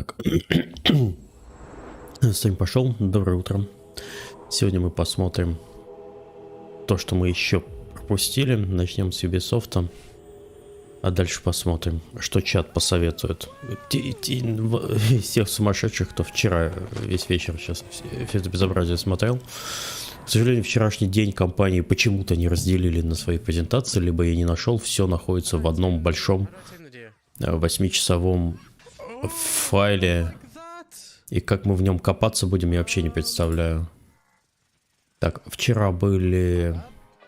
Так, стрим пошел. Доброе утро. Сегодня мы посмотрим то, что мы еще пропустили. Начнем с Ubisoft, а дальше посмотрим, что чат посоветует. Из тех сумасшедших, кто вчера весь вечер сейчас все это безобразие смотрел. К сожалению, вчерашний день компании почему-то не разделили на свои презентации, либо я не нашел. Все находится в одном большом 8-часовом файле. И как мы в нем копаться будем, я вообще не представляю. Так, вчера были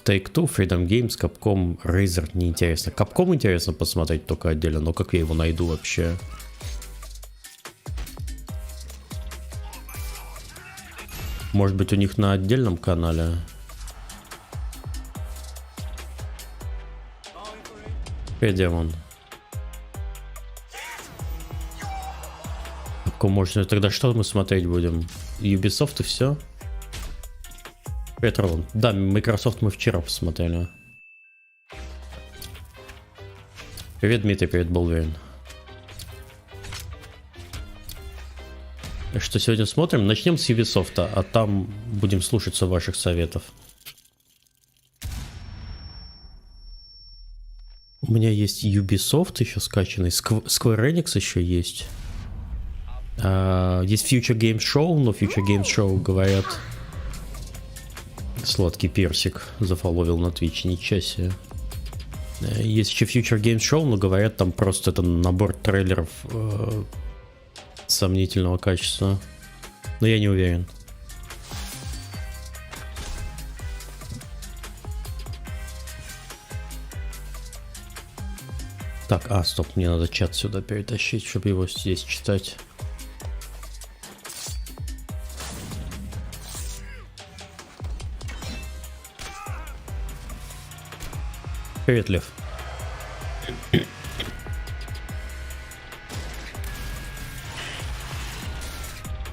Take-Two, Freedom Games, Capcom, Razer, неинтересно. Capcom интересно посмотреть только отдельно, но как я его найду вообще? Может быть, у них на отдельном канале? Демон. Можно. Тогда что мы смотреть будем? Ubisoft и все? Привет, Роланд. Да, Microsoft мы вчера посмотрели. Привет, Дмитрий, привет, Болверин. Что сегодня смотрим? Начнем с Ubisoft, а там будем слушаться ваших советов. У меня есть Ubisoft еще скачанный, Square Enix еще есть. Есть Future Games Show, но Future Games Show, говорят, сладкий персик зафоловил на Twitch, ничего себе. Есть еще Future Games Show, но говорят, там просто это набор трейлеров сомнительного качества. Но я не уверен. Так, стоп, мне надо чат сюда перетащить, чтобы его здесь читать. Привет, Лев.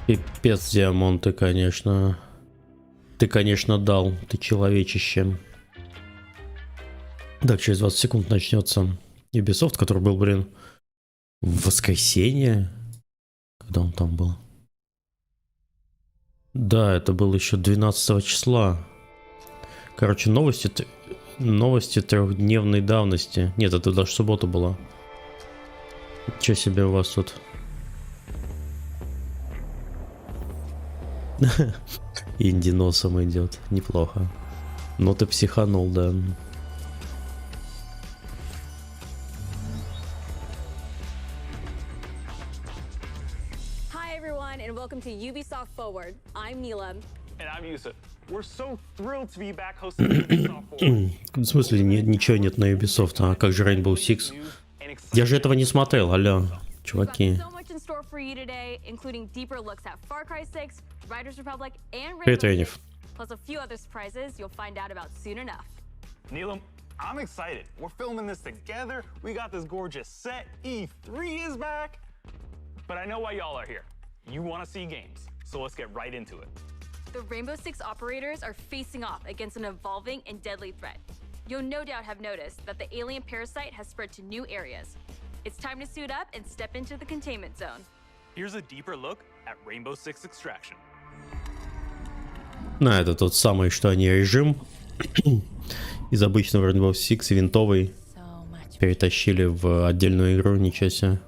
Пипец, Диамон, ты, конечно, дал, ты человечище. Так, через 20 секунд начнется Ubisoft, который был, в воскресенье. Когда он там был? Да, это было еще 12 числа. Короче, новости трехдневной давности. Нет, это даже суббота была. Че себе у вас тут? Инди носом идет. Неплохо. Но ты психанул, да. Hi everyone and welcome to Ubisoft Forward. I'm Neela. And I'm Yusuf. We're so thrilled to be back hosting Ubisoft Forward. В смысле, ничего нет на Ubisoft, а как же Rainbow Six? Я же этого не смотрел, алло, чуваки. Привет, Ренев. Neelam, I'm excited. We're filming this together. We got this gorgeous set. E3 is back. But I know why y'all are here. You want to see games, so let's get right into it. The Rainbow Six operators are facing off against an evolving and deadly threat. You'll no doubt have noticed that the alien parasite has spread to new areas. It's time to suit up and step into the containment zone. Here's a deeper look at Rainbow Six Extraction. Это тот самый, что они режим из обычного Rainbow Six винтовый перетащили в отдельную игру, ничего себе.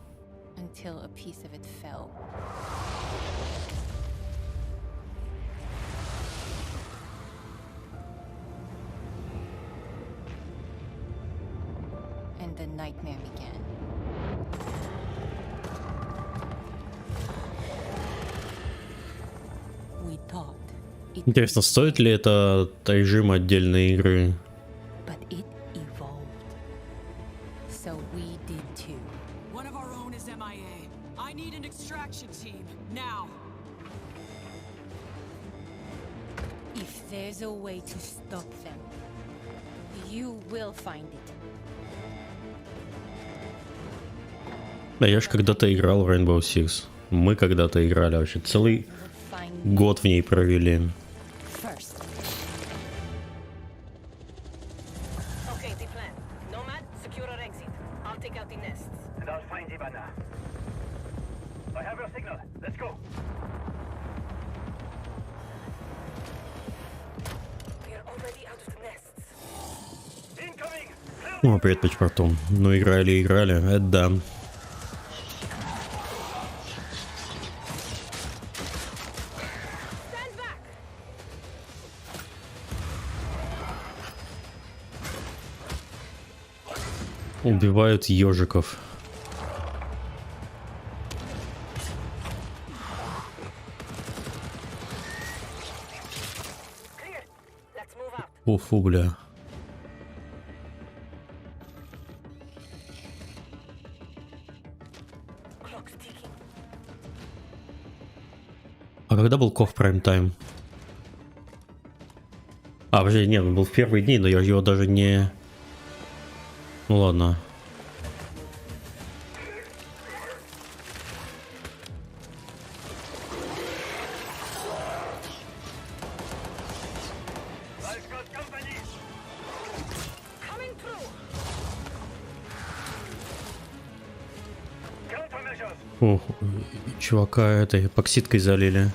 Интересно, стоит ли это режим отдельной игры? Да, я же когда-то играл в Rainbow Six. Мы когда-то играли вообще. Целый год в ней провели. I have your signal. Let's go. We are already out of the nests. Incoming. Ну, опять патчпортом. Ну, играли, это да. Убивают ежиков. Уфу, бля. А когда был Ков Prime Time? А, подожди, нет, он был в первые дни, но я его даже не... Ну ладно. Ух, чувака этой эпоксидкой залили.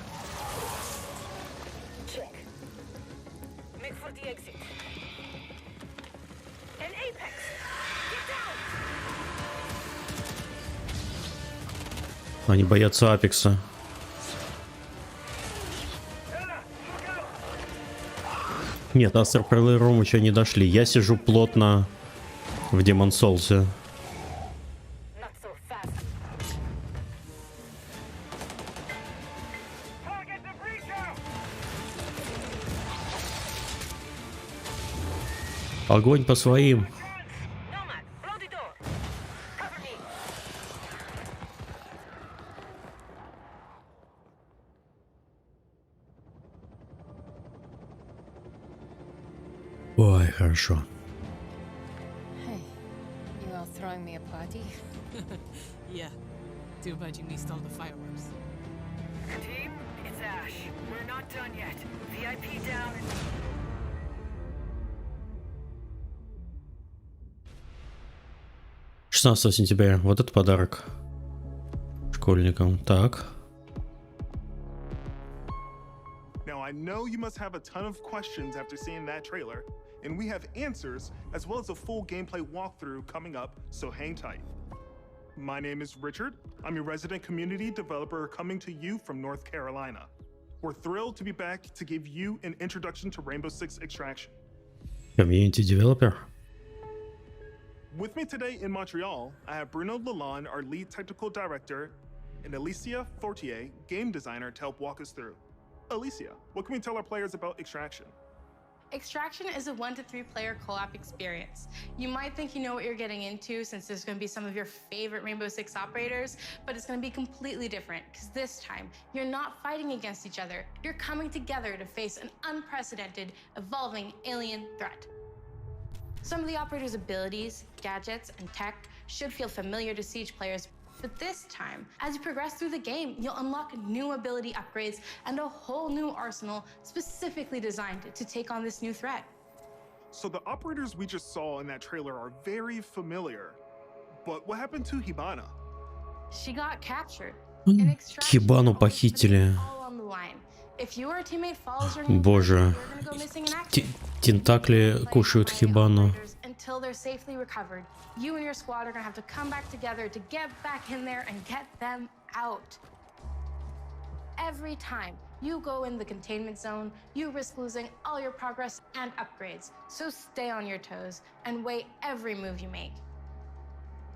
Они боятся Апекса. Нет, Астер Преллерум еще не дошли. Я сижу плотно в Демон Соулсе. Огонь по своим. Ой, хорошо. Hey, you all throwing me a party? Yeah. Too bad you missed all the fireworks. Team, it's Ash. We're not done yet. VIP down. 16 сентября. Вот это подарок школьникам. Так. Now, I know you must have a ton of questions after seeing that trailer, and we have answers as well as a full gameplay walkthrough coming up, so hang tight. My name is Richard. I'm your resident community developer coming to you from North Carolina. We're thrilled to be back to give you an introduction to Rainbow Six Extraction. Community developer. With me today in Montreal, I have Bruno Lalonde, our lead technical director, and Alicia Fortier, game designer, to help walk us through. Alicia, what can we tell our players about Extraction? Extraction is a 1 to 3 player co-op experience. You might think you know what you're getting into since there's going to be some of your favorite Rainbow Six operators, but it's going to be completely different because this time you're not fighting against each other. You're coming together to face an unprecedented, evolving alien threat. Some of the operator's abilities, gadgets, and tech should feel familiar to Siege players, but this time, as you progress through the game, you'll unlock new ability upgrades and a whole new arsenal specifically designed to take on this new threat. So the operators we just saw in that trailer are very familiar, but what happened to Hibana? She got captured. In Extraction, Хибану похитили. all on the line. If your teammate follows your new Боже. you're gonna go missing in action. Тентакли кушают Хибану. Until they're safely recovered, you and your squad are gonna have to come back together to get back in there and get them out. Every time you go in the containment zone, you risk losing all your progress and upgrades. So stay on your toes and weigh every move you make.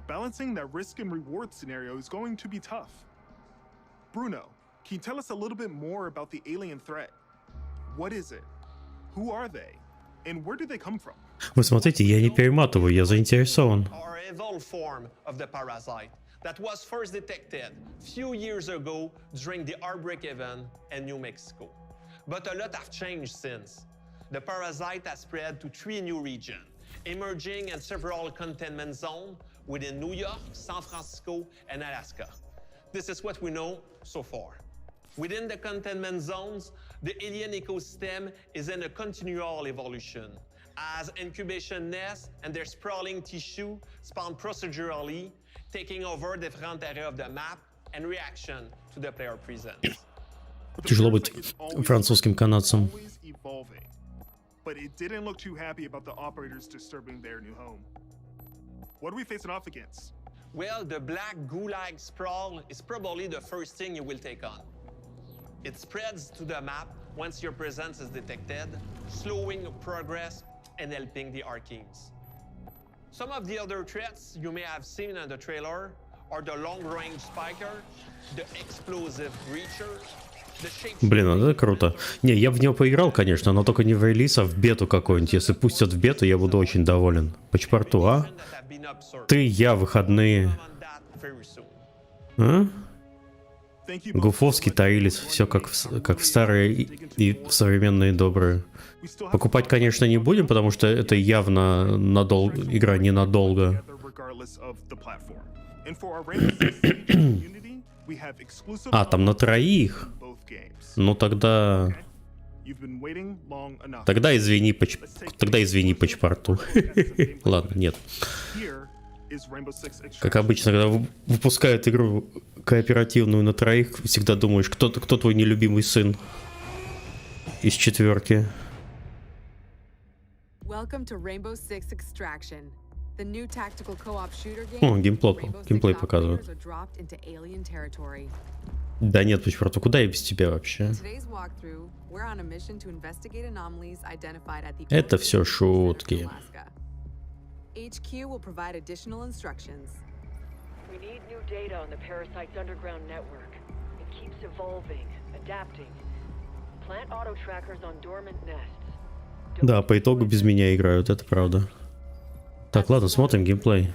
Balancing that risk and reward scenario is going to be tough. Bruno, can you tell us a little bit more about the alien threat? What is it? Who are they? And where do they come from? Вы смотрите, я не перематываю, я заинтересован. Or evolved form of the parasite that was first detected few years ago during the outbreak event in New Mexico. But a lot have changed since. The parasite has spread to 3 new regions, emerging in several containment zones within New York, San Francisco, and Alaska. This is what we know so far. Within the containment zones, the alien ecosystem is in a continual evolution, as incubation nests and their sprawling tissue spawn procedurally, taking over different areas of the map, and reaction to the player presents. Тяжело быть французским канадцем. Always evolving. But it didn't look too happy about the operators disturbing their new home. What are we facing off against? Well, the black gulag sprawl is probably the first thing you will take on. It spreads to the map once your presence is detected, slowing progress and helping the Arkeens. Some of the other threats you may have seen in the trailer are the long-range spiker, the explosive breacher, the shape... Блин, это круто. Не, я в него поиграл, конечно, но только не в релиз, а в бету какой-нибудь. Если пустят в бету, я буду очень доволен. По чпорту, а? Ты, я, выходные. А? Гуфовский таилис, все как в старые и в современные добрые. Покупать, конечно, не будем, потому что это явно игра ненадолго. А, там на троих? Ну тогда извини по чпорту. Ладно, нет. Как обычно, когда выпускают игру кооперативную на троих, всегда думаешь, кто твой нелюбимый сын из четверки. О, геймплей показывают. Да нет, почему? Куда я без тебя вообще? Это все шутки. HQ will provide additional instructions. We need new data on the parasite's underground network. It keeps evolving, adapting. Plant auto trackers on dormant nests. Да, по итогу без меня играют, это правда. Так, ладно, смотрим геймплей.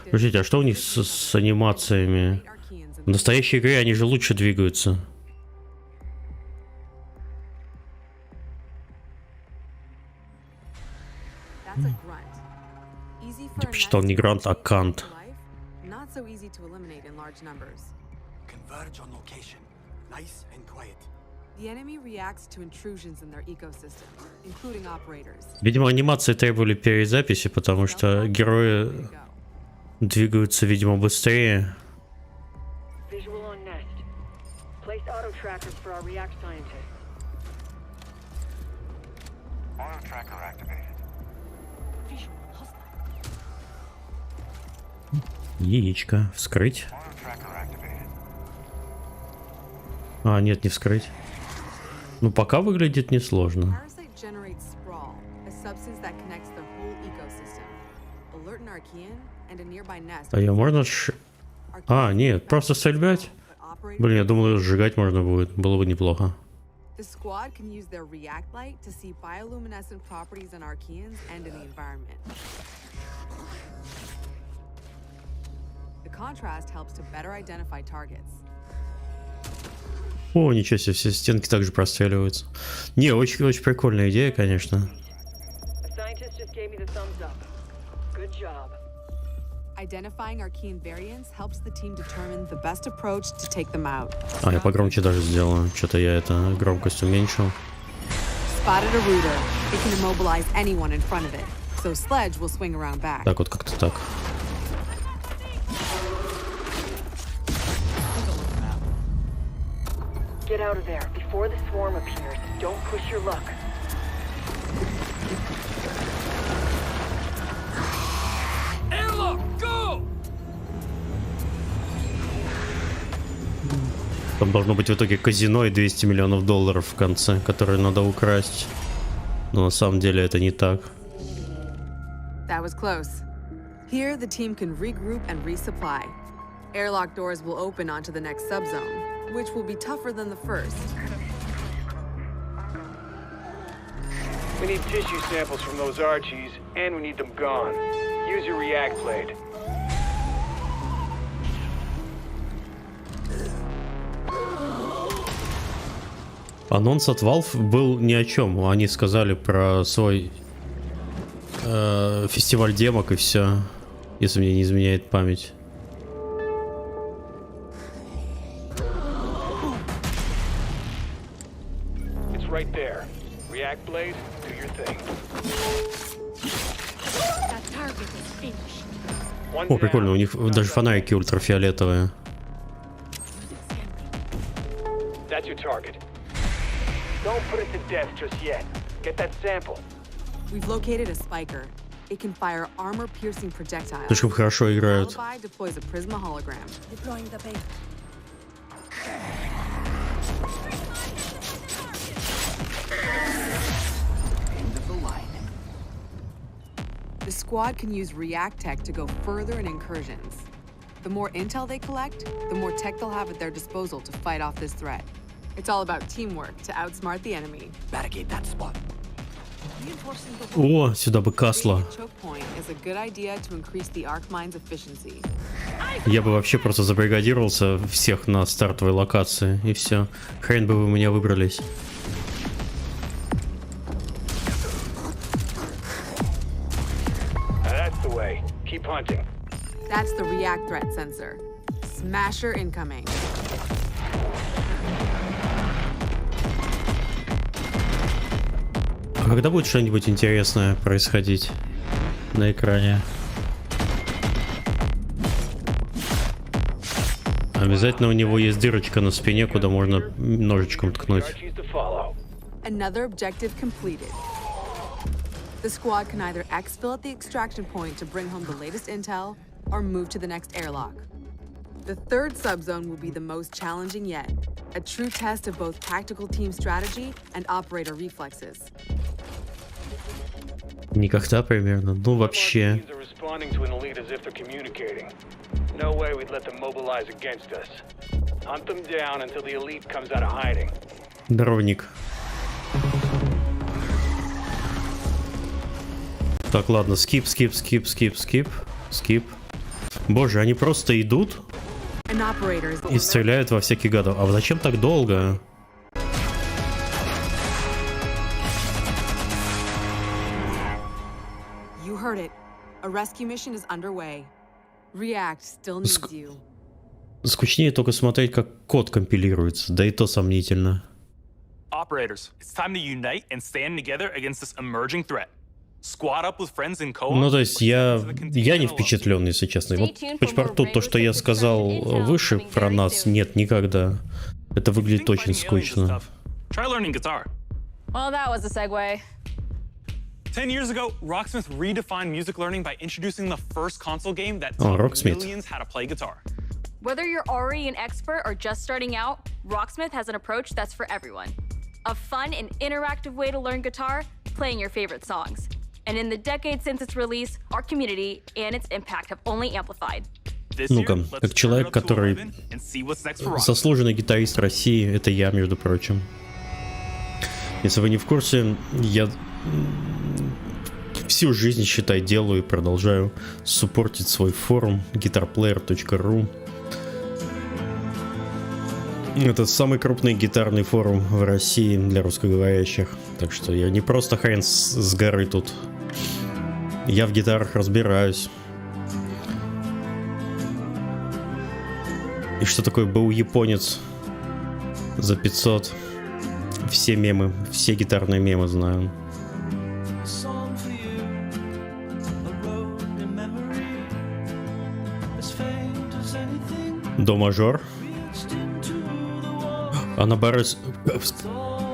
Подождите, а что у них с анимациями? В настоящей игре они же лучше двигаются. Я посчитал не грант, а кант. Видимо, анимации требовали перезаписи, потому что герои двигаются, видимо, быстрее. Яичко. Вскрыть. А, нет, не вскрыть. Ну, пока выглядит несложно. А ее можно А, нет, просто стрелять? Блин, я думал, сжигать можно будет. Было бы неплохо. The squad can use their react light to see bioluminescent properties in Archeans and in the environment. The contrast helps to better identify targets. О, ничего себе, все стенки также простреливаются. Не, очень прикольная идея, конечно. Identifying Archean variants helps the team determine the best approach to take them out. А, я погромче даже сделаю. Что-то я громкость уменьшил. Spotted a rooter. It can immobilize anyone in front of it, so Sledge will swing around back. Так вот как-то так. Get out of there before the swarm appears. Don't push your luck. Там должно быть в итоге казино и $200 миллионов в конце, которые надо украсть. Но на самом деле это не так. That was close. Here the team can regroup and resupply. Airlock doors will open onto the next subzone, which will be tougher than the first. We need tissue samples from those Archies, and we need them gone. Use your react blade. Анонс от Valve был ни о чем. Они сказали про свой фестиваль демок и все, если мне не изменяет память. It's right there. React blade, do your thing. That target is finished. О, прикольно, у них даже фонарики ультрафиолетовые. That's your target. Don't put it to death just yet. Get that sample. We've located a spiker. It can fire armor-piercing projectiles. Слишком хорошо играют. Alibi deploys a Prisma hologram. Deploying the bait. End of the line. The squad can use React tech to go further in incursions. The more intel they collect, the more tech they'll have at their disposal to fight off this threat. It's all about teamwork to outsmart the enemy. Barricade that spot. О, сюда бы касло. Choke point is a good idea to increase the arc mine's efficiency. Я бы вообще просто забригадировался всех на стартовой локации, и все. Хрен бы вы меня выбрались. That's the way. Keep hunting. That's the React threat sensor. Smasher incoming. А когда будет что-нибудь интересное происходить на экране? Обязательно у него есть дырочка на спине, куда можно ножичком ткнуть. Another objective completed. The squad can either exfil at the extraction point to bring home the latest intel, or move to the next airlock. The third subzone will be the most challenging yet, a true test of both tactical team strategy and operator reflexes. Никогда примерно. Ну вообще. No way we'd let them mobilize against us. Hunt them down until the elite comes out of hiding. Дровник. Так, ладно, скип. Боже, они просто идут и стреляют во всяких гадов. А зачем так долго? You heard it. A rescue mission is underway. React still needs you. Скучнее только смотреть, как код компилируется, да и то сомнительно. Operators, it's time to unite and stand together against this emerging threat. Squad up with friends in co-op. Ну, то есть я не впечатлен, если честно. Вот по паспорту то, что я сказал выше про нас, нет, никогда. Это выглядит очень скучно. Try learning guitar. Well, that was a segue. 10 years ago, Rocksmith redefined music learning by introducing the first console game that taught millions how to play guitar. Whether you're already an expert or just starting out, Rocksmith has an approach that's for everyone. A fun and interactive way to learn guitar, playing your favorite songs. And in the decade since its release, our community and its impact have only amplified. Ну-ка, как человек, который заслуженный гитарист России, это я, между прочим. Если вы не в курсе, я всю жизнь, считай, делаю и продолжаю суппортить свой форум guitarplayer.ru. Это самый крупный гитарный форум в России для русскоговорящих. Так что я не просто хрен с горы тут. Я в гитарах разбираюсь. И что такое был японец за 500? Все мемы, все гитарные мемы знаю. До мажор. А наоборот,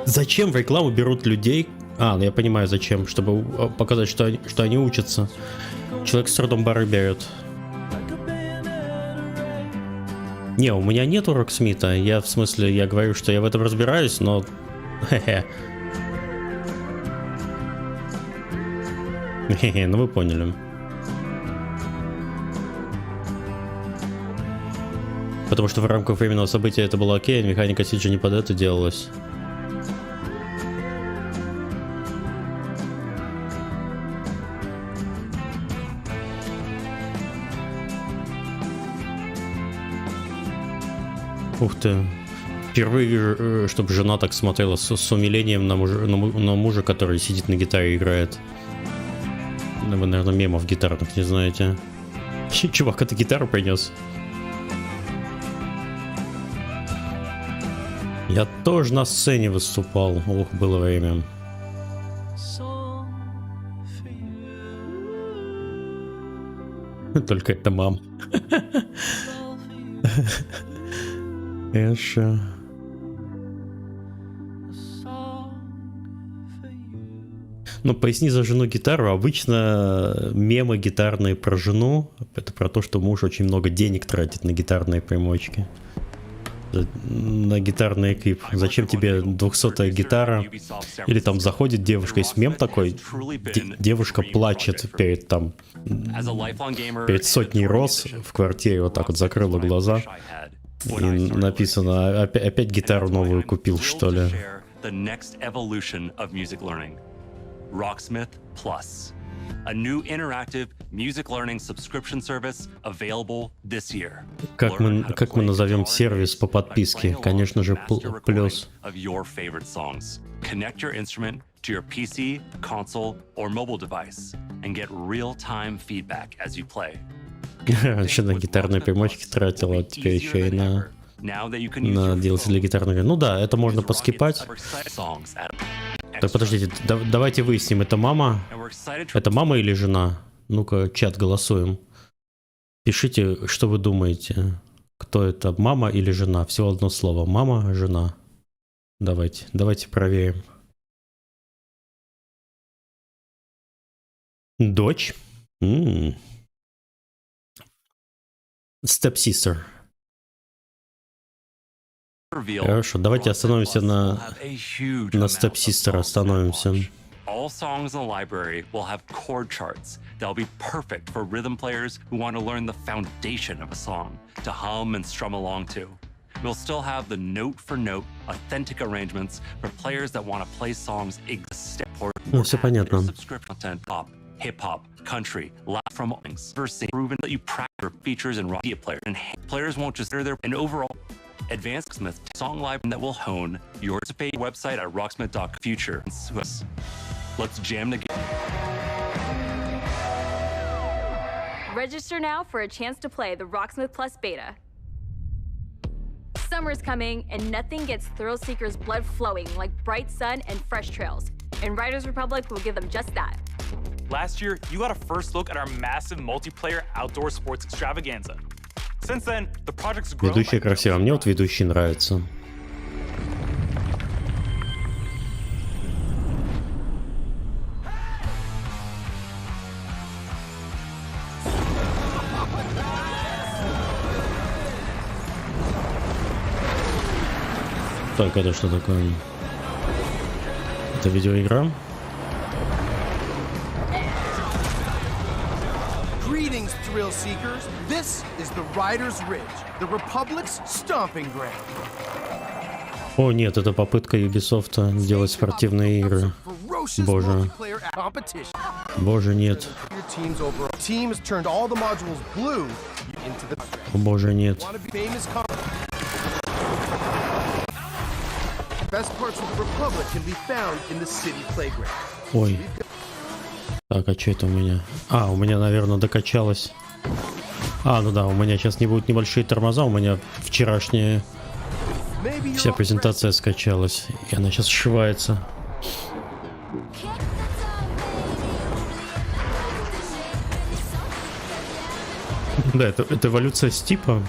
зачем в рекламу берут людей? А, ну я понимаю зачем, чтобы показать, что они учатся. Человек с трудом бары берет. Не, у меня нету Роксмита. Я в смысле, я говорю, что я в этом разбираюсь, но... Хе-хе. Хе-хе, ну вы поняли. Потому что в рамках временного события это было окей, а механика Сиджа не под это делалась. Ух ты. Впервые, чтобы жена так смотрела с умилением на мужа, который сидит на гитаре и играет. Вы, наверное, мемов гитарных не знаете. Чувак, это гитару принес. Я тоже на сцене выступал. Ох, было время. Только это мам. Эша. Ну, поясни за жену гитару. Обычно мемы гитарные про жену. Это про то, что муж очень много денег тратит на гитарные примочки. На гитарный эквип. Зачем тебе 200-я гитара? Или там заходит девушка, есть мем такой, девушка плачет перед там, перед сотней роз в квартире, вот так вот закрыла глаза. И написано, опять гитару новую купил, что ли. Rocksmith Plus, a new interactive music learning subscription service available this year. Как мы назовем сервис по подписке? Конечно же, плюс. Of your favorite songs. Connect your instrument to your PC, console, or mobile device and get real-time feedback as you play. Раньше на гитарные примочки тратила, а теперь еще и на DLC для гитарных. Ну да, это можно поскипать. Так, подождите, давайте выясним, это мама? Это мама или жена? Ну-ка, чат, голосуем. Пишите, что вы думаете. Кто это, мама или жена? Всего одно слово. Мама, жена. Давайте проверим. Дочь. Stepsister. Хорошо, давайте остановимся на Stepsister, остановимся. All songs in the library will have chord charts that'll be perfect for rhythm players who want to learn the foundation of a song to hum and strum along to. We'll still have the note-for-note authentic arrangements for players that want to play songs exactly. Ну, все понятно. Pop, hip-hop, country, laugh from proven that you practice features and media players, and players won't just hear their and overall. Advanced Smith song library that will hone your website at rocksmith.future. Let's jam together. Register now for a chance to play the Rocksmith Plus beta. Summer's coming, and nothing gets thrill seekers' blood flowing like bright sun and fresh trails. And Riders Republic will give them just that. Last year, you got a first look at our massive multiplayer outdoor sports extravaganza. Since then, the project's grown. Ведущий красиво. Мне вот ведущий нравится. Так, это что такое? Это видеоигра? Greetings, thrill seekers. This is the Riders Ridge, the Republic's stomping ground. О нет, это попытка Ubisoft сделать спортивные игры. Боже. Боже, нет. О боже, нет. Ой. Так, а что это у меня? А, у меня, наверное, докачалось. А, ну да, у меня сейчас не будут небольшие тормоза, у меня вчерашняя вся презентация скачалась, и она сейчас сшивается. Да, это эволюция Стипа.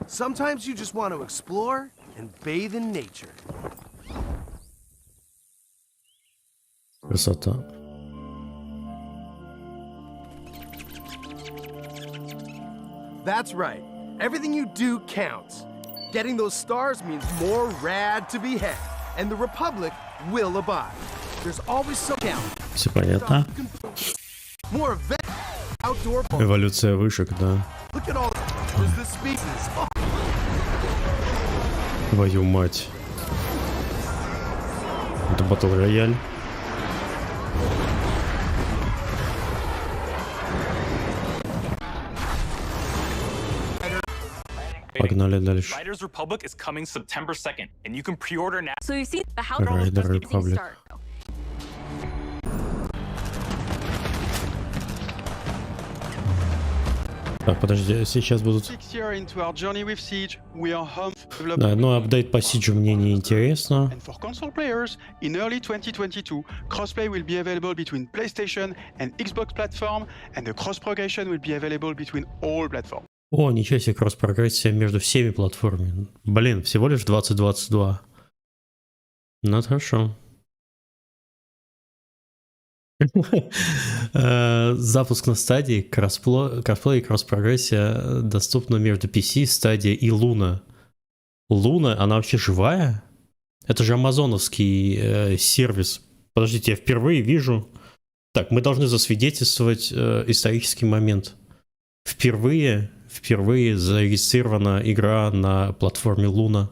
Sometimes you just want to explore and bathe in nature. Красота. That's right. Everything you do counts. Getting those stars means more rad to be had, and the Republic will abide. There's always some count. Все понятно. More event outdoor. Эволюция вышек, да. Look at all the species. Твою мать. Это батл рояль. Погнали дальше. Riders Republic is coming September 2nd, and you can pre-order now. So you see the how Rider Republic. Так, подожди, сейчас будут... Да, но апдейт по Сиджу мне не интересно. О, ничего себе, кросс-прогрессия между всеми платформами. Блин, всего лишь 2022. Ну, это хорошо. Запуск на стадии, кроссплей и кросс-прогрессия доступна между PC, стадия и Луна. Луна, она вообще живая? Это же амазоновский сервис. Подождите, я впервые вижу... Так, мы должны засвидетельствовать исторический момент. Впервые зарегистрирована игра на платформе Луна.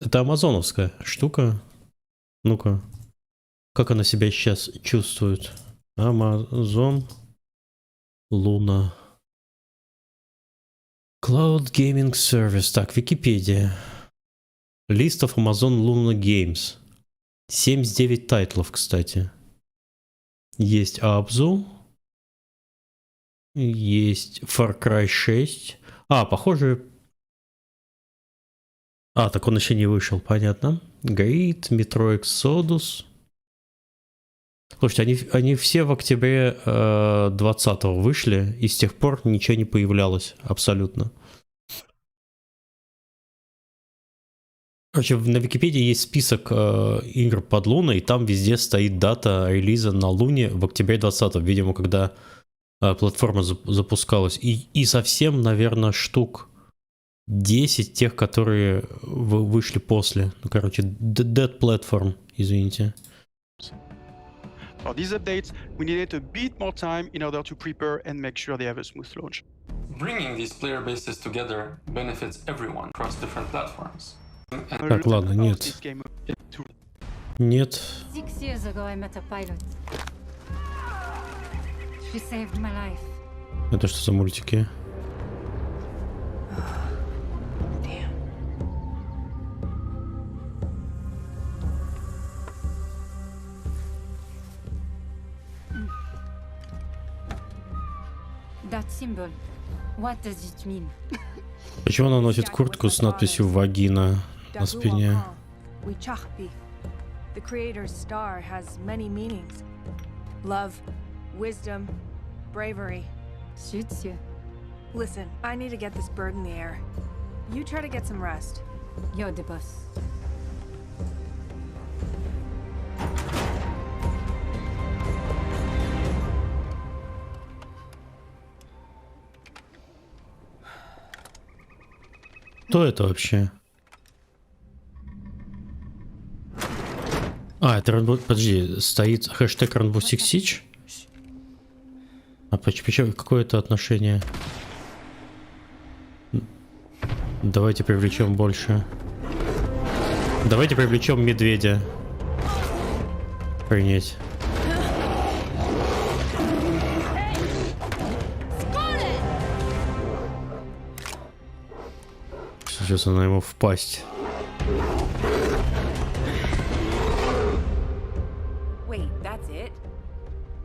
Это амазоновская штука. Ну-ка. Как она себя сейчас чувствует? Amazon Luna. Cloud Gaming Service. Так, Википедия. List of Amazon Luna Games. 79 тайтлов, кстати. Есть Abzu. Есть Far Cry 6. Похоже... так он еще не вышел, понятно. Grid, Metro Exodus. Слушайте, они все в октябре 20-го вышли, и с тех пор ничего не появлялось абсолютно. Короче, на Википедии есть список игр под Луной, и там везде стоит дата релиза на Луне в октябре 20-го, видимо, когда платформа запускалась. И совсем, наверное, штук 10 тех, которые вышли после. Ну, короче, Dead Platform, извините. For these updates, we needed a bit more time in order to prepare and make sure they have a smooth launch. Bringing these player bases together benefits everyone across different platforms. Так, ладно, нет. Нет. 6 years ago, I met a pilot. She saved my life. Это что за мультики? That symbol, what does it mean? Почему она носит куртку с надписью «Вагина» на спине? The creator's star has many meanings. Love, wisdom, bravery. Suits you. Listen, I need to get this bird in the air. You try to get some rest. You're the boss. Что это вообще? Это Rainbow... Подожди, стоит хэштег Rainbow Six Siege? Почему? Какое это отношение? Давайте привлечем больше. Давайте привлечем медведя. Принять. Сейчас она ему впасть. Wait, that's it?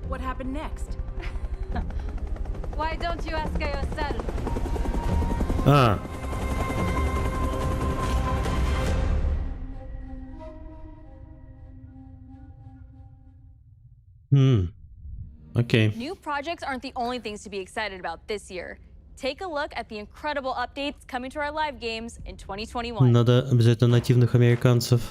What happened next? Why don't you ask yourself? Okay. New projects aren't the only things to be excited about this year. Take a look at the incredible updates coming to our live games in 2021. Надо обязательно нативных американцев.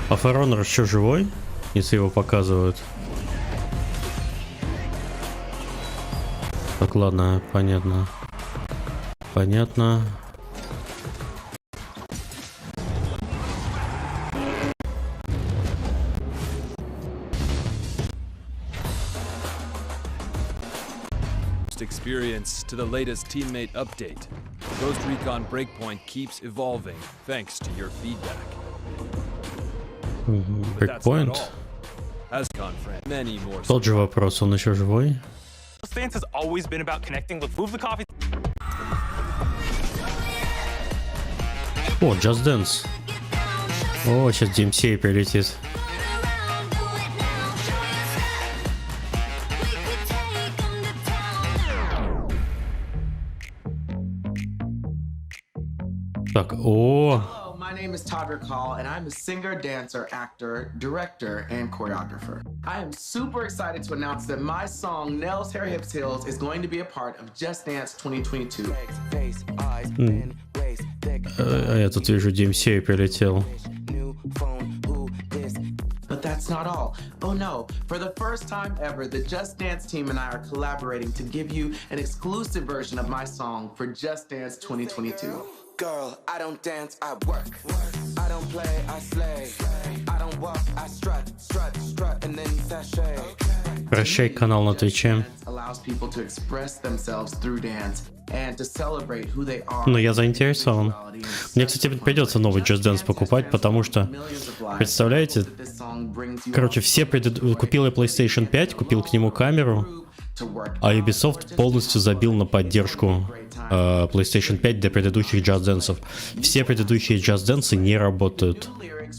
А For Honor еще живой, если его показывают? Так, ладно, понятно. Понятно. Experience to the latest teammate update. Ghost Recon Breakpoint keeps evolving thanks to your feedback. Breakpoint? Тот же вопрос, он еще живой? Stance has always been about connecting with Move the Coffee. О, Just Dance. О, сейчас DMCA прилетит. Так, о. Hello, my name is Todd Rickall, and I'm a singer, dancer, actor, director, and choreographer. I am super excited to announce that my song Nell's Hair Hips Hills is going to be a part of Just Dance 2022. Я тут вижу, DMCA прилетел. But that's not all. Oh no, for the first time ever, the Just Dance team and I are collaborating to give you an exclusive version of my song for Just Dance 2022. Girl, I don't dance, I work. I don't play, I slay. I don't walk, I strut, strut, strut, and then sashay. Прощай, канал на Твиче. Но я заинтересован. Мне, кстати, придется новый Just Dance покупать, потому что, представляете, короче, все купил я PlayStation 5, купил к нему камеру, а Ubisoft полностью забил на поддержку PlayStation 5 для предыдущих Just Dance'ов. Все предыдущие Just Dance не работают.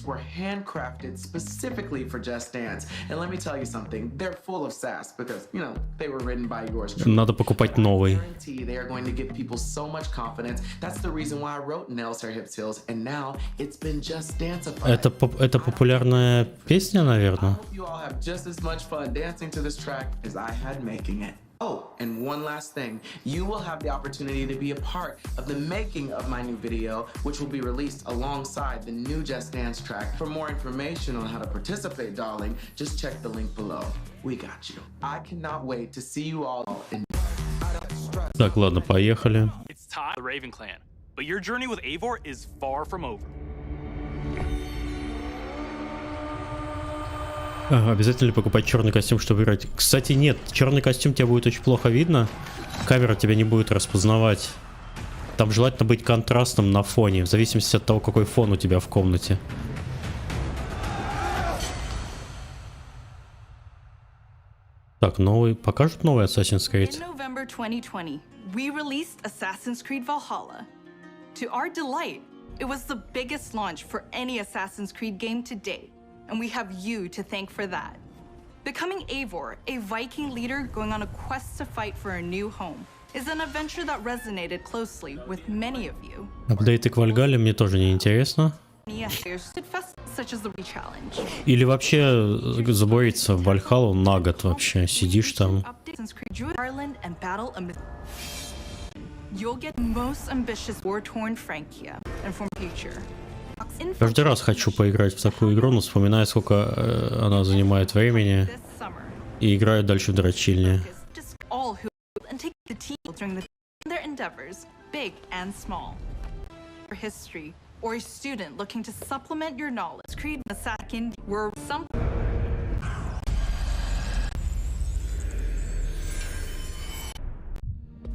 Were handcrafted specifically for Just Dance, and let me tell you something, they're full of sass because, you know, they were written by yours truly. Надо покупать новый. They are going to give people so much confidence. That's the reason why I wrote Nell's Hair Hips Hills, and now it's been Just Dance-ified. Это популярная песня, наверное. I hope you all have just as much fun dancing to this track as I had making it. Oh, and one last thing. You will have the opportunity to be a part of the making of my new video, which will be released alongside the new Just Dance track. For more information on how to participate, darling, just check the link below. We got you. I cannot wait to see you all in... Так, ладно, поехали. It's time the Raven Clan, but your journey with Eivor is far from over. Обязательно ли покупать черный костюм, чтобы играть? Кстати, нет, черный костюм тебя будет очень плохо видно. Камера тебя не будет распознавать. Там желательно быть контрастным на фоне, в зависимости от того, какой фон у тебя в комнате. Так, новый. Покажут новый Assassin's Creed? In November 2020, we released Assassin's Creed Valhalla. To our delight, it was the biggest launch for any Assassin's Creed game to date. And we have you to thank for that. Becoming Eivor, a Viking leader going on a quest to fight for a new home, is an adventure that resonated closely with many of you. Апдейты к Вальгалле мне тоже не интересно. Или вообще забориться в Вальхаллу на год вообще. Сидишь там. You'll get most ambitious war-torn Francia and from future. Каждый раз хочу поиграть в такую игру, но вспоминаю, сколько она занимает времени, и играю дальше в дрочильне.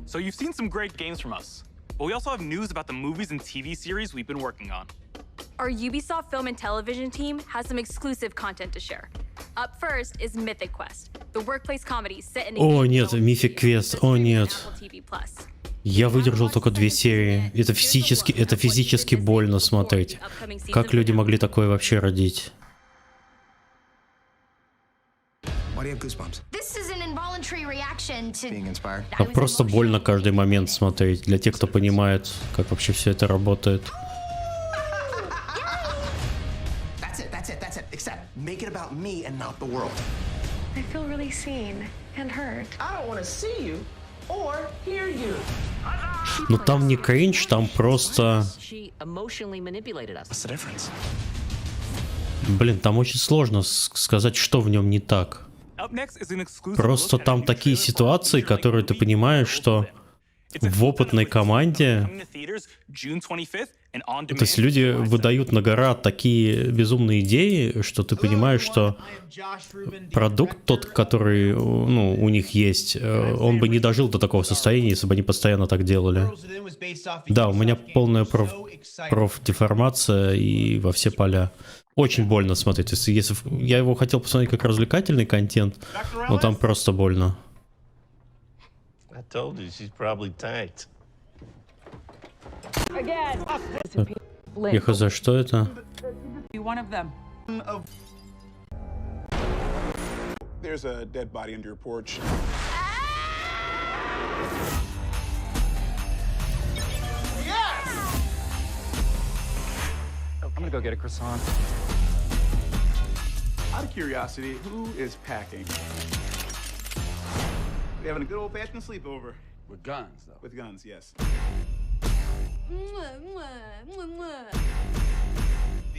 So you've seen some great games from us, but we also have news about the movies and TV series we've been working on. Our Ubisoft Film and Television team has some exclusive content to share. Up first is Mythic Quest, the workplace comedy set in... О нет, Mythic Quest, о нет. Я выдержал только 2 серии. Это физически больно смотреть. Как люди могли такое вообще родить? Просто больно каждый момент смотреть. Для тех, кто понимает, как вообще все это работает. Make it about me and not the world. I feel really seen and heard. I don't want to see you or hear you. Но там не кринж, там просто... Блин, там очень сложно сказать, что в нем не так. Просто там такие ситуации, которые ты понимаешь, что в опытной команде... То есть люди выдают на гора такие безумные идеи, что ты понимаешь, что продукт тот, который у них есть, он бы не дожил до такого состояния, если бы они постоянно так делали. Да, у меня полная профдеформация и во все поля. Очень больно смотреть. Если я его хотел посмотреть как развлекательный контент, но там просто больно. Я хз, что это? One of them. There's a dead body under your porch. I'm gonna go get a croissant. Out of curiosity, who is packing? We having a good old-fashioned sleepover. With guns, though. With guns, yes.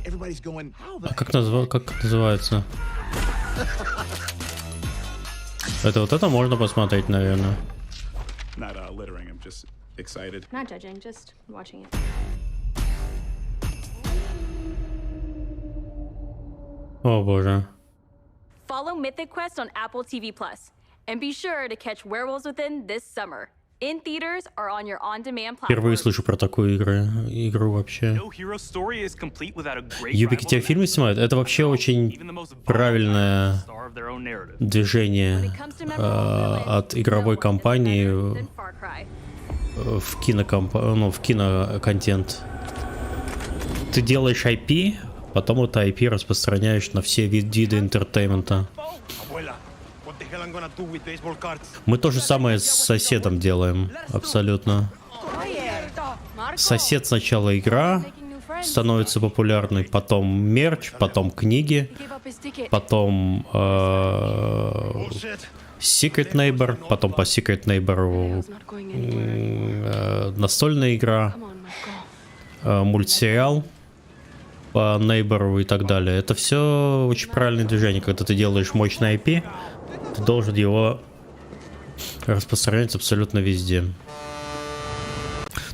Everybody's going, how the Как называется? Это вот это можно посмотреть, наверное. Not littering, I'm just excited. Not judging, just watching it. О боже. Follow Mythic Quest on Apple TV Plus, and be sure to catch Werewolves Within this summer. In theaters or on your on-demand platform. Впервые слышу про такую игру вообще. Юбики фильмы снимают. Это вообще очень правильное движение от игровой компании в киноконтент. Ты делаешь IP, потом это IP распространяешь на все виды интертеймента. Мы то же самое с соседом делаем, абсолютно. Сосед сначала игра становится популярной, потом мерч, потом книги, потом Secret Neighbor, потом по Secret Neighbor настольная игра, мультсериал по Neighbor и так далее. Это все очень правильное движение, когда ты делаешь мощный IP. Ты должен его распространять абсолютно везде.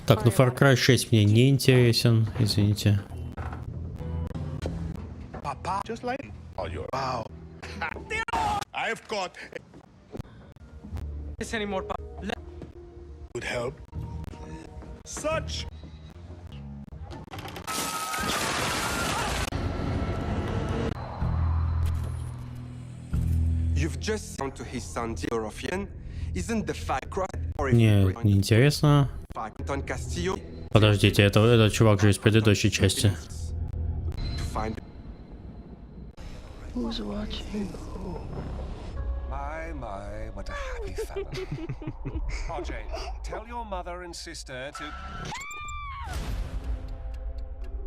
Так, ну Far Cry 6 мне не интересен, извините. You've just gone to his son Ruffian. Isn't the fact Не интересно. Подождите, это чувак же из предыдущей части. Who's watching? My, what a happy family. RJ, tell your mother and sister to...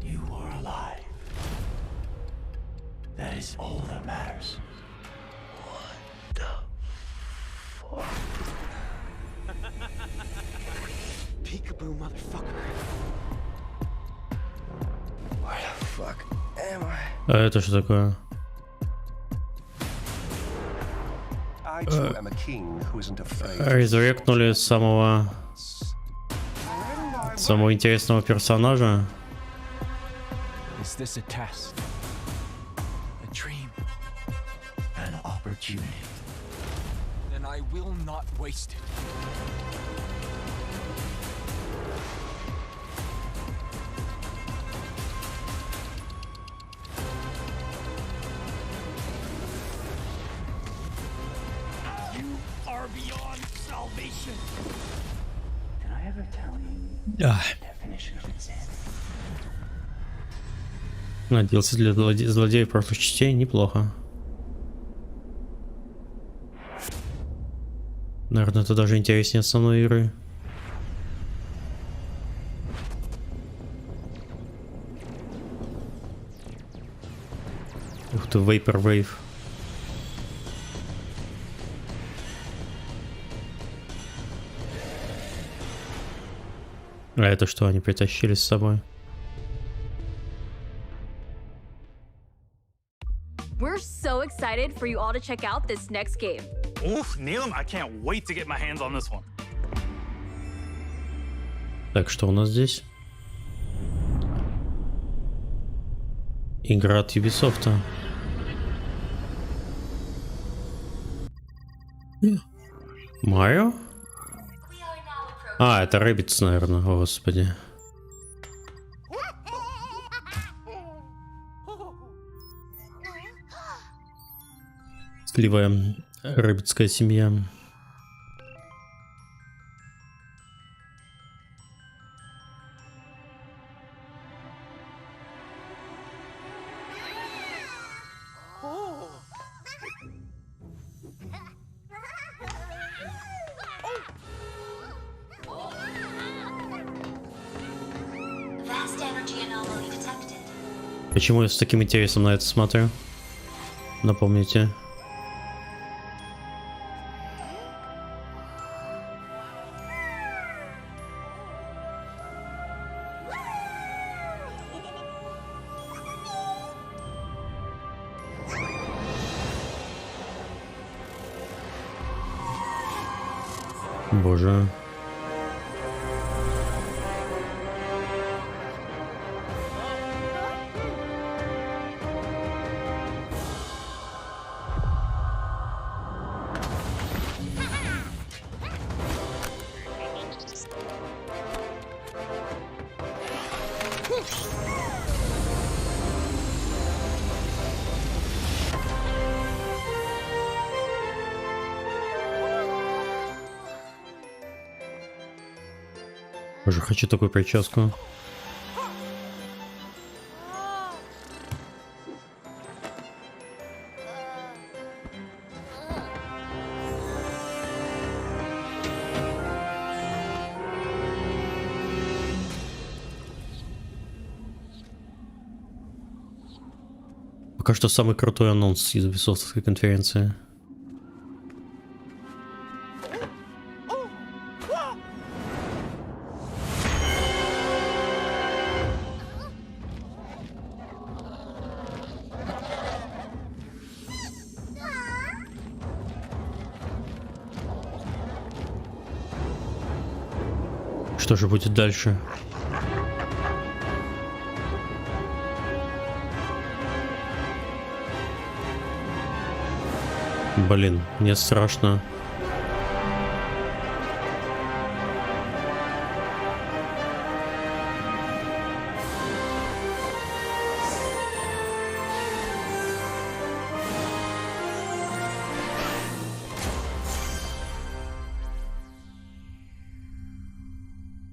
You are alive. That is all that matters. Peekaboo, motherfucker. Where the fuck am I? А это что такое? Резуректнули самого интересного персонажа. Is this a test? A dream? An opportunity? Then I will not waste it. Beyond salvation. Did I ever tell you the definition of insanity? Надеялся для злодеев прошлых частей неплохо. Наверное, это даже интереснее основной игры. Ух ты, Vaporwave. А это что они притащили с собой? We're so excited for you all to check out this next game. Oof, Neelam, I can't wait to get my hands on this one. Так, что у нас здесь? Игра от Ubisoft. Марио? А, это Rabbids, наверное, о, господи. Сливая рыбецкая семья. Почему я с таким интересом на это смотрю? Напомните. Боже. Боже, хочу такую прическу. Пока что самый крутой анонс из Ubisoftской конференции. Что же будет дальше? Блин, мне страшно.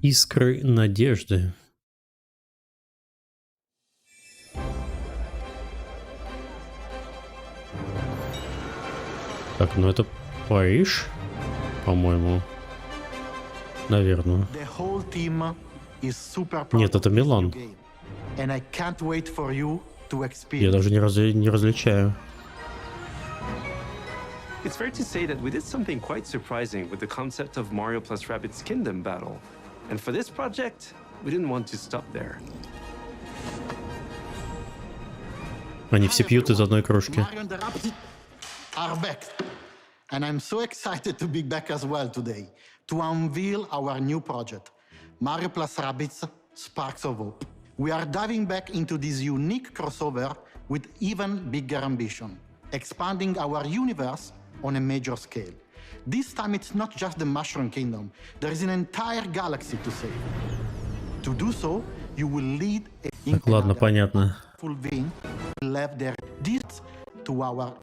Искры надежды. Так, ну это Париж, по-моему. Наверное. Нет, это Милан. Я даже не различаю. It's fair to say that we did something quite surprising with the concept of Mario plus Rabbids Kingdom battle. And for this project, we didn't want to stop there. Они все пьют из одной кружки. And I'm so excited to be back as well today to unveil our new project, Mario plus Rabbids Sparks of Hope. We are diving back into this unique crossover with even bigger ambition, expanding our universe on a major scale. This time it's not just the Mushroom Kingdom, there is an entire galaxy to save. To do so, you will lead a ладно, понятно. full vein left their deeds to our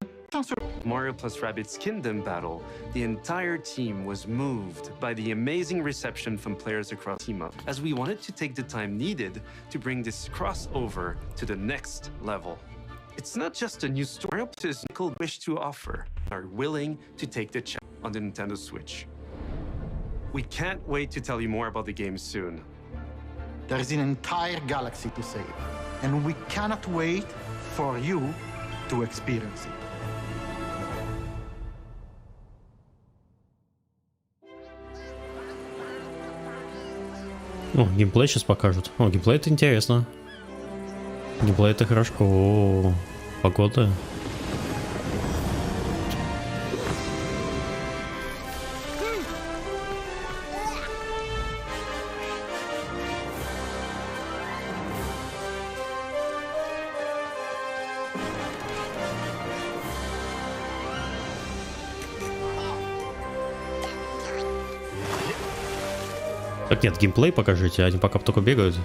Mario plus Rabbids Kingdom battle, the entire team was moved by the amazing reception from players across Team Up, as we wanted to take the time needed to bring this crossover to the next level. It's not just a new story, Mario plus wish to offer, are willing to take the challenge on the Nintendo Switch. We can't wait to tell you more about the game soon. There is an entire galaxy to save, and we cannot wait for you to experience it. О, геймплей сейчас покажут. О, геймплей это интересно. Геймплей это хорошо. О, погода. Так нет, геймплей покажите, они пока только бегают.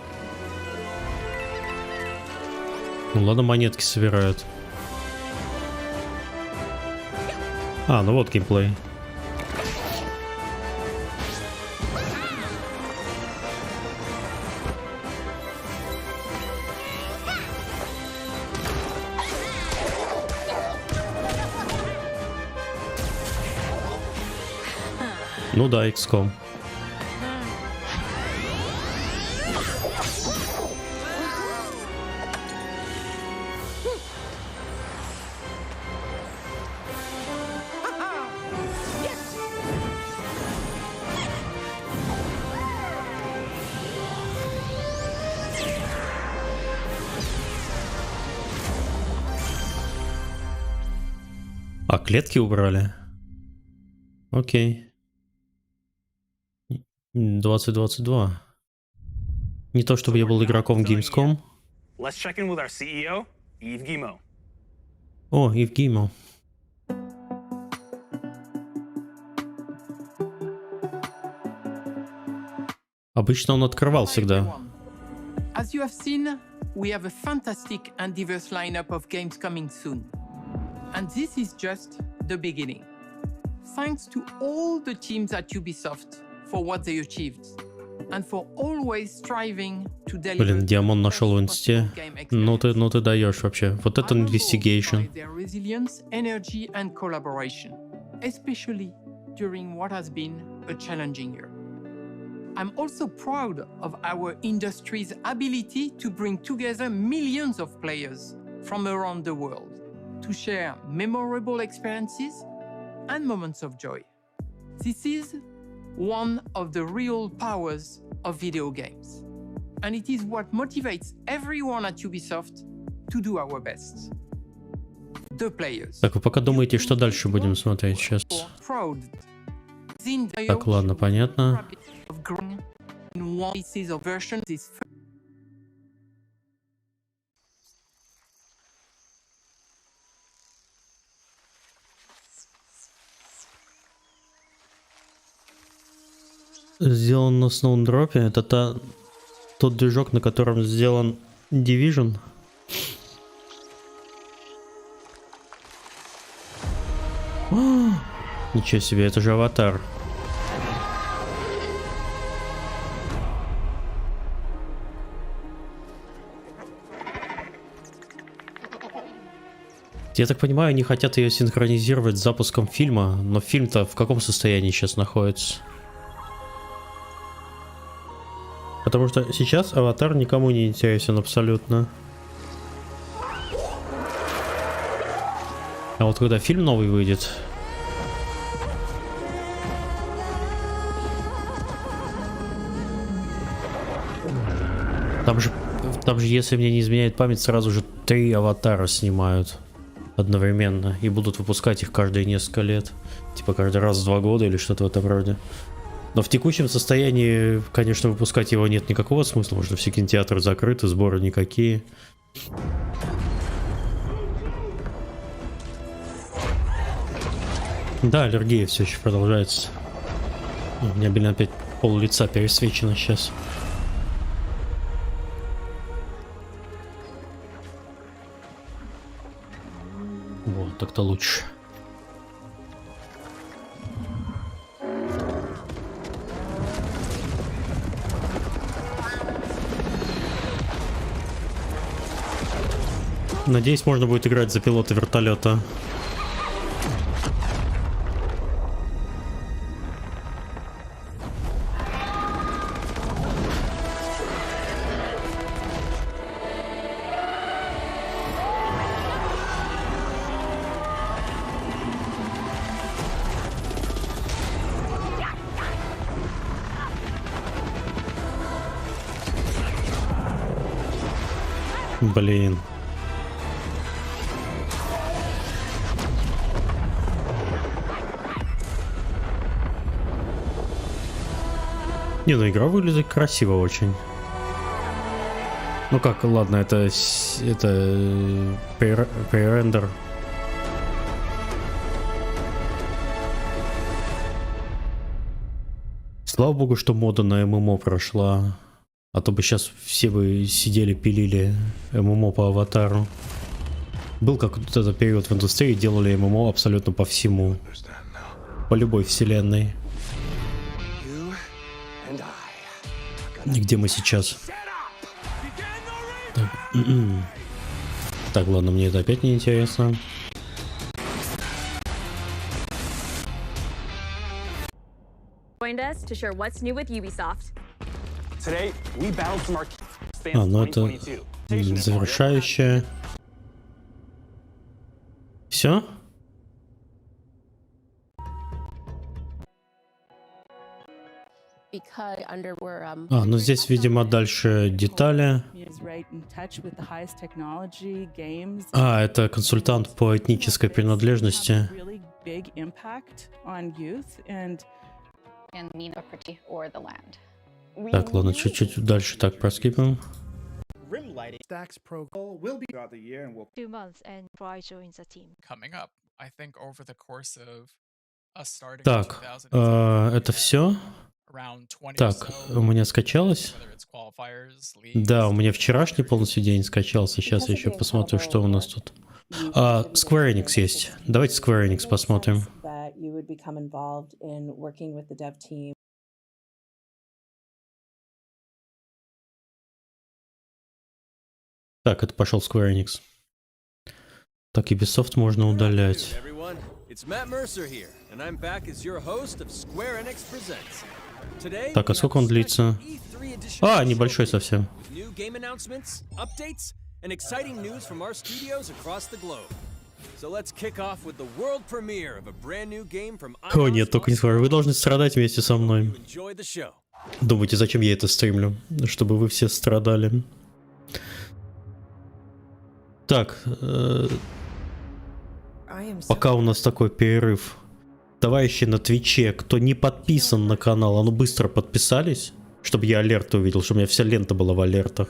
Ну ладно, монетки собирают. А, ну вот геймплей. Ну да, XCOM. А, клетки убрали? Окей. 2022. Не то чтобы я был игроком Gamescom. Let's check in with our CEO, Yves Guillemot. О, Yves Guillemot. Обычно он открывал всегда. As you have seen, we have a fantastic and diverse lineup of games coming soon. And this is just the beginning. Thanks to all the teams at Ubisoft for what they achieved and for always striving to deliver. Блин, Диамон нашел в инсте. Ну ты даешь вообще. Вот это investigation. Their resilience, energy and collaboration, especially during what has been a challenging year. I'm also proud of our industry's ability to bring together millions of players from around the world to share memorable experiences and moments of joy. This is one of the real powers of video games, and it is what motivates everyone at Ubisoft to do our best. The players. Так, вы пока думаете, что дальше будем смотреть сейчас? Так, ладно, понятно. Сделан на Сноудропе. Это тот движок, на котором сделан Division. Ничего себе, это же Аватар. Я так понимаю, они хотят ее синхронизировать с запуском фильма, но фильм-то в каком состоянии сейчас находится? Потому что сейчас Аватар никому не интересен абсолютно. А вот когда фильм новый выйдет... Там же, если мне не изменяет память, сразу же 3 Аватара снимают одновременно и будут выпускать их каждые несколько лет. Типа каждый раз в 2 года или что-то в этом роде. Но в текущем состоянии, конечно, выпускать его нет никакого смысла, потому что все кинотеатры закрыты, сборы никакие. Да, аллергия все еще продолжается. У меня, блин, опять пол лица пересвечено сейчас. Вот, так-то лучше. Надеюсь, можно будет играть за пилота вертолета. Блин. Не, ну игра выглядит красиво очень. Ну как, ладно, это пререндер. Слава богу, что мода на ММО прошла. А то бы сейчас все бы сидели, пилили ММО по Аватару. Был какой-то период в индустрии, делали ММО абсолютно по всему. По любой вселенной. Где мы сейчас? Так, ладно, мне это опять не интересно. Joined us to share what's new with Ubisoft. Today, we battled some А, ну это завершающее. Все? Ну здесь, видимо, дальше детали. Это консультант по этнической принадлежности. Так, ладно, чуть-чуть дальше так проскипим. 2 months and try join the team. Coming up, I think over the course of us starting Так, это все? Так, у меня скачалось? Да, у меня вчерашний полностью день скачался. Сейчас я еще посмотрю, что у нас тут. Square Enix есть. Давайте Square Enix посмотрим. Так, это пошел Square Enix. Так, Ubisoft можно удалять. Так, а сколько он длится? Небольшой совсем. О, нет, только не скажу. Вы должны страдать вместе со мной. Думаете, зачем я это стримлю? Чтобы вы все страдали. Так, пока у нас такой перерыв. Товарищи на Твиче, кто не подписан на канал, а ну быстро подписались, чтобы я алерты увидел, чтобы у меня вся лента была в алертах.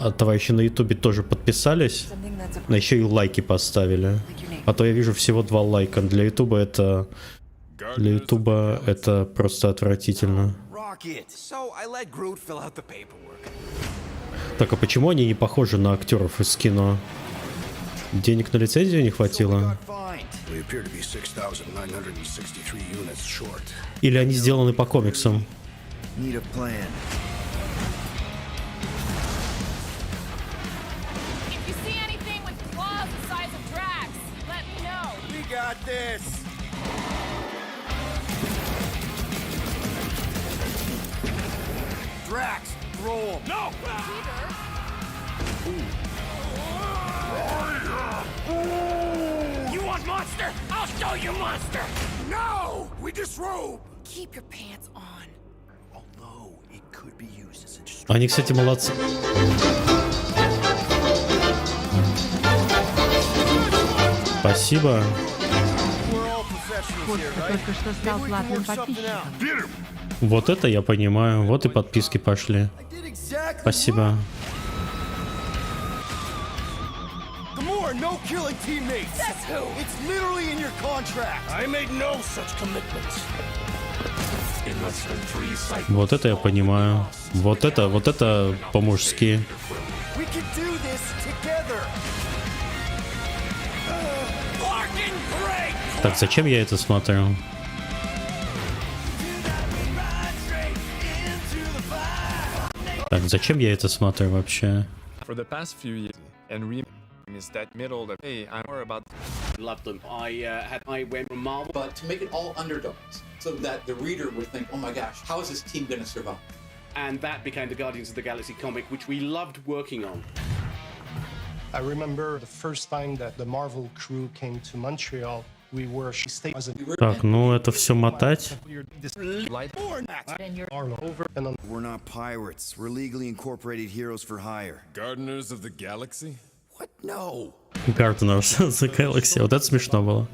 А товарищи на Ютубе тоже подписались, но еще и лайки поставили. А то я вижу всего 2 лайка. Для Ютуба это просто отвратительно. Так, а почему они не похожи на актеров из кино? Денег на лицензию не хватило? Или они сделаны по комиксам? No! You want monster? I'll show you monster! No! We disrobe! Keep your pants on. Although it could be used as a distraction. Они, кстати, молодцы. Спасибо. Только что стал платным подписчиком. Вот это я понимаю. Вот и подписки пошли. Спасибо. No killing teammates. That's who. It's literally in your contract. I made no such commitments. Вот это я понимаю. Вот это по-мужски. We can do this together. Так, зачем я это смотрю? Так, зачем я это смотрю вообще? For the past few years, and is that middle that hey, I'm more about loved them. I went from Marvel, but to make it all underdogs, so that the reader would think, oh my gosh, how is this team going to survive? And that became the Guardians of the Galaxy comic, which we loved working on. I remember the first time that the Marvel crew came to Montreal. Так, ну это все мотать. We're not pirates. We're legally incorporated heroes for hire. Gardeners of the Galaxy? What? No. Gardeners of the Galaxy. Вот это смешно было.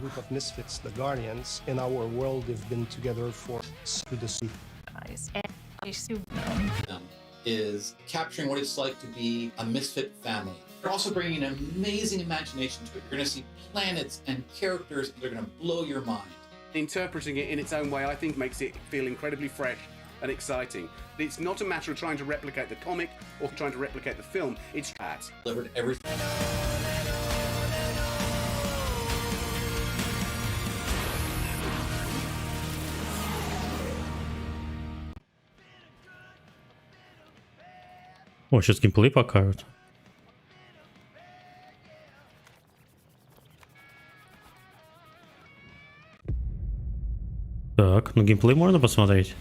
Is capturing what it's like to be a misfit family. They're also bringing an amazing imagination to it. You're going to see planets and characters that are going to blow your mind. Interpreting it in its own way, I think, makes it feel incredibly fresh and exciting. It's not a matter of trying to replicate the comic or trying to replicate the film. It's delivered everything. О, сейчас геймплей покажут. Так, ну геймплей можно посмотреть.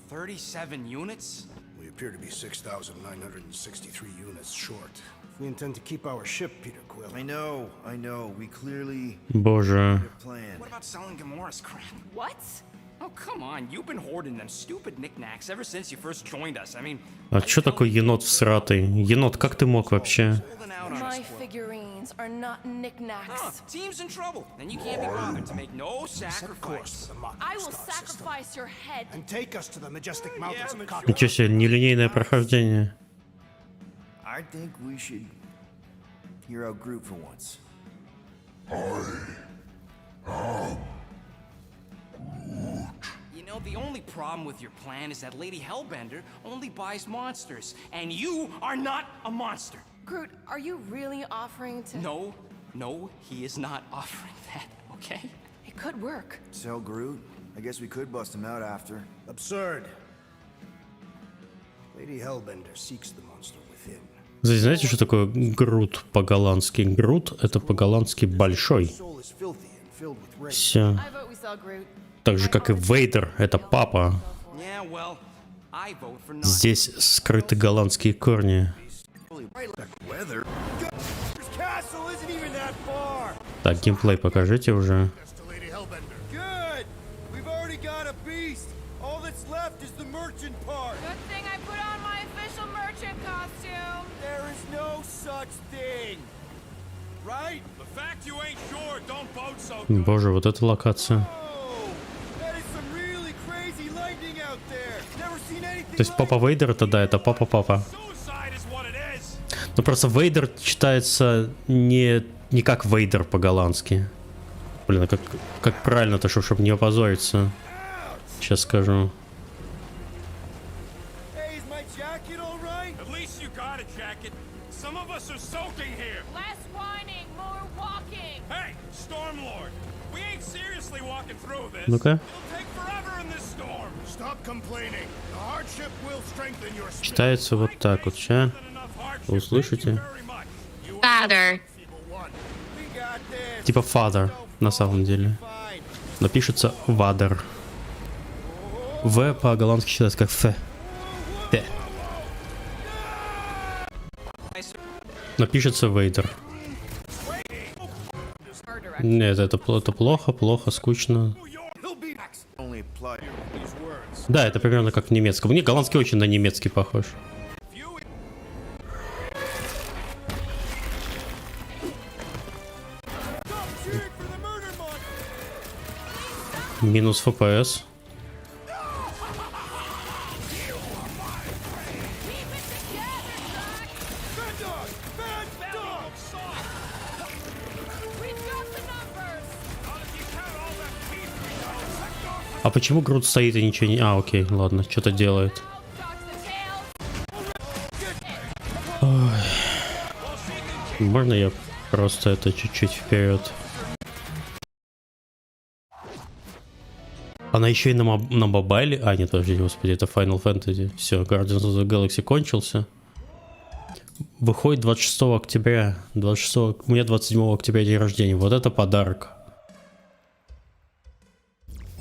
37 units? We appear to be 6,963 units short. We intend to keep our ship, Peter Quill. I know. We clearly Боже. What about selling Gamora's crap? What? Oh, come on. You've been hoarding them stupid knickknacks ever since you first joined us. I mean, А чё такой енот всратый? Енот, как ты мог вообще? my figurines are not knickknacks. Team's in trouble, and you can't be bothered to make no sacrifice. I will sacrifice your head and take us to the majestic mountains of Capcom. Ничего себе, нелинейное прохождение. I think we should hear out Groot for once. You know, the only problem with your plan is that Lady Hellbender only buys monsters, and you are not a monster. Groot, are you really offering to... No, he is not offering that, okay? It could work. Sell Groot? I guess we could bust him out after. Absurd. Lady Hellbender seeks the monster within. Здесь знаете, что такое грут по-голландски? Грут — это по-голландски большой. Все. Так же, как и Вейдер — это папа. Здесь скрыты голландские корни. Так, геймплей покажите уже. Боже, вот эта локация. То есть папа Вейдер это да, это папа-папа. Но просто Вейдер читается не как Вейдер по-голландски. Блин, а как правильно-то, чтобы не опозориться. Сейчас скажу. Ну-ка. Читается вот так вот, ща. Вы услышите? Father. Типа father, на самом деле. Но пишется вадер. В по-голландски читается как ф. Т. Но пишется вейдер. Нет, это плохо, скучно. Да, это примерно как в немецком. Мне голландский очень на немецкий похож. Минус FPS. А почему Грут стоит и ничего не... А, окей, ладно, что-то делает. Ой. Можно я просто это чуть-чуть вперед? Она еще и на мобайле... А, нет, подожди, господи, это Final Fantasy. Все, Guardians of the Galaxy кончился. Выходит 26 октября. У меня 27 октября день рождения. Вот это подарок.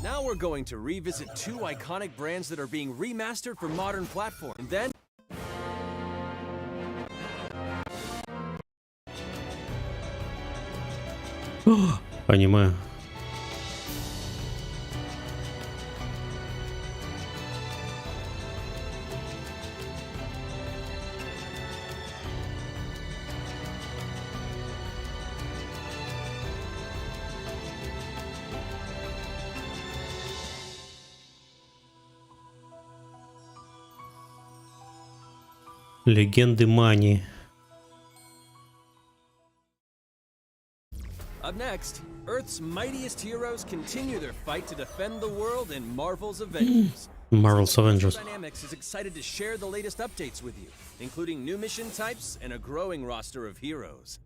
Now we're going to revisit two iconic brands that are being remastered for modern platforms. And then Аниме. Легенды Мани. up next, Earth's mightiest heroes continue their fight to defend the world in Marvel's Avengers. Marvel's Avengers. Dynamics is excited to share the latest updates with you, including new mission types and a growing roster of heroes.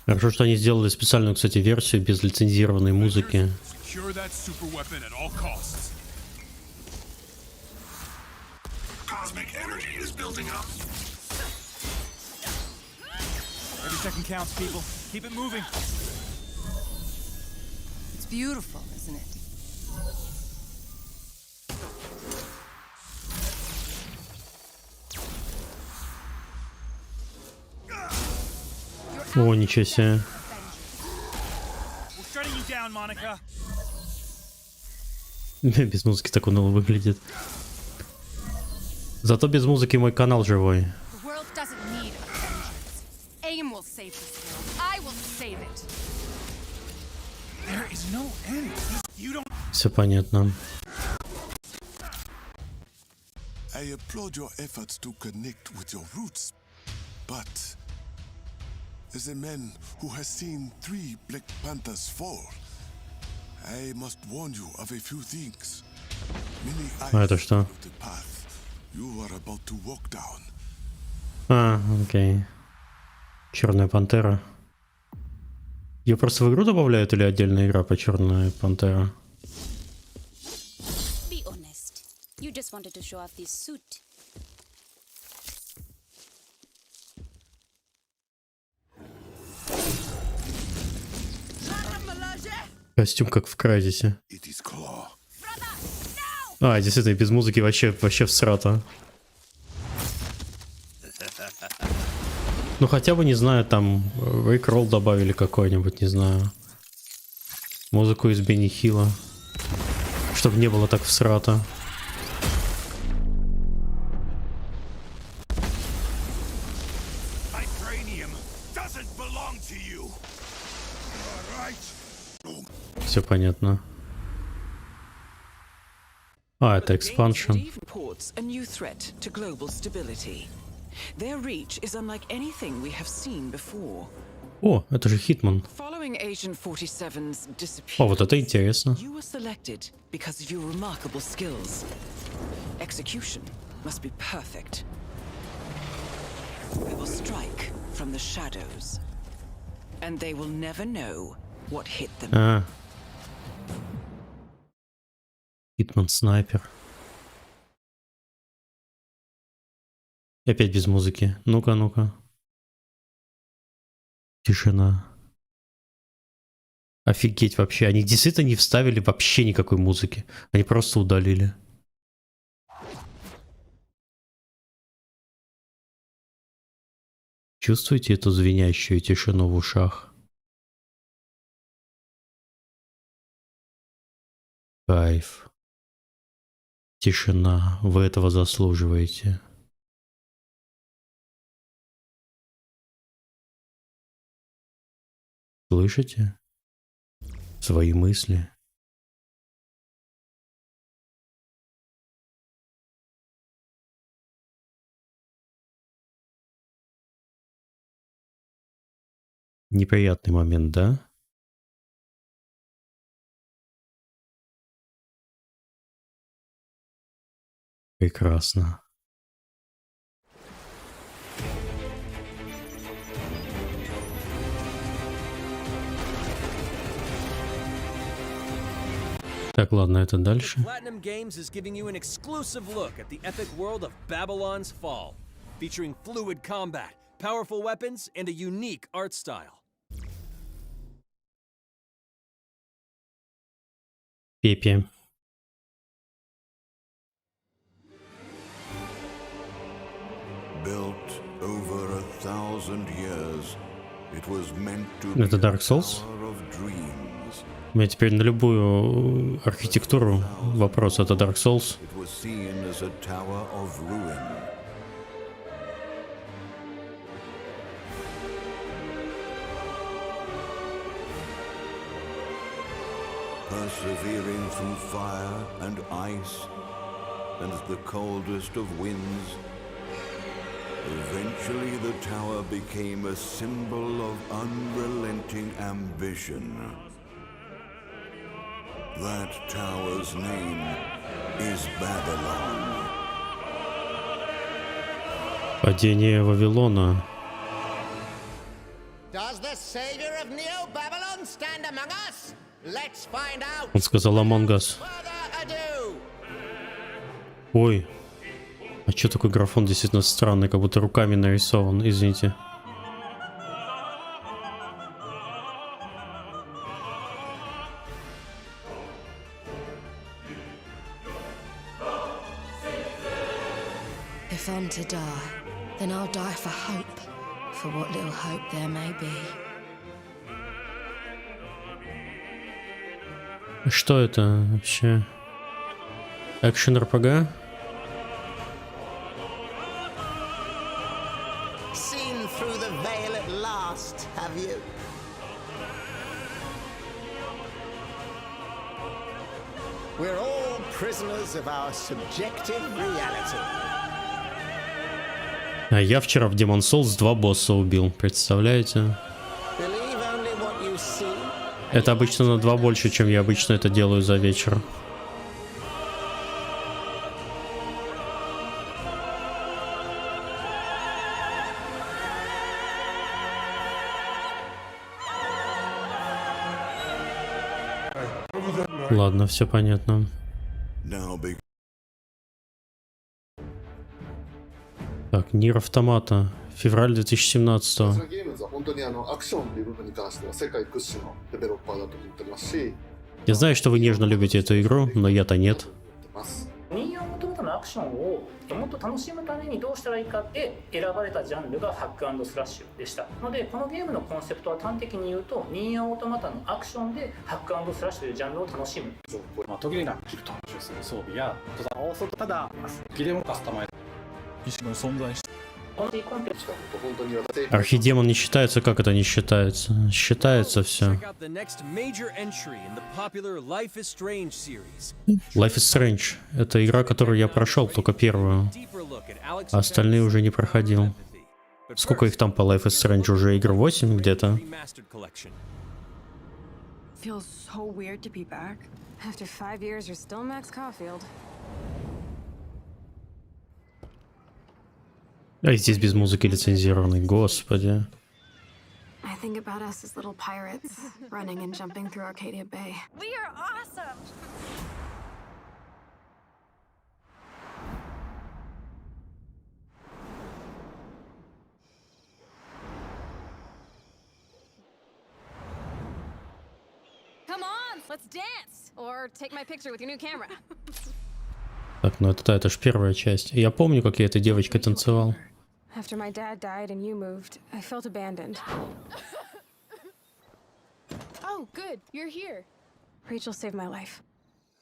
Хорошо, что они сделали специальную, кстати, версию без лицензированной музыки. Every second counts, people. Keep it moving. It's beautiful, isn't it? О, ничего себе. Без музыки так уныло выглядит. Зато без музыки мой канал живой. Все понятно. I applaud your efforts to connect with your roots, but as a man who has seen 3 Black Panthers fall, I must warn you of a few things. Many А это что? the path you are about to walk down. А, окей. Черная пантера. Ее просто в игру добавляют или отдельная игра по Черная пантера? Be honest. You just wanted to show off this suit. Костюм как в Крайзисе. А, действительно, без музыки вообще всрато. Ну хотя бы, не знаю, там рейк-ролл добавили какой-нибудь, не знаю. Музыку из Бенни Хилла. Чтобы не было так всрато. Все понятно. А, это экспаншн. О, это же Хитман. О, вот это интересно. А. Хитман снайпер. И опять без музыки. Ну-ка, ну-ка. Тишина. Офигеть вообще. Они действительно не вставили вообще никакой музыки. Они просто удалили. Чувствуете эту звенящую тишину в ушах? Кайф. Тишина. Вы этого заслуживаете. Слышите? Свои мысли. Неприятный момент, да? Прекрасно. Так, ладно, это дальше. Platinum Games is giving you an exclusive look at the epic world of Babylon's Fall, featuring fluid combat, powerful weapons, and a unique art style. Пепе. Built over 1,000 years, it was meant to Это be Dark a Souls? tower of dreams. У меня теперь на любую архитектуру вопрос. Это Dark Souls? It was seen as a tower of ruin. Persevering through fire and ice and the coldest of winds, eventually the tower became a symbol of unrelenting ambition. That tower's name is Babylon. Падение Вавилона. Does the savior of Neo-Babylon stand among us? Let's find out. Он сказал Among Us. Ой. А чё такой графон действительно странный, как будто руками нарисован, извините. If I'm to die, then I'll die for hope. for what little hope there may be. Что это вообще? Экшен РПГ? Seen through the veil at last, have you? We're all prisoners of our subjective reality. А я вчера в Demon Souls 2 босса убил, представляете? Believe only what you see. Это обычно на 2 больше, чем я обычно это делаю за вечер. Ладно, все понятно. Так, Нир Автомата. Февраль 2017. Я знаю, что вы нежно любите эту игру, но я-то нет. のアクションをもっと楽しむためにどうしたらいいかって選ばれたジャンルがハック&スラッシュでしたので、このゲームのコンセプトは端的に言うとニーアオートマタのアクションでハック&スラッシュというジャンルを楽しむ。途切れなく突入する装備や登山を外ただギレもカスタマイズ意識の存在して Архидемон не считается, как это не считается? Считается все. Life is Strange. Это игра, которую я прошел, только первую. А остальные уже не проходил. Сколько их там по Life is Strange? Уже игр 8 где-то? А здесь без музыки лицензированный, господи. I think about us as little pirates running and jumping through Arcadia Bay. We are awesome! Come on, let's dance! Or take my picture with your new camera. Так, ну это ж первая часть. Я помню, как я этой девочкой танцевал. After my dad died and you moved, I felt abandoned. Oh, good, you're here. Rachel saved my life.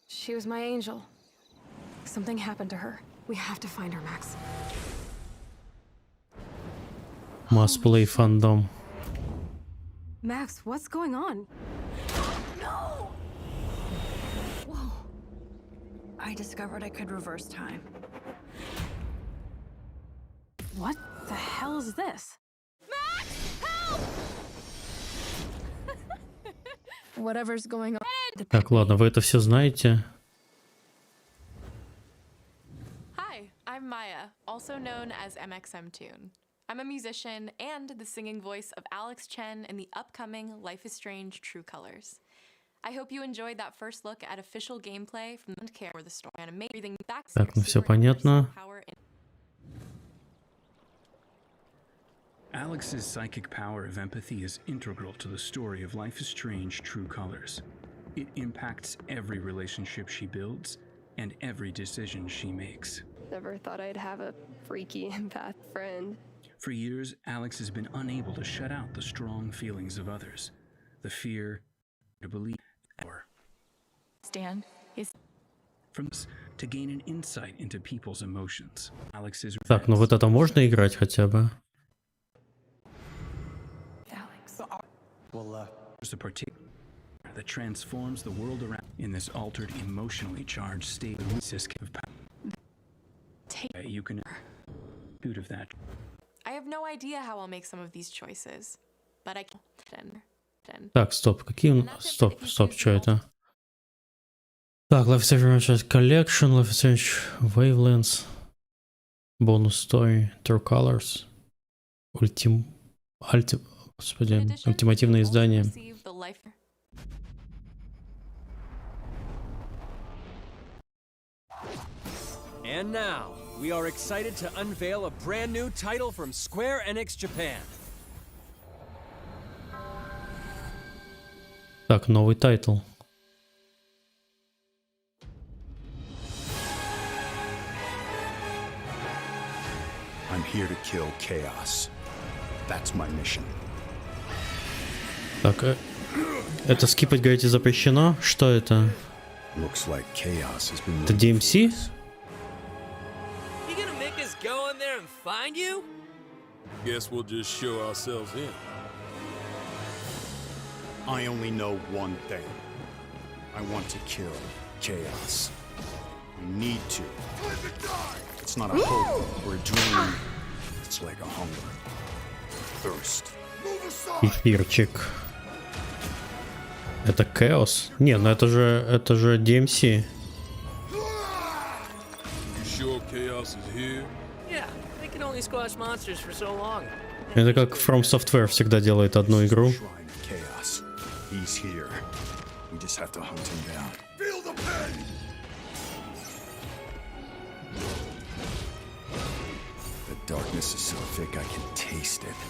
She was my angel. Something happened to her. We have to find her, Max. Massplay фандом. Max, what's going on? No! Whoa. I discovered I could reverse time. What the hell is this? Max, help! Whatever's going on. Так, ладно, вы это все знаете. Hi, I'm Maya, also known as MXM Tune. I'm a musician and the singing voice of Alex Chen in the upcoming Life is Strange True Colors. I hope you enjoyed that first look at official gameplay from the care for the story and amazing back. Так, ну все понятно. Alex's psychic power of empathy is integral to the story of Life is Strange True Colors. It impacts every relationship she builds and every decision she makes. Never thought I'd have a freaky empath friend. For years, Alex has been unable to shut out the strong feelings of others, the fear, to believe, or Stan is from this to gain an insight into people's emotions. Alex is Так, ну вот это можно играть хотя бы. There's a particular that transforms the world around in this altered, emotionally charged state of power. You can shoot of that. I have no idea how I'll make some of these choices, but I can. Так, стоп, какие у нас... Стоп, что это? Так, Life is Strange Collection, Life is Strange Wavelengths, Bonus Story, True Colors, Господи, ультимативное издание. And now, we are excited to unveil a brand new title from Square Enix Japan. Так, новый тайтл. I'm here to kill chaos. That's my mission. Так, это скипать, говорите, запрещено? Что это? Looks like chaos has been. Это DMC? You gonna make us go in there and find you? Guess we'll just show ourselves in. I only know one thing. I want to kill chaos. We need to. It's not a hope or a dream. It's like a hunger. Thirst. Эфирчик. Это Chaos? Не, ну это же DMC. Это как From Software всегда делает одну игру.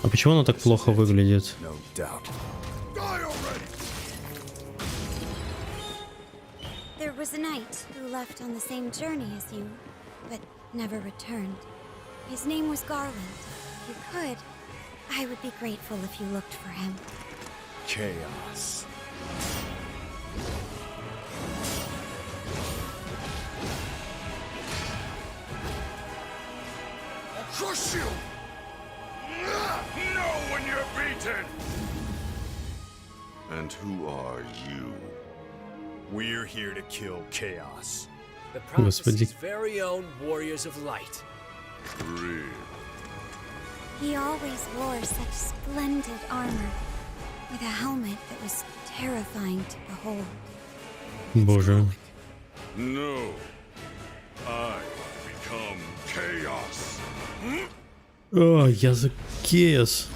А почему она так плохо выглядит? There was a knight who left on the same journey as you, but never returned. His name was Garland. If you could, I would be grateful if you looked for him. Chaos. I'll crush you! Know when you're beaten! And who are you? We're here to kill chaos. The prophecy's very own warriors of light. He always wore such splendid armor, with a helmet that was terrifying to behold. Боже. No. I become chaos. О, язык Chaos.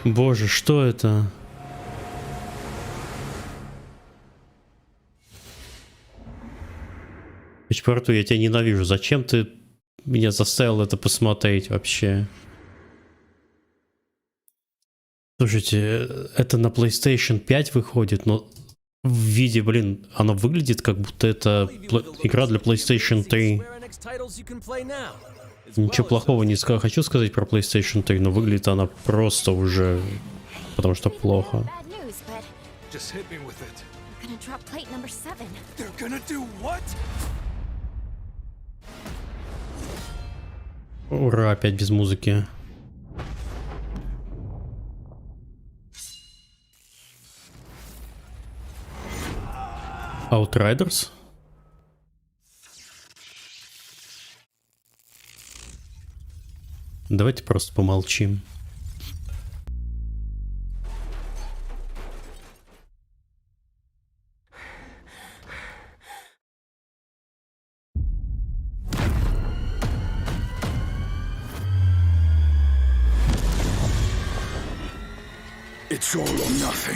Боже, что это? Чпорту, я тебя ненавижу. Зачем ты меня заставил это посмотреть вообще? Слушайте, это на PlayStation 5 выходит, но в виде, блин, оно выглядит как будто это игра для PlayStation 3. Ничего плохого не хочу сказать про PlayStation 3, но выглядит она просто уже, потому что плохо. Ура, опять без музыки. Outriders? Давайте просто помолчим. It's all or nothing.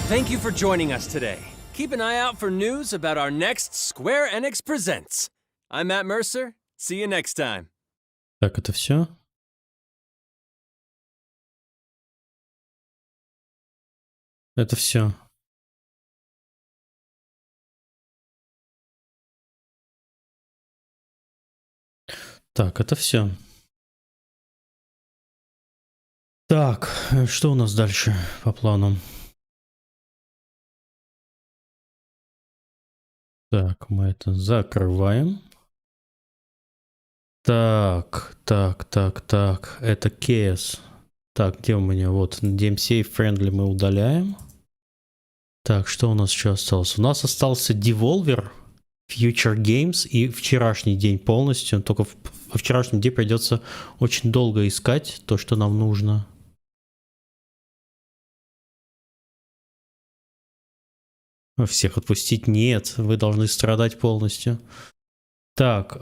Thank you for joining us today. Keep an eye out for news about our next Square Enix Presents. I'm Matt Mercer. See you next time. Так, это все? Это все. Так, это все. Так, что у нас дальше по плану? Так, мы это закрываем. Так, это Chaos. Так, где у меня? Вот, DMC Friendly мы удаляем. Так, что у нас еще осталось? У нас остался Devolver, Future Games и вчерашний день полностью. Только во вчерашнем дне придется очень долго искать то, что нам нужно. Всех отпустить? Нет, вы должны страдать полностью. Так,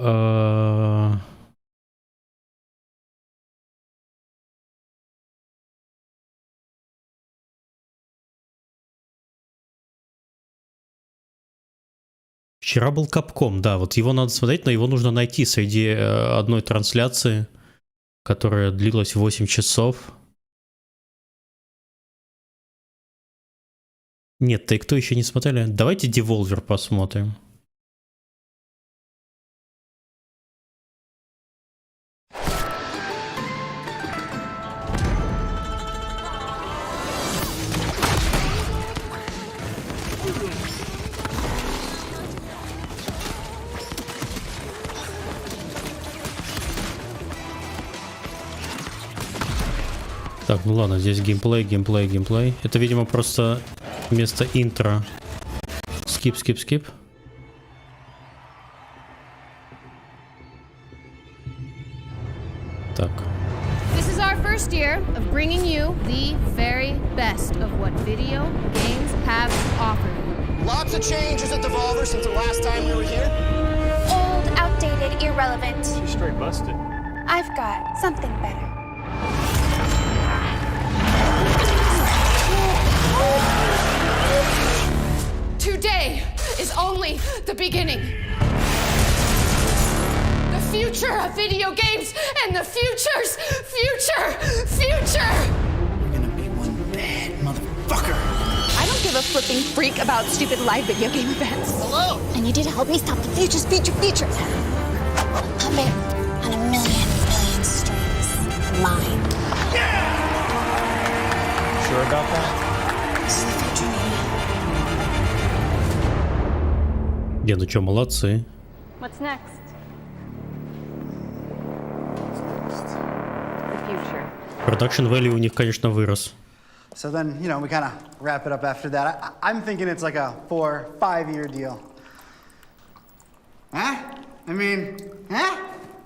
вчера был Capcom, да, вот его надо смотреть, но его нужно найти среди одной трансляции, которая длилась 8 часов. Нет, ты кто еще не смотрели? Давайте Devolver посмотрим. Так, ну ладно, здесь геймплей. Это, видимо, просто вместо интро. Скип. Так. This is our first year of bringing you the very best of what video games have to offer. Lots of changes at Devolver since the last time we were here. Old, outdated, irrelevant. She's straight busted. I've got something better. Today is only the beginning. The future of video games and the future's future. You're gonna be one bad motherfucker. I don't give a flipping freak about stupid live video game events. Hello? I need you to help me stop the future's future. Puppet on a million strings. Mine. Sure about that? This is the future, Nina. Не, ну чё, молодцы. What's next? The future. Продакшн value у них, конечно, вырос. So then, you know, we kind of wrap it up after that. I'm thinking it's like a 4-5 year deal. Huh? I mean, huh?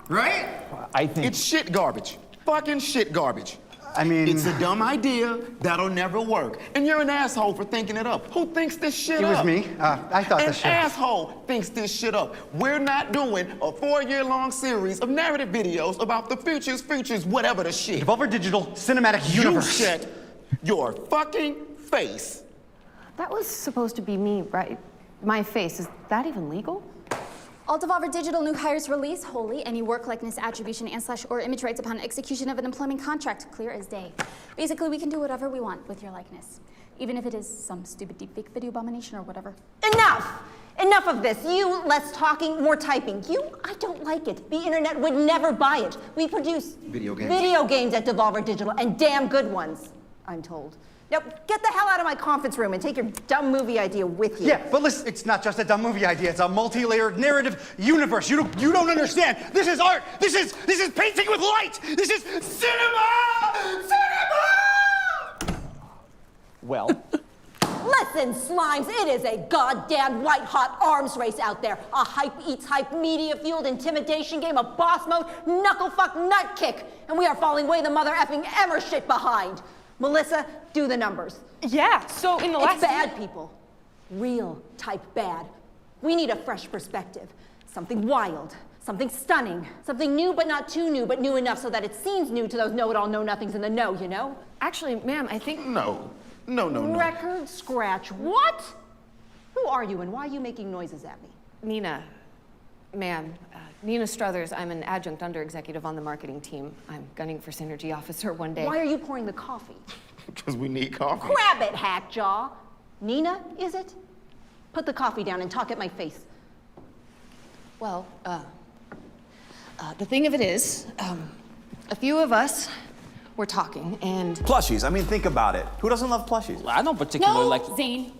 Right? I think It's shit garbage. Fucking shit garbage. I mean... It's a dumb idea that'll never work. And you're an asshole for thinking it up. Who thinks this shit It up? was me. I thought this shit. An asshole thinks this shit up. We're not doing a 4-year-long series of narrative videos about the futures, whatever the shit. Devolver Digital Cinematic Universe. You shut your fucking face. That was supposed to be me, right? My face. Is that even legal? All Devolver Digital new hires release wholly any work likeness attribution and/or image rights upon execution of an employment contract, clear as day. Basically, we can do whatever we want with your likeness, even if it is some stupid deepfake video abomination or whatever. Enough! Enough of this. You, less talking, more typing. I don't like it. The internet would never buy it. We produce Video games at Devolver Digital, and damn good ones, I'm told. Now, get the hell out of my conference room and take your dumb movie idea with you. Yeah, but listen, it's not just a dumb movie idea. It's a multi-layered narrative universe. You don't understand. This is art. This is painting with light. This is cinema! Well, Listen, Slimes, it is a goddamn white-hot arms race out there. A hype-eats-hype, media-fueled intimidation game, a boss mode, knuckle-fuck nut kick. And we are falling way the mother-effing Emmer shit behind. Melissa, do the numbers. Yeah, so in the It's bad, people. Real type bad. We need a fresh perspective. Something wild, something stunning, something new but not too new, but new enough so that it seems new to those know-it-all know-nothings in the know, you know? Actually, ma'am, I think... No. Record scratch. What? Who are you and why are you making noises at me? Nina, ma'am, Nina Struthers. I'm an adjunct under-executive on the marketing team. I'm gunning for Synergy Officer one day. Why are you pouring the coffee? Because we need coffee. Grab it, Hackjaw. Nina, is it? Put the coffee down and talk at my face. Well, the thing of it is, a few of us were talking, and... Plushies, I mean, think about it. Who doesn't love plushies? I don't particularly like... Zane,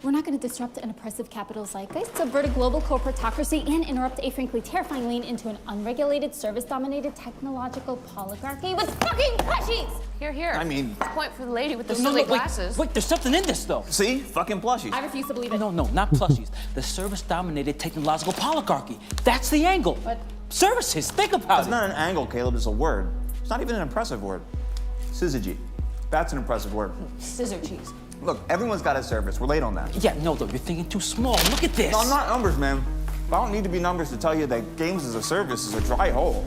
we're not going to disrupt an oppressive capital zeitgeist, subvert a global corporatocracy, and interrupt a frankly terrifying lean into an unregulated, service-dominated technological polygarchy with fucking plushies! Here. I mean... Point for the lady with the silly glasses. Wait, there's something in this, though. See? Fucking plushies. I refuse to believe it. No, not plushies. The service-dominated technological polygarchy. That's the angle. But... Services, think about It's not an angle, Caleb. It's a word. It's not even an impressive word. Syzygy. That's an impressive word. Scissor cheese. Look, everyone's got a service. We're late on that. Yeah, no, though, you're thinking too small. Look at this. No, I'm not numbers, man. I don't need to be numbers to tell you that games as a service is a dry hole.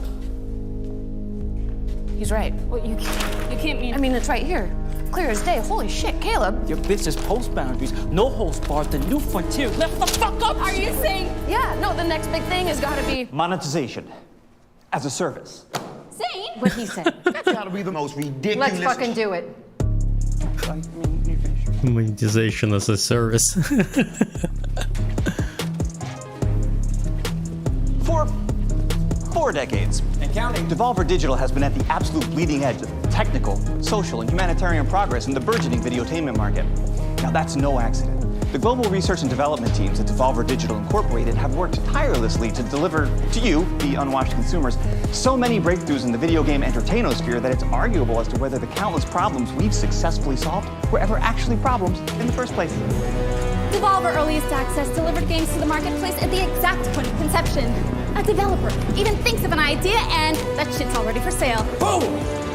He's right. Well, you can't mean... I mean, it's right here. Clear as day. Holy shit, Caleb. Your business post boundaries, no holds barred, the new frontier. Left the fuck up. Are you saying... Yeah, no, the next big thing has got to be... Monetization. As a service. Zane? What he said. That's gotta be the most ridiculous... Let's fucking do it. I mean, you finish. Monetization as a service. For 4 decades and counting, Devolver Digital has been at the absolute bleeding edge of technical, social, and humanitarian progress in the burgeoning videotainment market. Now, that's no accident. The global research and development teams at Devolver Digital Incorporated have worked tirelessly to deliver to you, the unwashed consumers, so many breakthroughs in the video game entertainosphere that it's arguable as to whether the countless problems we've successfully solved were ever actually problems in the first place. Devolver Earliest Access delivered games to the marketplace at the exact point of conception. A developer even thinks of an idea and that shit's already for sale. Boom!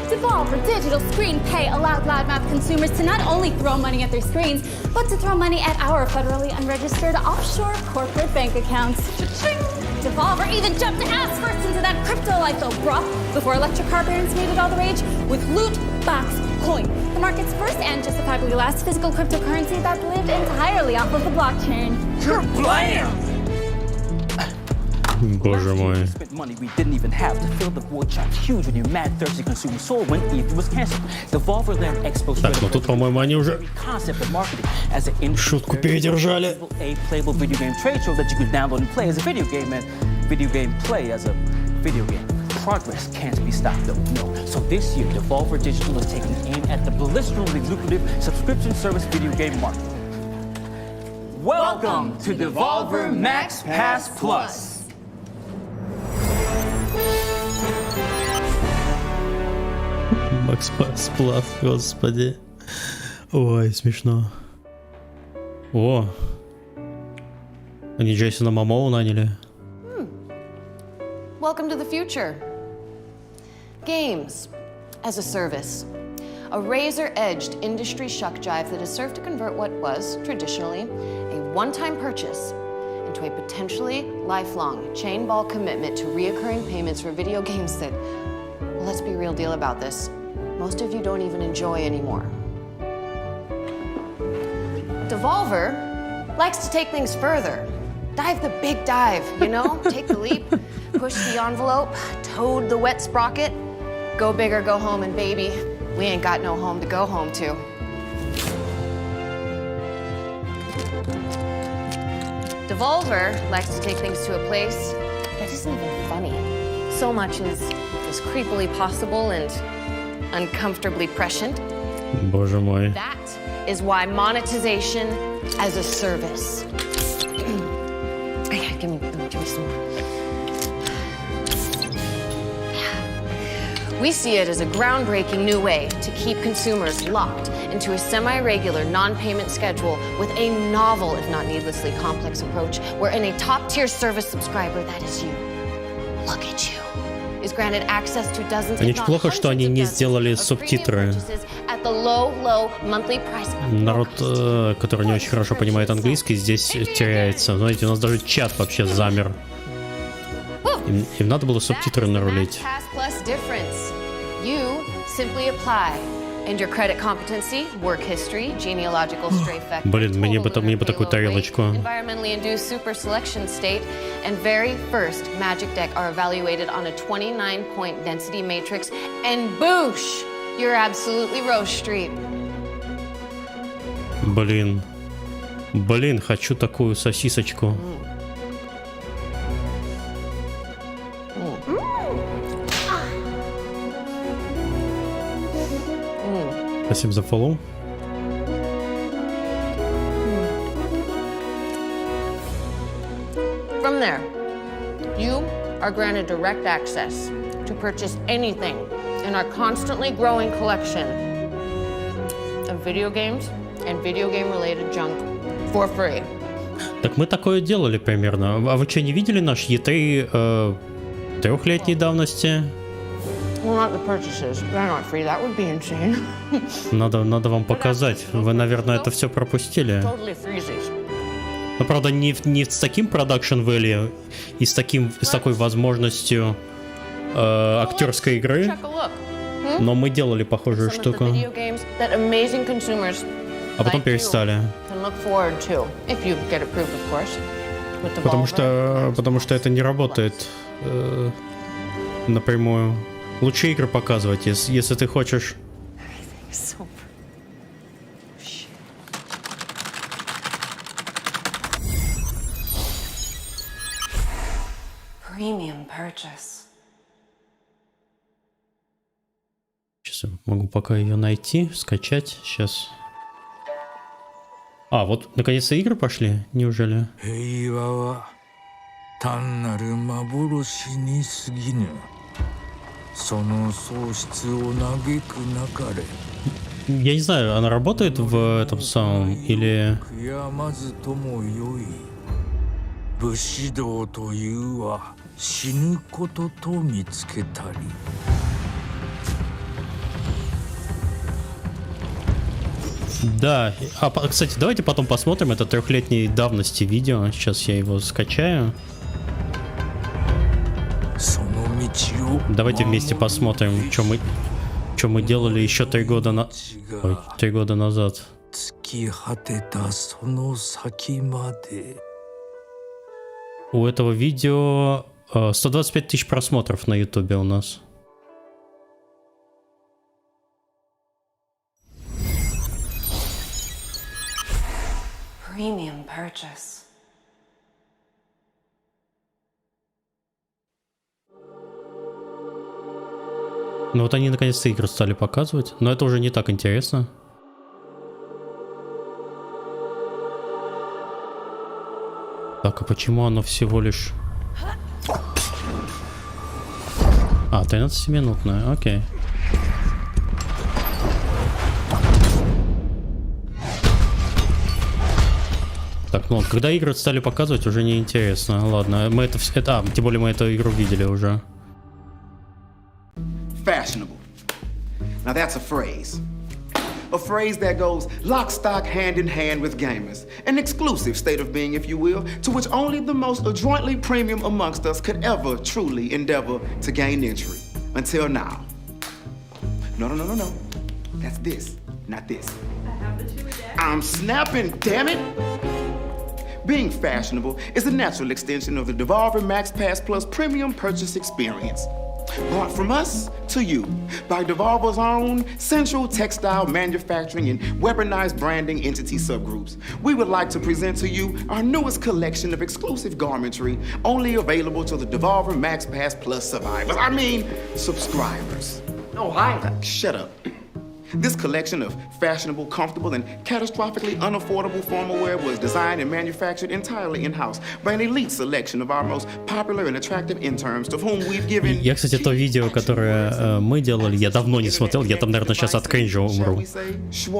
Devolver Digital Screen Pay allowed loudmouth consumers to not only throw money at their screens, but to throw money at our federally unregistered offshore corporate bank accounts. Cha-ching! Devolver even jumped ass first into that crypto life though, bruh, before electric car barons made it all the rage with Loot Box Coin, the market's first and justifiably last physical cryptocurrency that lived entirely off of the blockchain. Blam! Боже мой. Spent money we didn't even have to fill the void shot huge when your mad thirsty consumer sold when E3 was canceled. Devolver Land Expo. Так, ну тут, по-моему, они уже шутку передержали. A playable video game trade show that you could download and play as a video game and video game play as a video game. Progress can't be stopped though, no. So this year, Devolver Digital is taking aim at the blisteringly lucrative subscription service video game market. Welcome to Devolver Max Pass Plus. Макс Сплав, господи. Ой, смешно. О. Они Джейсона Момоу наняли. Welcome to the future. Games as a service. A razor-edged industry shuck jive that has served to convert what was, traditionally, a one-time purchase into a potentially lifelong chain ball commitment to reoccurring payments for video games that, well, let's be real deal about this, most of you don't even enjoy anymore. Devolver likes to take things further. Dive the big dive, you know? Take the leap, push the envelope, toad the wet sprocket, go big or go home, and baby, we ain't got no home to go home to. Devolver likes to take things to a place that isn't even funny. So much is creepily possible and uncomfortably prescient. Боже мой. That is why monetization as a service. Give me some more. We see it as a groundbreaking new way to keep consumers locked into a semi-regular non-payment schedule with a novel, if not needlessly complex approach, wherein a top-tier service subscriber, that is you, look at you, is granted access to dozens, Очень плохо, что они не сделали субтитры. at the low monthly price. Народ, который не очень хорошо понимает английский, здесь теряется. Знаете, у нас даже чат вообще замер. Им надо было субтитры нарулить. You simply apply, and your credit competency, work history, genealogical strafe factor, Блин, мне бы такую тарелочку. environmentally induced super selection state, and very first magic deck are evaluated on a 29-point density matrix, and boosh, you're absolutely Rose Street. Блин, хочу такую сосисочку. Спасибо за фоллоу. From there, you are granted direct access to purchase anything in our constantly growing collection of video games and video game-related junk for free. Так мы такое делали примерно. А вы что, не видели наш E3 трехлетней давности? Well, not the purchases. They're not free. That would be insane. Надо вам показать. Вы, наверное, это все пропустили. Totally freezes. Но, правда, не с таким production value и с такой возможностью актерской игры. Но мы делали похожую штуку. А потом перестали. Потому что это не работает напрямую. Лучше игры показывать, если ты хочешь. Premium purchase. Сейчас я могу пока ее найти, скачать. Сейчас. А, вот наконец-то игры пошли, неужели? Я не знаю, она работает в этом самом или... Да, кстати, давайте потом посмотрим, это 3-летней давности видео, сейчас я его скачаю. Давайте вместе посмотрим, что мы делали еще 3 года назад. У этого видео 125 тысяч просмотров на ютубе у нас. Premium purchase. Ну вот они наконец-то игры стали показывать, но это уже не так интересно. Так, а почему оно всего лишь... А, 13-минутное, окей. Так, ну когда игры стали показывать, уже не интересно. Ладно, мы тем более мы эту игру видели уже. Fashionable. Now that's a phrase. A phrase that goes lock, stock, hand in hand with gamers. An exclusive state of being, if you will, to which only the most adroitly premium amongst us could ever truly endeavor to gain entry. Until now. No. That's this, not this. I'm snapping, damn it! Being fashionable is a natural extension of the Devolver Max Pass Plus premium purchase experience. Brought from us to you by Devolver's own central textile manufacturing and weaponized branding entity subgroups. We would like to present to you our newest collection of exclusive garmentry only available to the Devolver Max Pass Plus survivors. I mean, subscribers. Oh, hi. Shut up. This collection of fashionable, comfortable, and catastrophically unaffordable formal wear was designed and manufactured entirely in-house by an elite selection of our most popular and attractive interns, to whom we've given... Я, кстати, то видео, которое мы делали, я давно не смотрел, я там, наверное, сейчас от кринжа умру.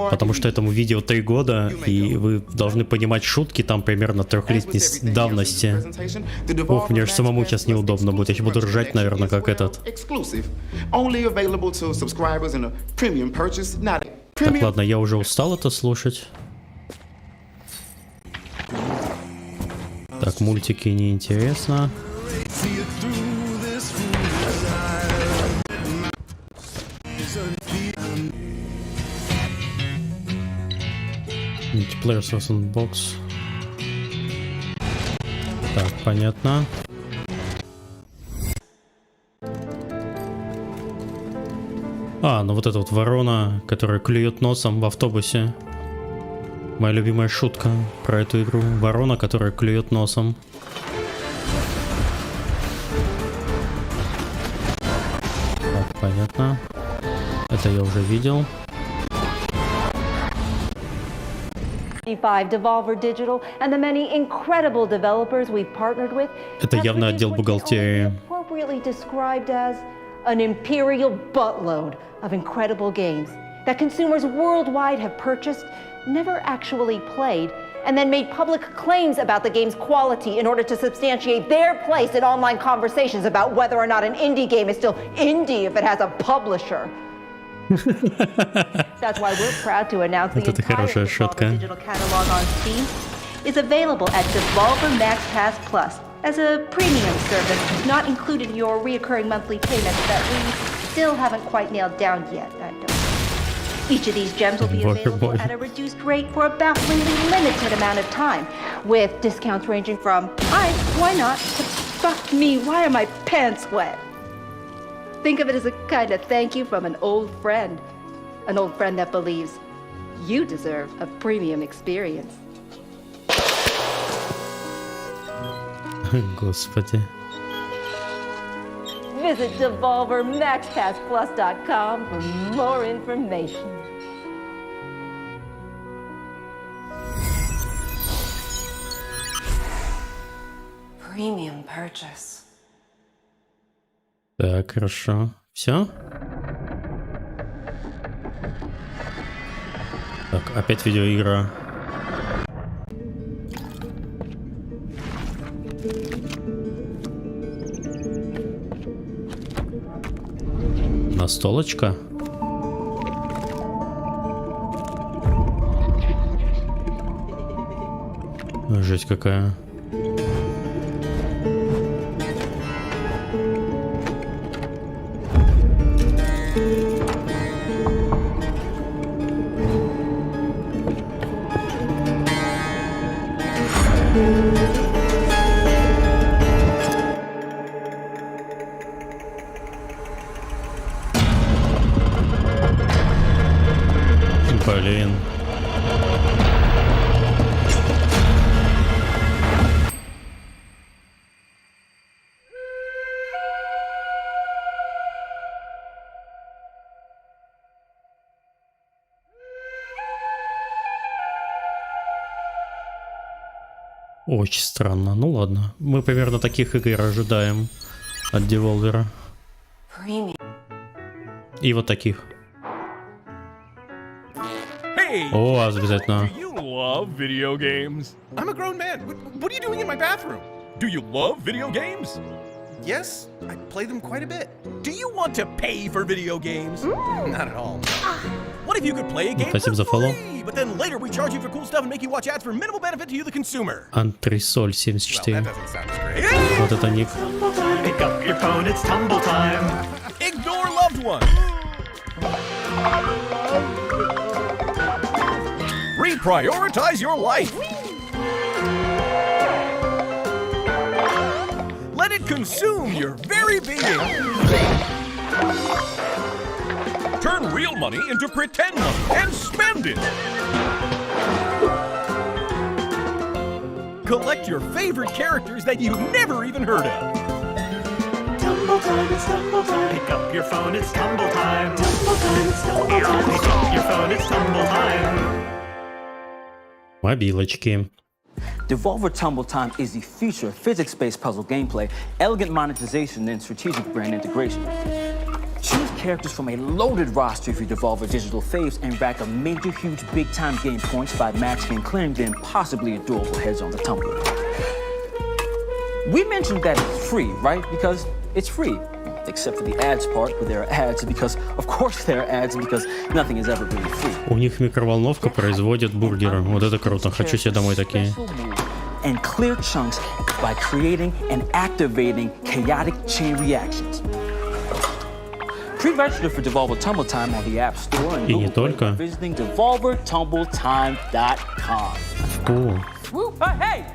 Потому что этому видео 3 года, и вы должны понимать шутки там примерно 3-летней давности. Ох, мне же самому сейчас неудобно будет, я буду ржать, наверное, как этот. Так, ладно, я уже устал это слушать. Так, мультики неинтересно. Multiplayer Sandbox. Так, понятно. А, ну вот эта вот ворона, которая клюет носом в автобусе. Моя любимая шутка про эту игру. Ворона, которая клюет носом. Так, понятно. Это я уже видел. Devolver Digital and the many incredible developers we've partnered with. Это явно отдел бухгалтерии. Appropriately described as an imperial buttload of incredible games that consumers worldwide have purchased, never actually played, and then made public claims about the game's quality in order to substantiate their place in online conversations about whether or not an indie game is still indie if it has a publisher. That's why we're proud to announce the entire Devolver digital catalog on Steam is available at Devolver Max Pass Plus as a premium service, not included in your reoccurring monthly payments that we still haven't quite nailed down yet. Each of these gems will be available at a reduced rate for a bafflingly limited amount of time, with discounts ranging from, why not, to fuck me, why are my pants wet? Think of it as a kind of thank you from an old friend that believes you deserve a premium experience. Господи. Visit DevolverMaxPassPlus.com for more information. Premium purchase. Так, хорошо. Все? Так, опять видеоигра. Настолочка. Жесть какая. Блин. Очень странно. Ну ладно. Мы примерно таких игр ожидаем от Devolver. И вот таких. О, обязательно. Do you love video games? I'm a grown man. What are you doing in my bathroom? Do you love video games? Yes, I play them quite a bit. Do you want to pay for video games? Not at all. What if you could play a game Спасибо за фоллоу. free, but then later we charge you for cool stuff and make you watch ads for minimal benefit to you, the consumer? Антресоль 74. Great. Вот это ник. Pick up your phone, it's tumble time. Ignore loved ones. Reprioritize your life. Let it consume your very being. Turn real money into pretend money and spend it. Collect your favorite characters that you've never even heard of. Tumble time, it's tumble time. Pick up your phone, it's tumble time. Tumble time, it's tumble time. Pick up your phone, it's tumble time. Мобилочки. Devolver Tumble Time is the future of physics-based puzzle gameplay, elegant monetization, and strategic brand integration. Choose characters from a loaded roster of your Devolver digital faves and rack up major, huge, big-time game points by matching and clearing the impossibly adorable heads on the tumbler. We mentioned that it's free, right? Because it's free. Except for the ads part, where there are ads, because, of course, there are ads, because nothing is ever really free. У них микроволновка производит бургеры. Вот это круто. Хочу себе домой такие. And clear chunks by creating and activating chaotic chain reactions. Pre-register for Devolver Tumble Time on the App Store and не только. by visiting DevolverTumbleTime.com. О. Woo! Hey!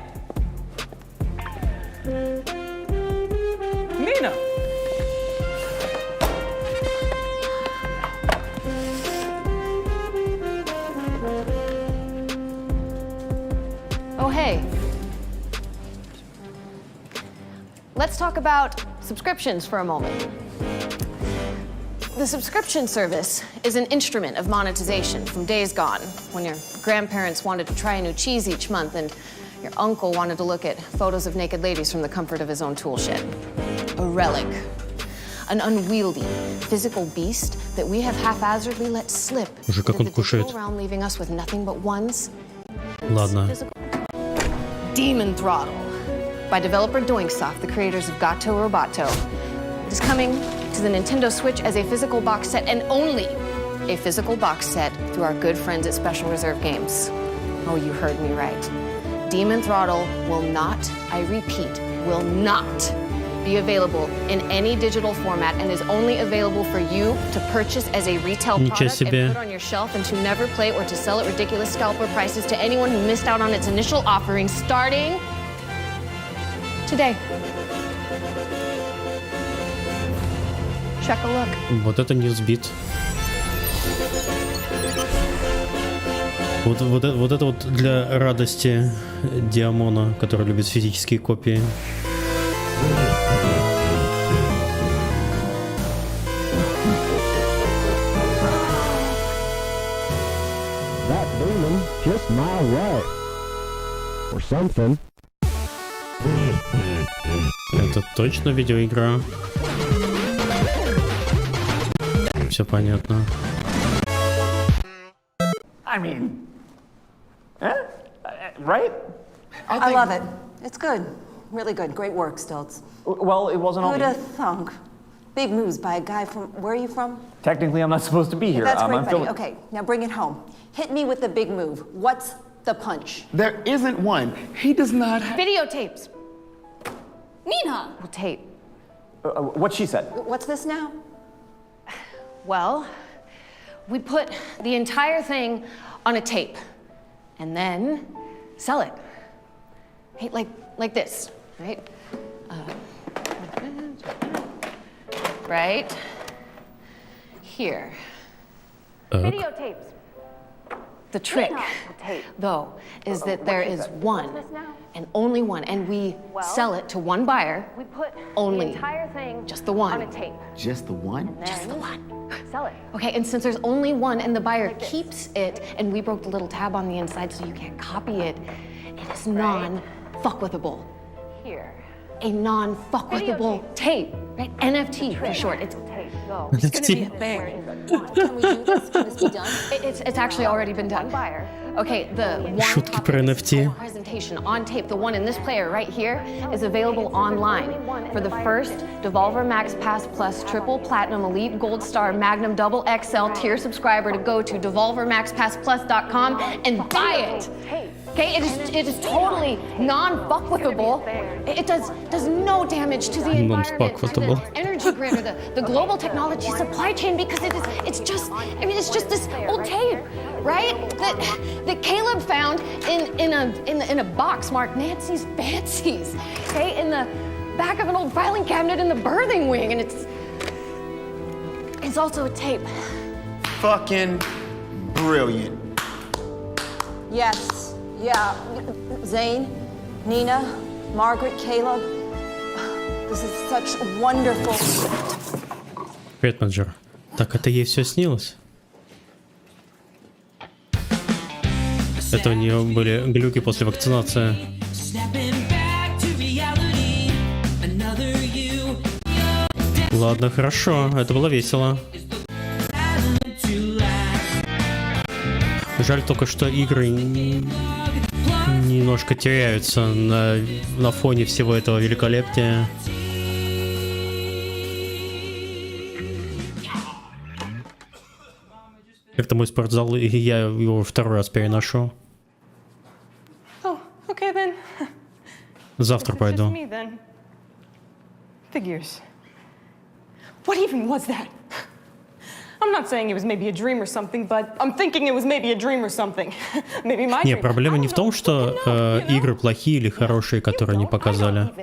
Nina! Oh, hey. Let's talk about subscriptions for a moment. The subscription service is an instrument of monetization from days gone, when your grandparents wanted to try a new cheese each month and your uncle wanted to look at photos of naked ladies from the comfort of his own tool shed. A relic. An unwieldy, physical beast that we have haphazardly let slip Уже как он кушает. around, leaving us with nothing but ones. Ладно. Demon Throttle by developer Doinksoft, the creators of Gato Roboto. It is coming to the Nintendo Switch as a physical box set and only a physical box set through our good friends at Special Reserve Games. Oh, you heard me right. Demon Throttle will not, I repeat, will not be available in any digital format and is only available for you to purchase as a retail product and put on your shelf and to never play or to sell at ridiculous scalper prices to anyone who missed out on its initial offering starting today. Check a look. Вот это не взбит. Вот это вот для радости Диамона, который любит физические копии. Это точно видеоигра. Все понятно. I mean, right? I love it. It's good. Really good. Great work, Stilts. Well, it wasn't Who'd only... have thunk? Big moves by a guy from... Where are you from? Technically, I'm not supposed to be here. That's great, I'm buddy. filming- Okay, now bring it home. Hit me with the big move. What's the punch? There isn't one. He does not have... Videotapes. Nina! Well, tape. What she said. What's this now? Well, we put the entire thing on a tape and then sell it. Hey, like this, right? Right here. Videotapes. The trick, Tape. though, is that there is one and only one, and we sell it to one buyer. We put only the entire thing just the one. on a tape. Just the one? Just the one. Sell it. Okay, and since there's only one and the buyer keeps it, and we broke the little tab on the inside so you can't copy it, it is non-fuckwithable. Here. A non-fuckwithable tape, right? NFT for short. It's It's gonna be a thing. Can we do this? Can this be done? It's actually already been done. Okay, the one Шутки про NFT. presentation on tape, the one in this player right here, is available online for the first Devolver Max Pass Plus Triple Platinum Elite Gold Star Magnum Double XL tier subscriber to go to devolvermaxpassplus.com and buy it. Okay, it is totally non-fuckwithable. It does no damage to the environment, to the energy grid, or the global technology supply chain, because it's just this old tape, right? That Caleb found in a box marked Nancy's Fancies, okay, in the back of an old filing cabinet in the birthing wing, and it's also a tape. Fucking brilliant. Yes. Yeah. Zane, Nina, Margaret, Caleb. This is such wonderful. Привет, менеджер. Так, это ей все снилось? Это у нее были глюки после вакцинации. Ладно, хорошо, это было весело. Жаль только, что игры немножко теряются на фоне всего этого великолепия. Это мой спортзал, и я его второй раз переношу. Oh, okay then. Завтра пойду. Me then. Figures. What even was that? I'm not saying it was maybe a dream or something, but I'm thinking it was maybe a dream or something. Maybe my Не, dream. проблема не в том, что игры плохие или хорошие, которые они показали.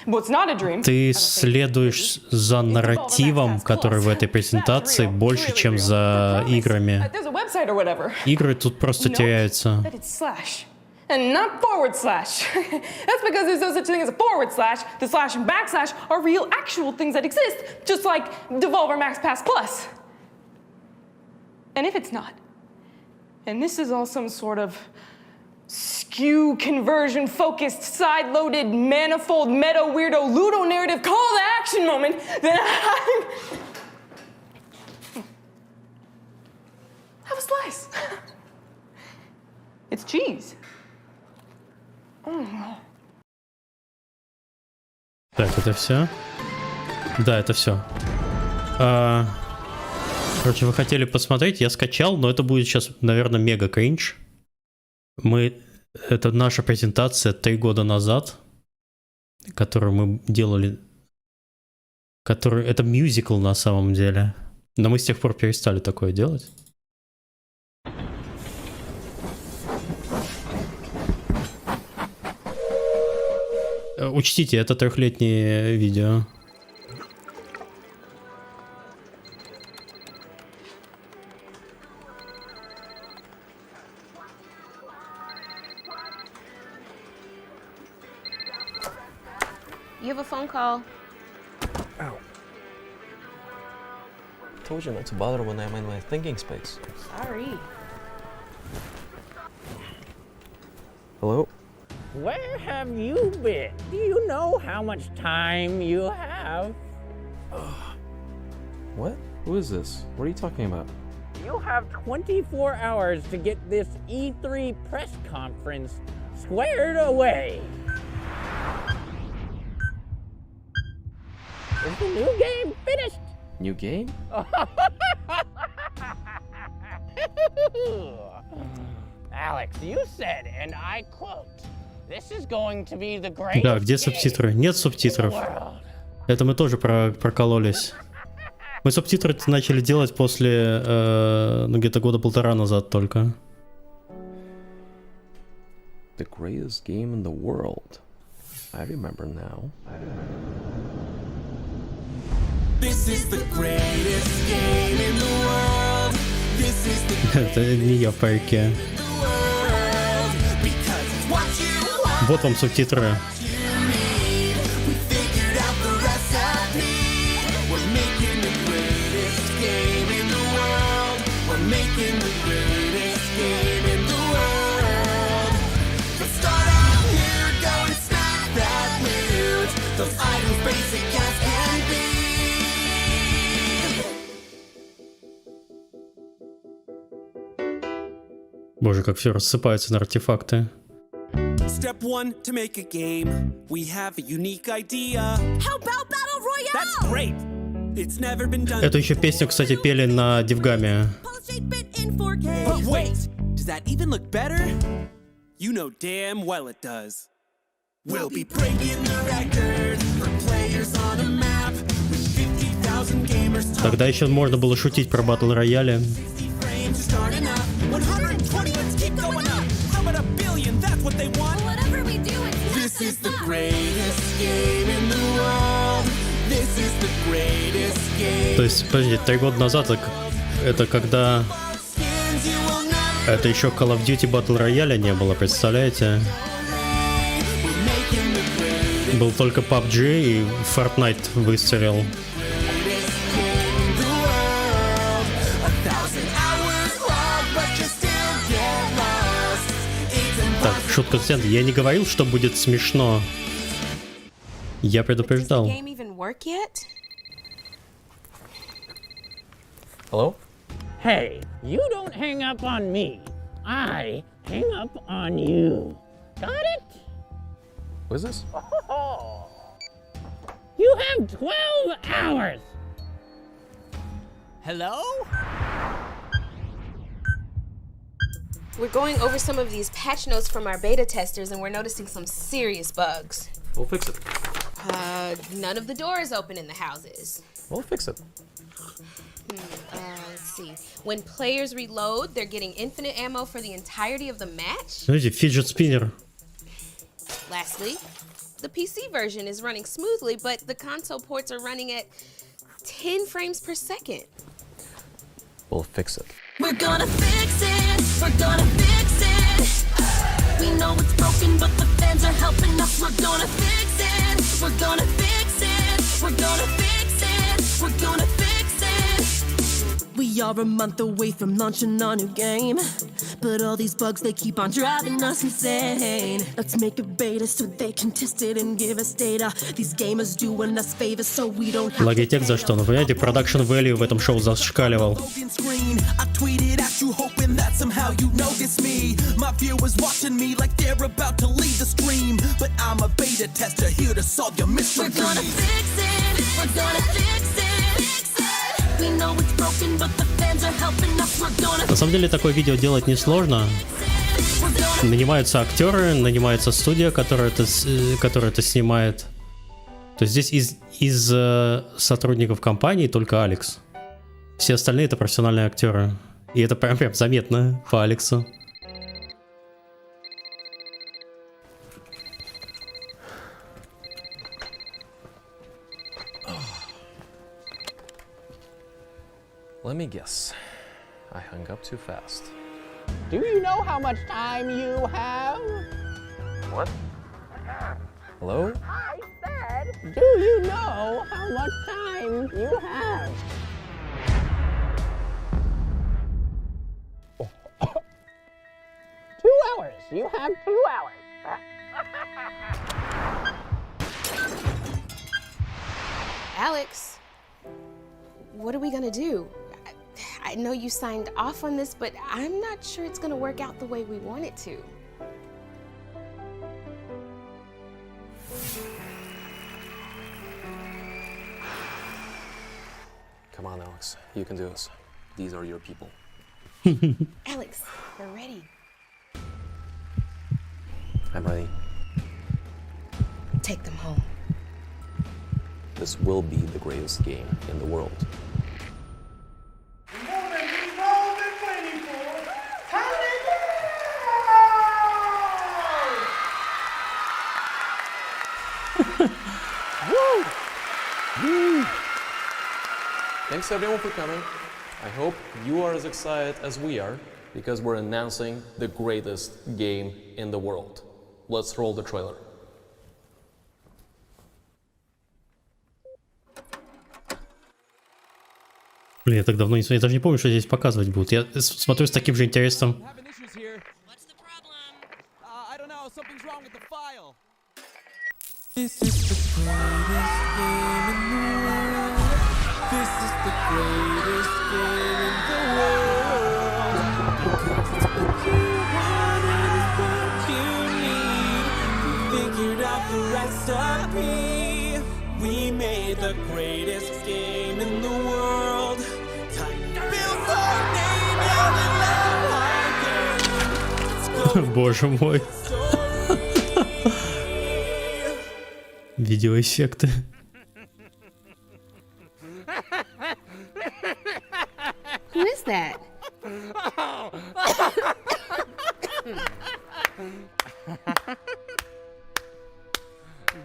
Well, it's not a dream. Ты следуешь за нарративом, который в этой презентации, больше, чем за играми. There's a website or whatever. Игры тут просто теряются. That it's slash. And not forward slash. That's because there's no such thing as a forward slash. The slash and backslash are real, actual things that exist, just like Devolver Max Pass Plus. And if it's not, and this is all some sort of skew conversion focused side-loaded manifold meta weirdo ludo narrative call to action moment, then have a slice. It's cheese. Так, это все? Да, это все. Короче, вы хотели посмотреть, я скачал, но это будет сейчас, наверное, мега кринж. Это наша презентация 3 года назад, которую мы делали. Это мюзикл на самом деле. Но мы с тех пор перестали такое делать. Учтите, это 3-летнее видео. You have a phone call. Ow. I told you not to bother when I'm in my thinking space. Sorry. Hello? Where have you been? Do you know how much time you have? What? Who is this? What are you talking about? You have 24 hours to get this E3 press conference squared away. Is the new game finished? New game? Alex, you said, and I quote, this is going to be the greatest Да, где субтитры? Нет субтитров. Это мы тоже прокололись. Мы субтитры начали делать после, ну, где-то года полтора назад только. The greatest game in the world. I remember now. This is the greatest game in the world. This is the Это не я в парике. Вот вам субтитры. Боже, как все рассыпается на артефакты. Step one to make a game. We have a unique idea. How about Battle Royale? That's great. It's never been done. Эту еще песню, кстати, пели на Дивгаме. But wait, does that even look better? You know damn well it does. We'll be breaking the record for players on a map with 50,000 gamers. Тогда еще можно было шутить про батл рояле. Starting up 120, let's keep going up. How about a billion? That's what they want. Whatever we do, this is the greatest game in the world. This is the greatest game. То есть, подождите, 3 года назад это когда... Это еще Call of Duty Battle Royale не было, представляете? Был только PUBG и Fortnite выстрелил. Так, шутка в центре. Я не говорил, что будет смешно. Я предупреждал. Hello? Hey, you don't hang up on me. I hang up on you. Got it? What is this? Oh. You have 12 hours. Hello? We're going over some of these patch notes from our beta testers, and we're noticing some serious bugs. We'll fix it. None of the doors open in the houses. We'll fix it. Let's see. When players reload, they're getting infinite ammo for the entirety of the match. Смотрите, fidget spinner. Lastly, the PC version is running smoothly, but the console ports are running at 10 frames per second. We'll fix it. We're gonna fix it. We're gonna fix it. We know it's broken, but the fans are helping us. We're gonna fix it. We're gonna fix it. We're gonna fix it. We're gonna fix it. We are a month away from launching our new game, but all these bugs, they keep on driving us insane. Let's make a beta so they can test it and give us data. These gamers doing us favors so we don't have Logitech за что? Ну, понимаете, production value в этом шоу зашкаливал. I tweeted at you hoping that somehow you notice me. My viewers watching me like they're about to leave the stream, but I'm a beta tester here to solve your mystery. We're gonna fix it. We're gonna fix it. We know it's broken, but the fans are helping us. We're gonna. На самом деле такое видео делать несложно. Нанимаются актеры, нанимается студия, которая это снимает. То есть здесь из сотрудников компании только Алекс. Все остальные это профессиональные актеры. И это прям заметно по Алексу. Let me guess. I hung up too fast. Do you know how much time you have? What? Hello? I said, do you know how much time you have? 2 hours. You have 2 hours. Alex, what are we gonna do? I know you signed off on this, but I'm not sure it's gonna work out the way we want it to. Come on, Alex. You can do this. These are your people. Alex, we're ready. I'm ready. Take them home. This will be the greatest game in the world. Woo! Woo! Thanks everyone for coming. I hope you are as excited as we are because we're announcing the greatest game in the world. Let's roll the trailer. Блин, я так давно не смотрел. Я даже не помню, что здесь показывать будут. Я смотрю с таким же интересом. This is the greatest game in the world. This is the greatest game in the world. Because it's what you want and it's what you need. We figured out the recipe. We made the greatest game in the world. tinyBuild our name, yeah, we love our game. Боже мой. Видеоэффекты. Who is that?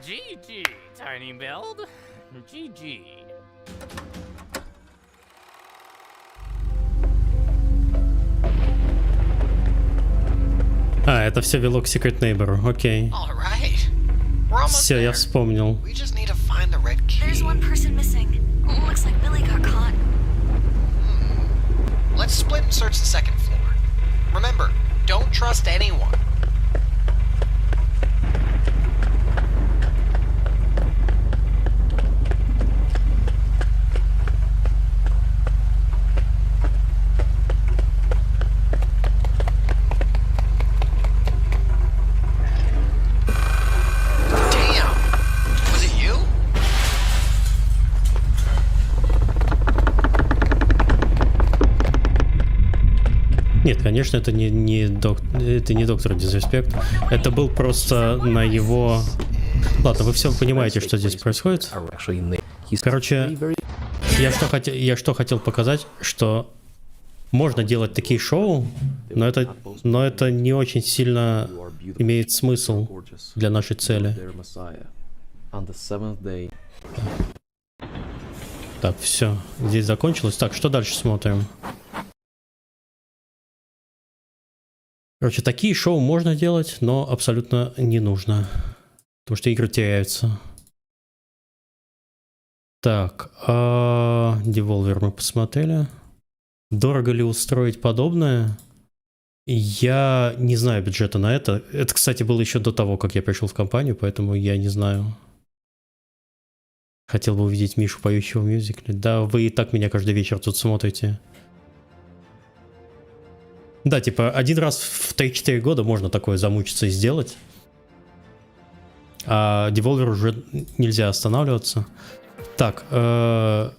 GG, tinyBuild. GG. А, это все вело к Secret Neighbor, окей. Все, я вспомнил. There's one person missing. Looks like Billy got caught. Let's split and search the second floor. Remember, don't trust anyone. Нет, конечно, это не доктор Дизреспект. Это был просто на его... Ладно, вы все понимаете, что здесь происходит. Короче, я что хотел показать, что можно делать такие шоу, но это не очень сильно имеет смысл для нашей цели. Так, все, здесь закончилось. Так, что дальше смотрим? Короче, такие шоу можно делать, но абсолютно не нужно. Потому что игры теряются. Так, Devolver мы посмотрели. Дорого ли устроить подобное? Я не знаю бюджета на это. Это, кстати, было еще до того, как я пришел в компанию, поэтому я не знаю. Хотел бы увидеть Мишу, поющего в мюзикле. Да, вы и так меня каждый вечер тут смотрите. Да, типа, один раз в 3-4 года можно такое замучиться и сделать. А Devolver уже нельзя останавливаться. Так, это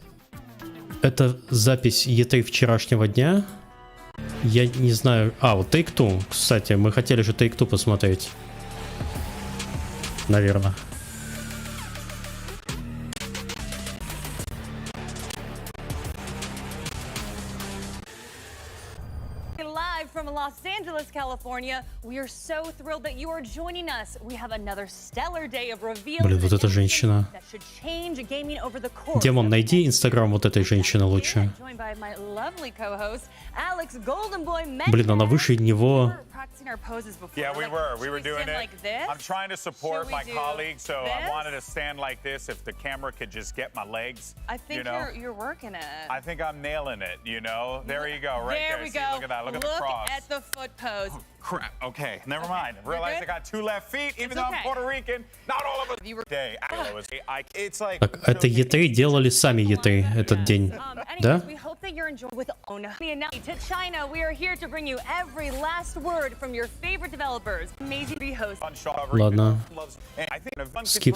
запись E3 вчерашнего дня. Я не знаю... А, вот Take-Two. Кстати, мы хотели же Take-Two посмотреть. Наверное. From Los Angeles, California, we are so thrilled that you are joining us. We have another stellar day of reveals. Блин, вот эта женщина. Демон, найди инстаграм вот этой женщины лучше. Блин, она выше него. Yeah, we were doing it. I'm trying to support my colleagues, so I wanted to stand like this if the camera could just get my legs. I think you're working it. I think I'm nailing it, you know? There you go, right there. There we See, go. look at that, look at the cross. At the foot hose. Crap. Okay, never mind. Realized I got 2 left feet, even though I'm Puerto Rican. Not all of us. Day. It's like. Так, это E3 делали сами E3 этот день, да? We hope that you're enjoying with to China. We are here to bring you every last word from your favorite developers. Amazing rehost. Ладно. Skip.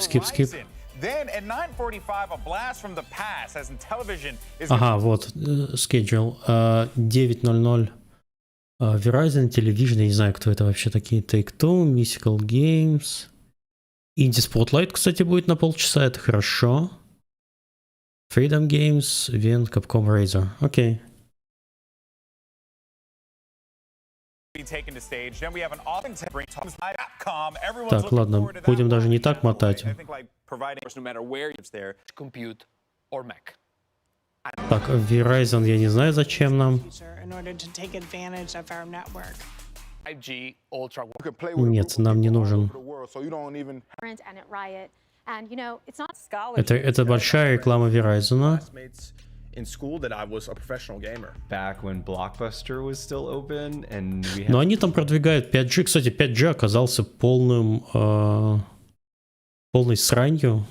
Then at 9:45, a blast from the past, as in television is. Ага, вот, schedule. 9:00. Verizon, Television, я не знаю, кто это вообще такие. Take-Two, Mystical Games. Indie Spotlight, кстати, будет на полчаса, это хорошо. Freedom Games, Event, Capcom, Razer. Окей. Так, ладно, будем даже не так мотать. Так, Verizon, я не знаю, зачем нам. Нет, нам не нужен. Это большая реклама Verizon. Но они там продвигают 5G. Кстати, 5G оказался полной сранью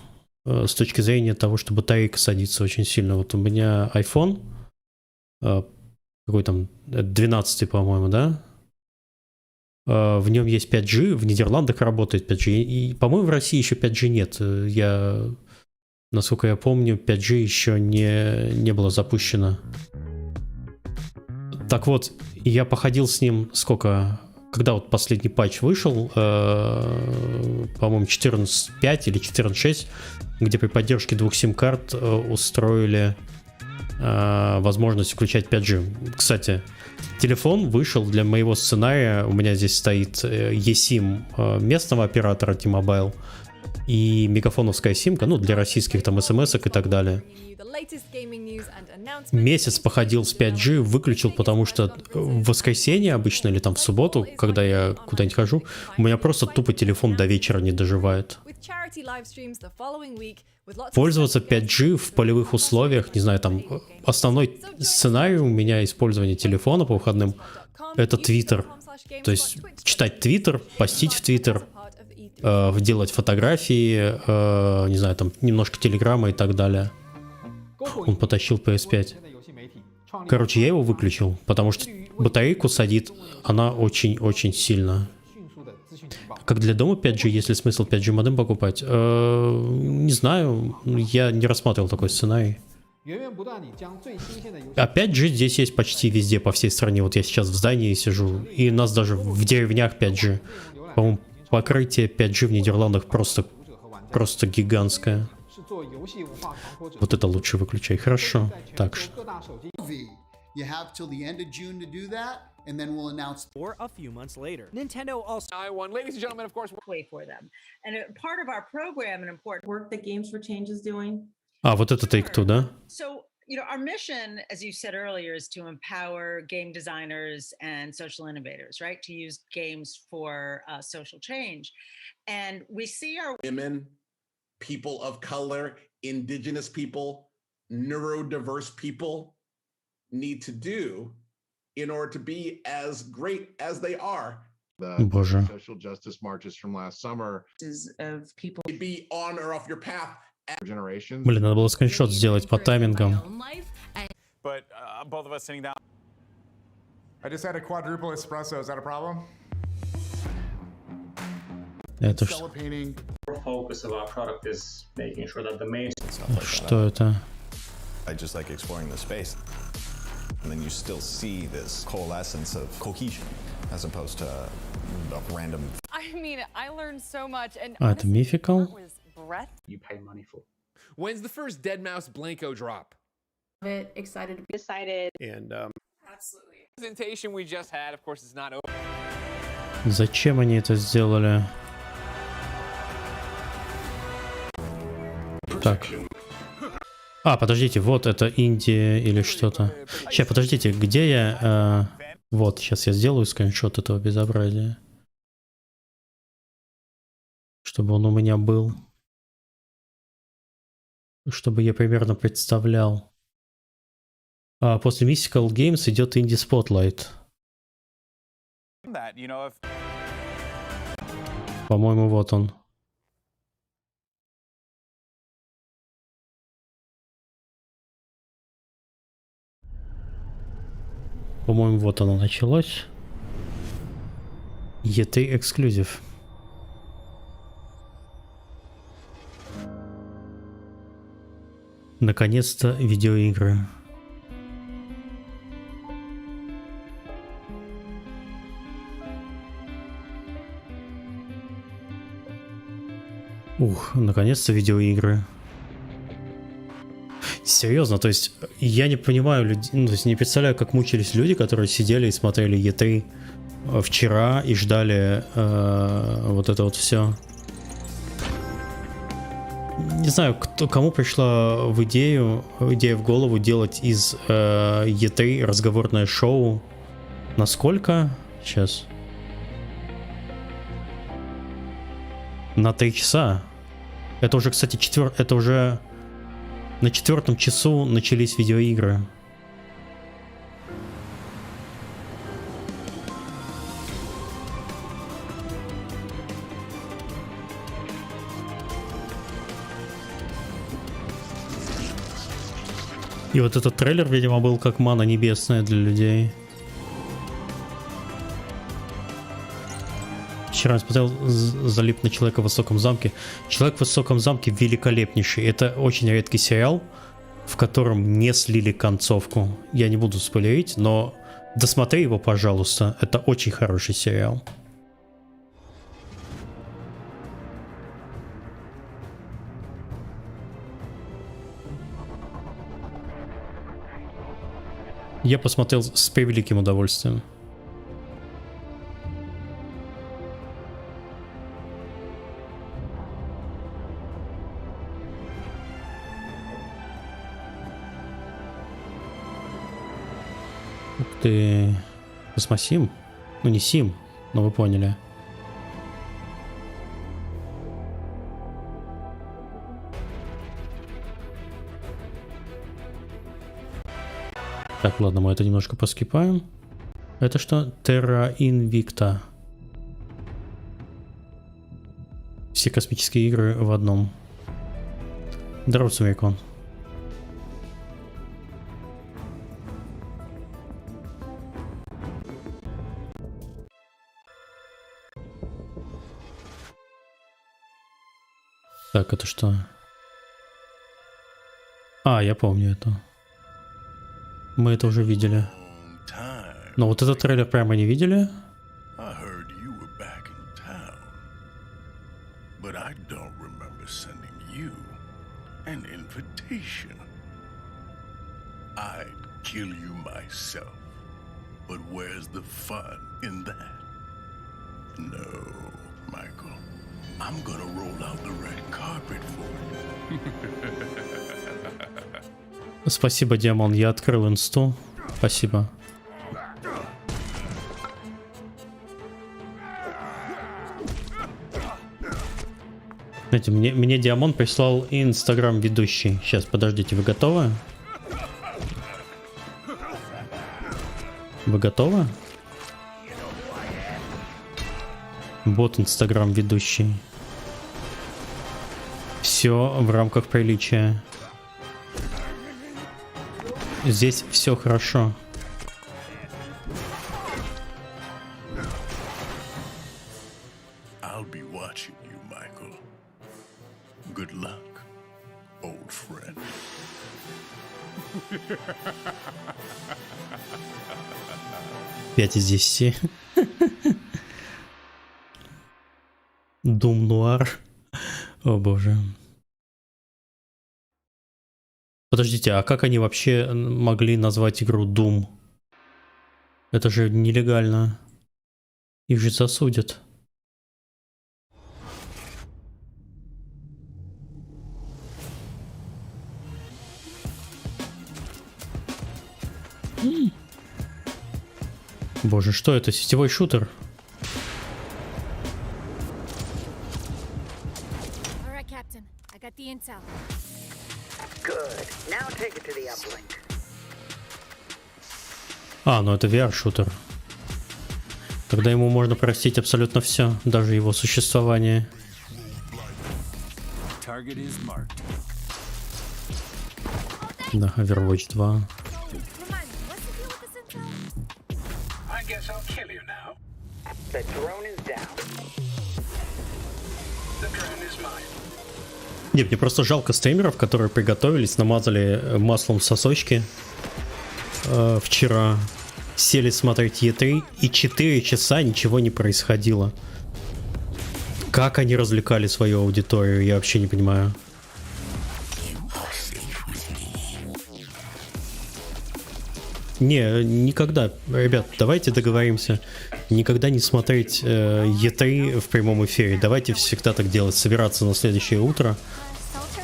с точки зрения того, что батарейка садится очень сильно. Вот у меня iPhone, какой там, 12, по-моему, да? В нем есть 5G, в Нидерландах работает 5G. И, по-моему, в России еще 5G нет. Насколько я помню, 5G еще не было запущено. Так вот, я походил с ним сколько... Когда вот последний патч вышел, по-моему, 14.5 или 14.6, где при поддержке 2 сим-карт устроили возможность включать 5G. Кстати, телефон вышел для моего сценария. У меня здесь стоит eSIM местного оператора T-Mobile и мегафоновская симка, ну, для российских там смс-ок и так далее. Месяц походил с 5G, выключил, потому что в воскресенье обычно или там в субботу, когда я куда-нибудь хожу, у меня просто тупо телефон до вечера не доживает. Пользоваться 5G в полевых условиях, не знаю, там основной сценарий у меня использования телефона по выходным — это Twitter. То есть читать Twitter, постить в Twitter, делать фотографии, не знаю, там немножко телеграмма и так далее. Он потащил PS5. Короче, я его выключил, потому что батарейку садит она очень-очень сильно. Как для дома 5G, есть ли смысл 5G модем покупать? Не знаю, я не рассматривал такой сценарий. А 5G здесь есть почти везде, по всей стране. Вот я сейчас в здании сижу, и у нас даже в деревнях 5G. По-моему, покрытие 5G в Нидерландах просто гигантское. Вот это лучше выключай. Хорошо. Так что. Or a few months later. Nintendo also ladies and gentlemen, of course, wait for them. And part of our program and important work that Games for Change is doing. А, вот это Take-Two, да? So, our mission, as you said earlier, is to empower game designers and social innovators, right? To use games for social change. And we see our women, people of color, indigenous people, neurodiverse people need to do in order to be as great as they are. Боже. Social justice marches from last summer of people be on or off your path generations. Блин, надо было скриншот сделать по таймингам. But both of us sitting down. I just had a quadruple espresso. Is that a problem? Это что? Focus of our product is making sure that the main. Что это? I just like exploring the space. And then you still see this coalescence of cohesion as opposed to a random. I mean, I learned so much, and это Mythical? You pay money for. When's the first Dead Mouse Blanco drop? Excited to be excited. And absolutely. Presentation we just had, of course, is not over. Зачем они это сделали? Так. А, подождите, вот это Индия или что-то. Сейчас, подождите, где я? Вот, сейчас я сделаю скриншот этого безобразия. Чтобы он у меня был. Чтобы я примерно представлял. После Mystical Games идет Indie Spotlight. that, you know, if По-моему, вот он. По-моему, вот оно началось. E3 эксклюзив. Наконец-то видеоигры. Ух, наконец-то видеоигры. Серьезно, то есть я не понимаю людей, ну, то есть не представляю, как мучились люди, которые сидели и смотрели E3 вчера и ждали вот это вот все. Не знаю, кому пришла идея в голову делать из E3 разговорное шоу. Насколько? Сейчас. На 3 часа. Это уже, кстати, это уже на 4-м часу начались видеоигры. И вот этот трейлер, видимо, был как мана небесная для людей. Вчера я смотрел, залип на «Человека в высоком замке». «Человек в высоком замке» великолепнейший. Это очень редкий сериал, в котором не слили концовку. Я не буду спойлерить, но досмотри его, пожалуйста. Это очень хороший сериал. Я посмотрел с превеликим удовольствием. Ух ты, Космосим? Ну не Сим, но вы поняли. Так, ладно, мы это немножко поскипаем. Это что? Terra Invicta. Все космические игры в одном. Здорово, Сумеркон. Так, это что? А, я помню это. Мы это уже видели. Но вот этот трейлер прямо не видели. Спасибо, Демон, я открыл инсту. Спасибо. Знаете, мне Диамон прислал инстаграм ведущий. Сейчас, подождите, вы готовы? Вы готовы? Бот инстаграм ведущий. Все в рамках приличия. Здесь все хорошо. Пять из 10. Doom Noir. О боже. Подождите, а как они вообще могли назвать игру Doom? Это же нелегально. Их же засудят. Боже, что это? Сетевой шутер? А, ну это VR-шутер. Тогда ему можно простить абсолютно все, даже его существование. Да, Overwatch 2. Нет, мне просто жалко стримеров, которые приготовились, намазали маслом сосочки вчера, сели смотреть E3, и 4 часа ничего не происходило. Как они развлекали свою аудиторию, я вообще не понимаю. Не, никогда. Ребят, давайте договоримся. Никогда не смотреть E3 в прямом эфире. Давайте всегда так делать. Собираться на следующее утро.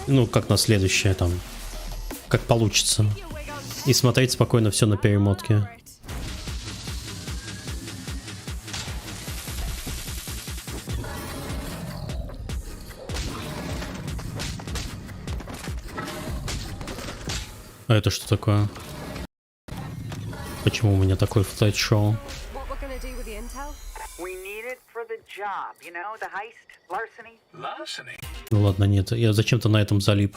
Ну, как на следующее, там. Как получится. И смотреть спокойно все на перемотке. А это что такое? Почему у меня такой флайт-шоу? Ну ладно, нет, я зачем-то на этом залип.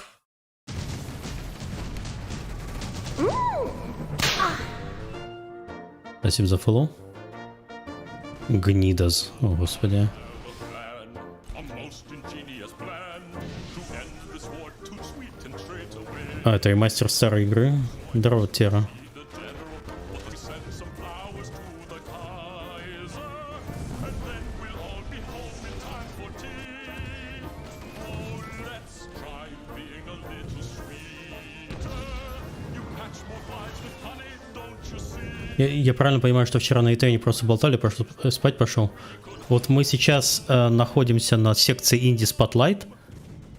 Спасибо за фоллоу. Гнидас, о господи. А, это ремастер старой игры. Здорово, Тера. Я правильно понимаю, что вчера на E3 они просто болтали, просто спать пошел. Вот мы сейчас находимся на секции Indie Spotlight.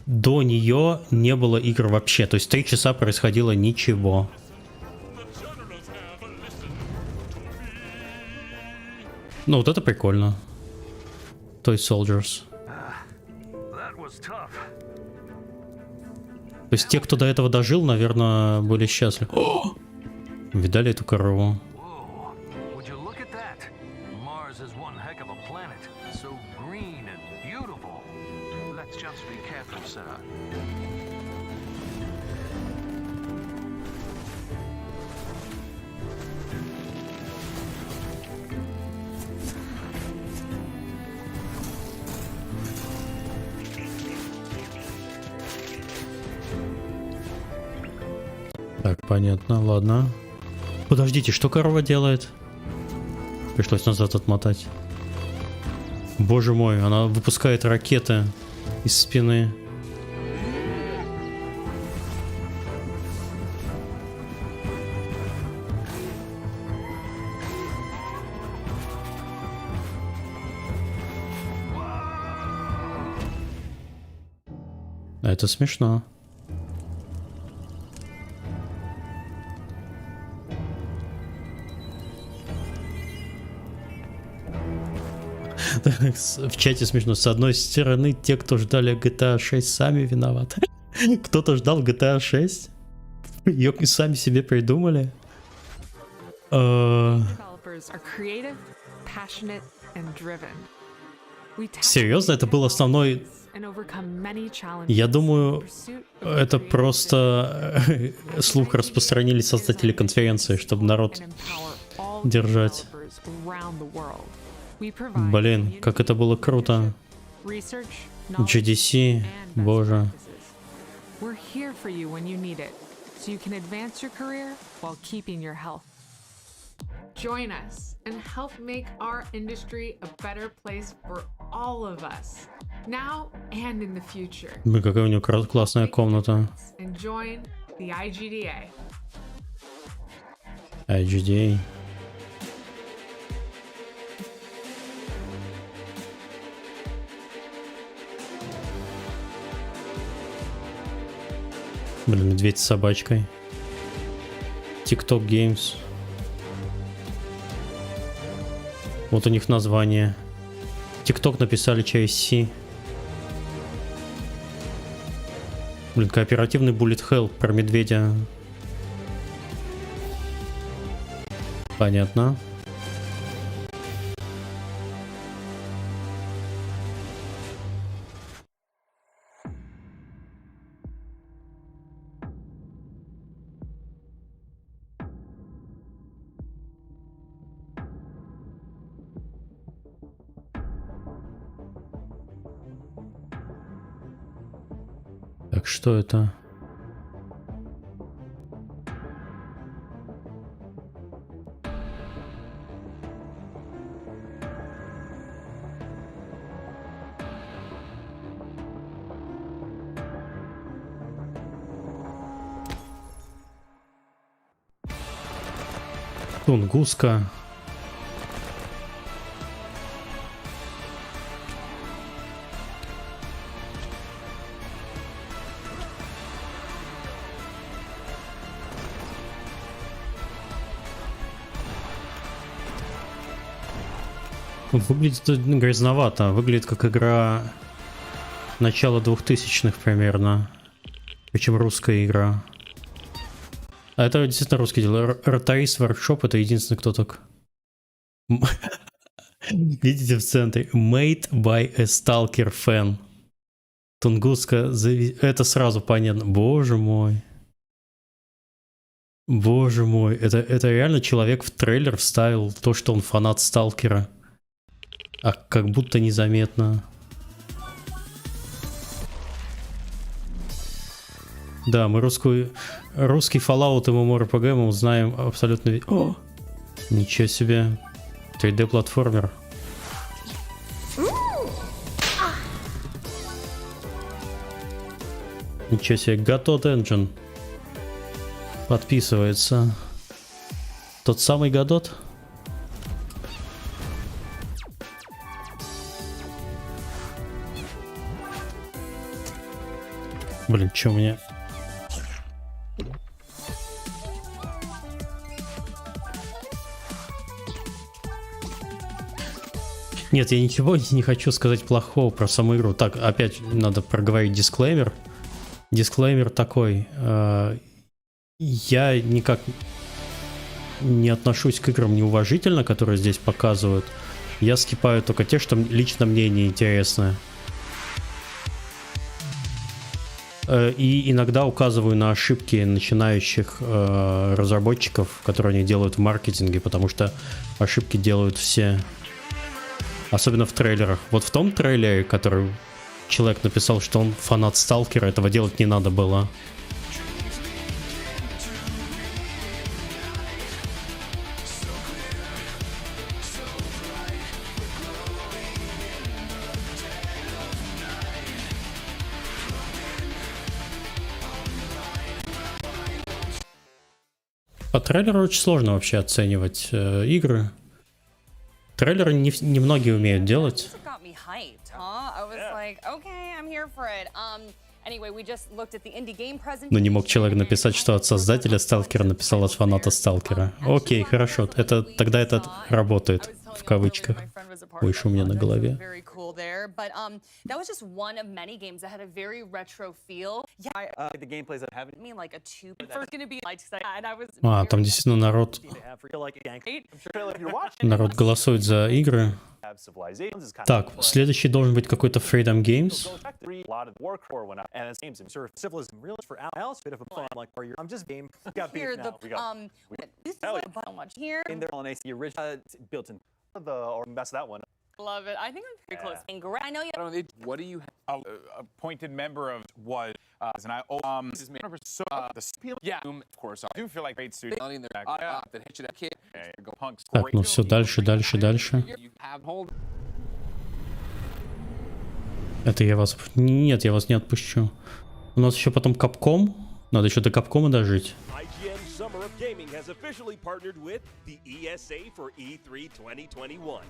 До нее не было игр вообще. То есть 3 часа происходило ничего. Ну вот это прикольно. Toy Soldiers. То есть те, кто до этого дожил, наверное, были счастливы. О! Видали эту корову? Так, понятно, ладно. Подождите, что корова делает? Пришлось назад отмотать. Боже мой, она выпускает ракеты из спины. Это смешно. В чате смешно. С одной стороны, те, кто ждали GTA 6, сами виноваты. Кто-то ждал GTA 6? Ее сами себе придумали? Серьезно? Это был основной... Я думаю, это просто слух распространили создатели конференции, чтобы народ держать. Блин, как это было круто. GDC, боже. Join us and help make our industry a better place for all of us, now and in the future. Блин, какая у него классная комната. And join the IGDA. IGDA. Блин, медведь с собачкой. TikTok Games. Вот у них название. TikTok написали через C. Блин, кооперативный Bullet Hell про медведя. Понятно. Так, что это? Тунгуска. Выглядит грязновато, выглядит как игра начала 2000-х примерно, причем русская игра. А это действительно русский дело. Ротарист Workshop — это единственный, кто так. Видите в центре? Made by a Stalker fan. Тунгуска, это сразу понятно. Боже мой. Боже мой. Это реально человек в трейлер вставил то, что он фанат Сталкера. А как будто незаметно. Да, мы русский Fallout и MMORPG мы узнаем абсолютно... О! Ничего себе. 3D-платформер. Ничего себе. Godot Engine. Подписывается. Тот самый Godot? Блин, что у меня... Нет, я ничего не хочу сказать плохого про саму игру. Так, опять надо проговорить дисклеймер. Дисклеймер такой. Я никак не отношусь к играм неуважительно, которые здесь показывают. Я скипаю только те, что лично мне не интересны. И иногда указываю на ошибки начинающих разработчиков, которые они делают в маркетинге, потому что ошибки делают все. Особенно в трейлерах. Вот в том трейлере, который человек написал, что он фанат Сталкера, этого делать не надо было. По трейлеру очень сложно вообще оценивать игры. Трейлеры немногие умеют делать. Но не мог человек написать, что от создателя Сталкера написал от фаната Сталкера. Окей, хорошо. Тогда это работает. В кавычках. Выше у меня на голове. А, там действительно народ голосует за игры. Так, следующий должен быть какой-то Freedom Games. Love it. I think I'm very close. I know you. What do you have? Appointed member of was and I this is me. So yeah, of course. I do feel like great studio. Так, ну все, дальше. Это я вас... Нет, я вас не отпущу. У нас еще потом Capcom. Надо еще до Capcom дожить. Summer of Gaming has officially partnered with the ESA for E3 2021.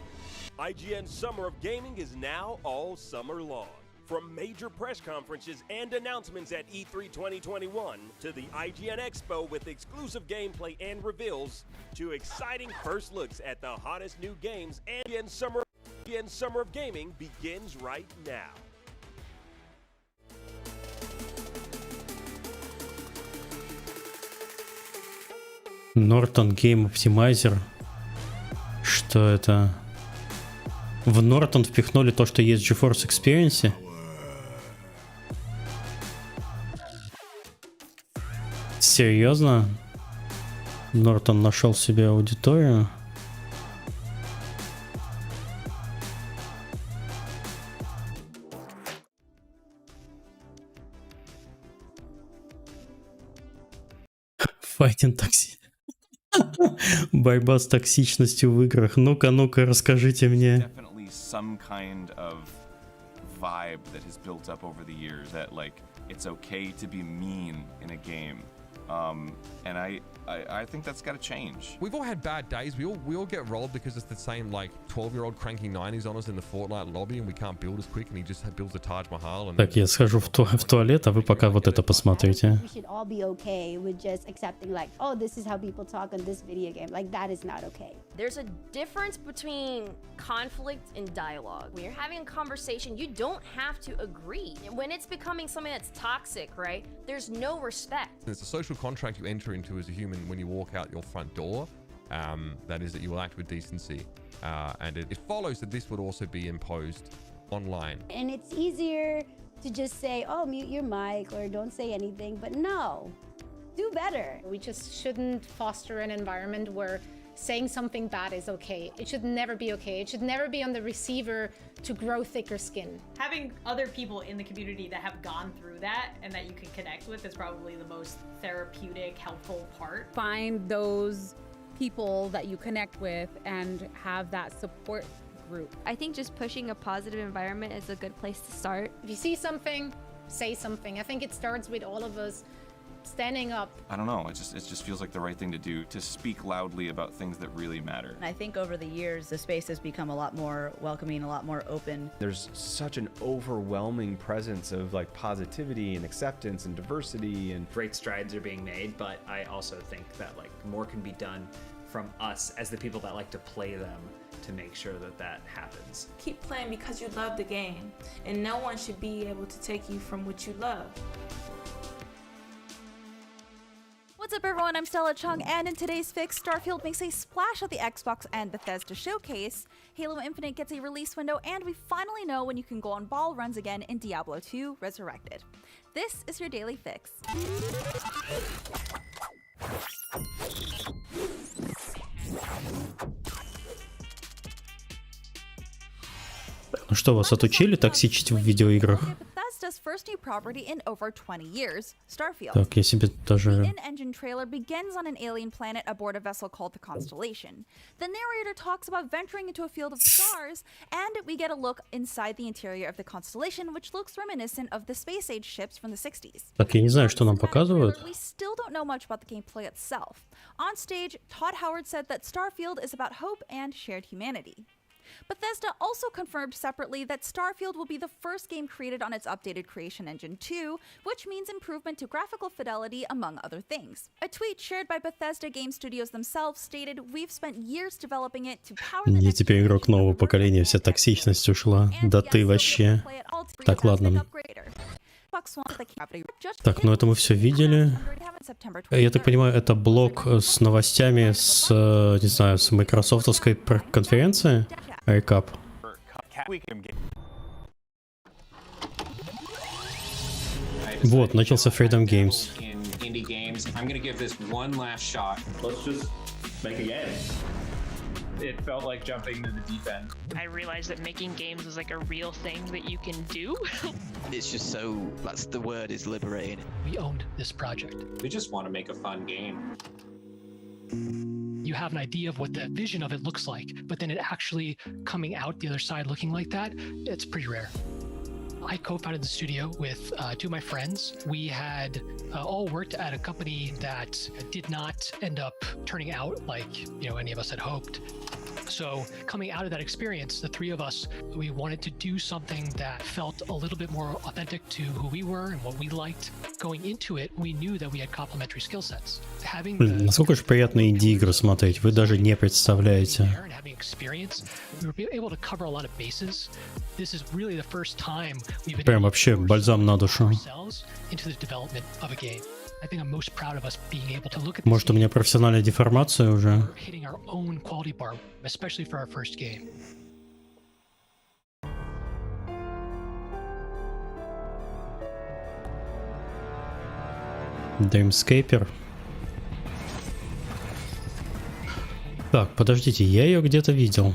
IGN Summer of Gaming is now all summer long. From major press conferences and announcements at E3 2021 to the IGN Expo with exclusive gameplay and reveals to exciting first looks at the hottest new games, and IGN Summer of Gaming begins right now. Norton Game Optimizer. Что это? В Norton впихнули то, что есть в GeForce Experience. Серьезно? Norton нашел себе аудиторию. Fighting такси. Борьба с токсичностью в играх. Ну-ка, расскажите мне. Some kind of vibe that has built up over the years that like it's okay to be mean in a game. And I think that's got to change. We've all had bad days. We all get rolled because it's the same like 12-year-old cranking 90s on us in the Fortnite lobby and we can't build as quick and he just builds a Taj Mahal. And Так, я схожу в туалет, а вы пока вот это посмотрите. We should all be okay with just accepting like, oh, this is how people talk on this video game. Like that is not okay. There's a difference between conflict and dialogue. When you're having a conversation, you don't have to agree. When it's becoming something that's toxic, right? There's no respect. It's a social contract you enter into as a human when you walk out your front door. That is that you will act with decency. And it follows that this would also be imposed online. And it's easier to just say, oh, mute your mic or don't say anything. But no, do better. We just shouldn't foster an environment where saying something bad is okay. It should never be okay. It should never be on the receiver to grow thicker skin. Having other people in the community that have gone through that and that you can connect with is probably the most therapeutic, helpful part. Find those people that you connect with and have that support group. I think just pushing a positive environment is a good place to start. If you see something, say something. I think it starts with all of us standing up. I don't know, it just feels like the right thing to do, to speak loudly about things that really matter. I think over the years the space has become a lot more welcoming, a lot more open. There's such an overwhelming presence of like positivity and acceptance and diversity, and great strides are being made, but I also think that like more can be done from us as the people that like to play them to make sure that that happens. Keep playing because you love the game, and no one should be able to take you from what you love. What's up everyone, I'm Stella Chung, and in today's fix, Starfield makes a splash at the Xbox and Bethesda showcase, Halo Infinite gets a release window, and we finally know when you can go on ball runs again in Diablo 2 Resurrected. This is your daily fix. Ну что, вас отучили токсичить в видеоиграх? Bethesda's first new property in over 20 years, Starfield. Так, я себе даже... The in-engine trailer begins on an alien planet aboard a vessel called the Constellation. The narrator talks about venturing into a field of stars, and we get a look inside the interior of the Constellation, which looks reminiscent of the space-age ships from the 60s. Так, я не знаю, что нам показывают. We still don't know much about the gameplay itself. On stage, Todd Howard said that Starfield is about hope and shared humanity. Bethesda also confirmed separately that Starfield will be the first game created on its updated Creation Engine 2, which means improvement to graphical fidelity, among other things. A tweet shared by Bethesda Game Studios themselves stated, "We've spent years developing it to power the Не теперь игрок нового поколения, вся токсичность ушла. Да ты вообще. Так, ладно. Так, ну это мы все видели. Я так понимаю, это блог с новостями с, не знаю, с майкрософтовской конференции? Recap. Вот, начался Freedom Games. Indie games. I'm gonna give this one last shot. Let's just make a game. It felt like jumping to the deep end. I realized that making games is like a real thing that you can do. It's just so, that's the word, is liberating. We owned this project. We just want to make a fun game. You have an idea of what the vision of it looks like, but then it actually coming out the other side looking like that, it's pretty rare. I co-founded the studio with two of my friends. We had all worked at a company that did not end up turning out like, you know, any of us had hoped. So coming out of that experience, the three of us, we wanted to do something that felt a little bit more authentic to who we were and what we liked. Going into it, we knew that we had complementary skill sets. Насколько же приятно инди-игры смотреть, вы даже не представляете. Прям вообще бальзам на душу. Может, у меня профессиональная деформация уже? Dreamscaper. Так, подождите, я ее где-то видел.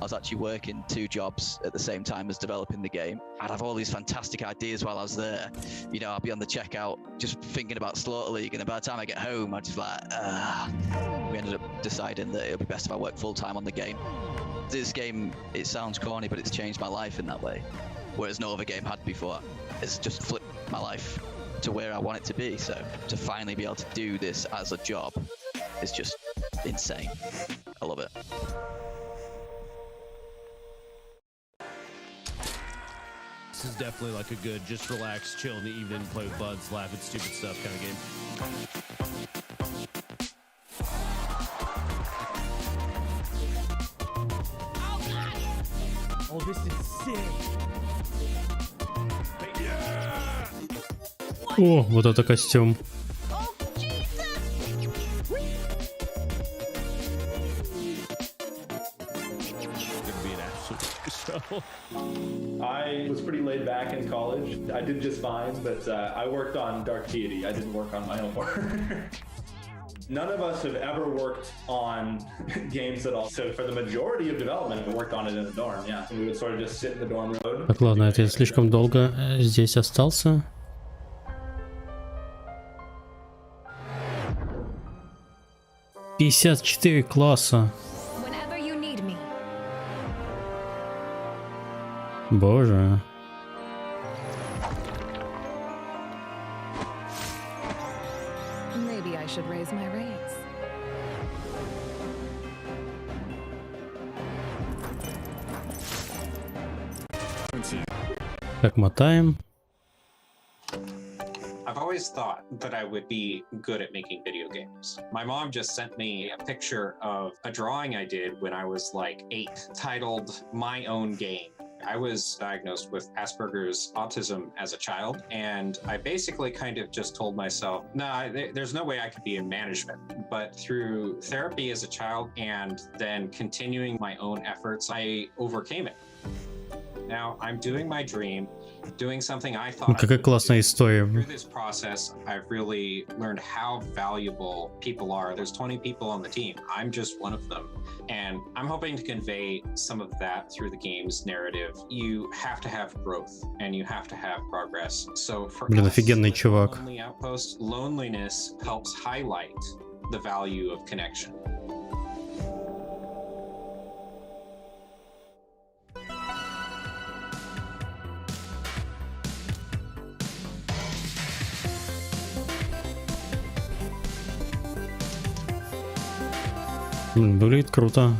I was actually working 2 jobs at the same time as developing the game. I'd have all these fantastic ideas while I was there. You know, I'd be on the checkout just thinking about Slaughter League, and then by the time I get home, I'd just like, we ended up deciding that it would be best if I worked full-time on the game. This game, it sounds corny, but it's changed my life in that way, whereas no other game had before. It's just flipped my life to where I want it to be. So to finally be able to do this as a job is just insane. I love it. This is definitely like a good, just relax, chill in the evening, play with buds, laugh at stupid stuff kind of game. Oh, this is sick. О, вот это костюм. I was pretty laid back in college. I did just fine, but I worked on Dark Deity. I didn't work on my own work. None of us have ever worked on games at all. So for the majority of development, we worked on it in the dorm, yeah. We would sort of just sit in the dorm room. Так, ладно, это я слишком долго здесь остался. «54 класса». Боже. Maybe I should raise my rates. Так, мотаем. I've always thought that I would be good at making video games. My mom just sent me a picture of a drawing I did when I was like 8, titled My Own Game. I was diagnosed with Asperger's autism as a child, and I basically kind of just told myself, nah, there's no way I could be in management. But through therapy as a child and then continuing my own efforts, I overcame it. Now I'm doing my dream, doing something I thought. Какая классная история. Through this process, I've really learned how valuable people are. There's 20 people on the team. I'm just one of them. And I'm hoping to convey some of that through the game's narrative. You have to have growth and you have to have progress. So for Блин, us, офигенный чувак. Lonely Outpost, loneliness helps highlight the value of connection. Выглядит круто.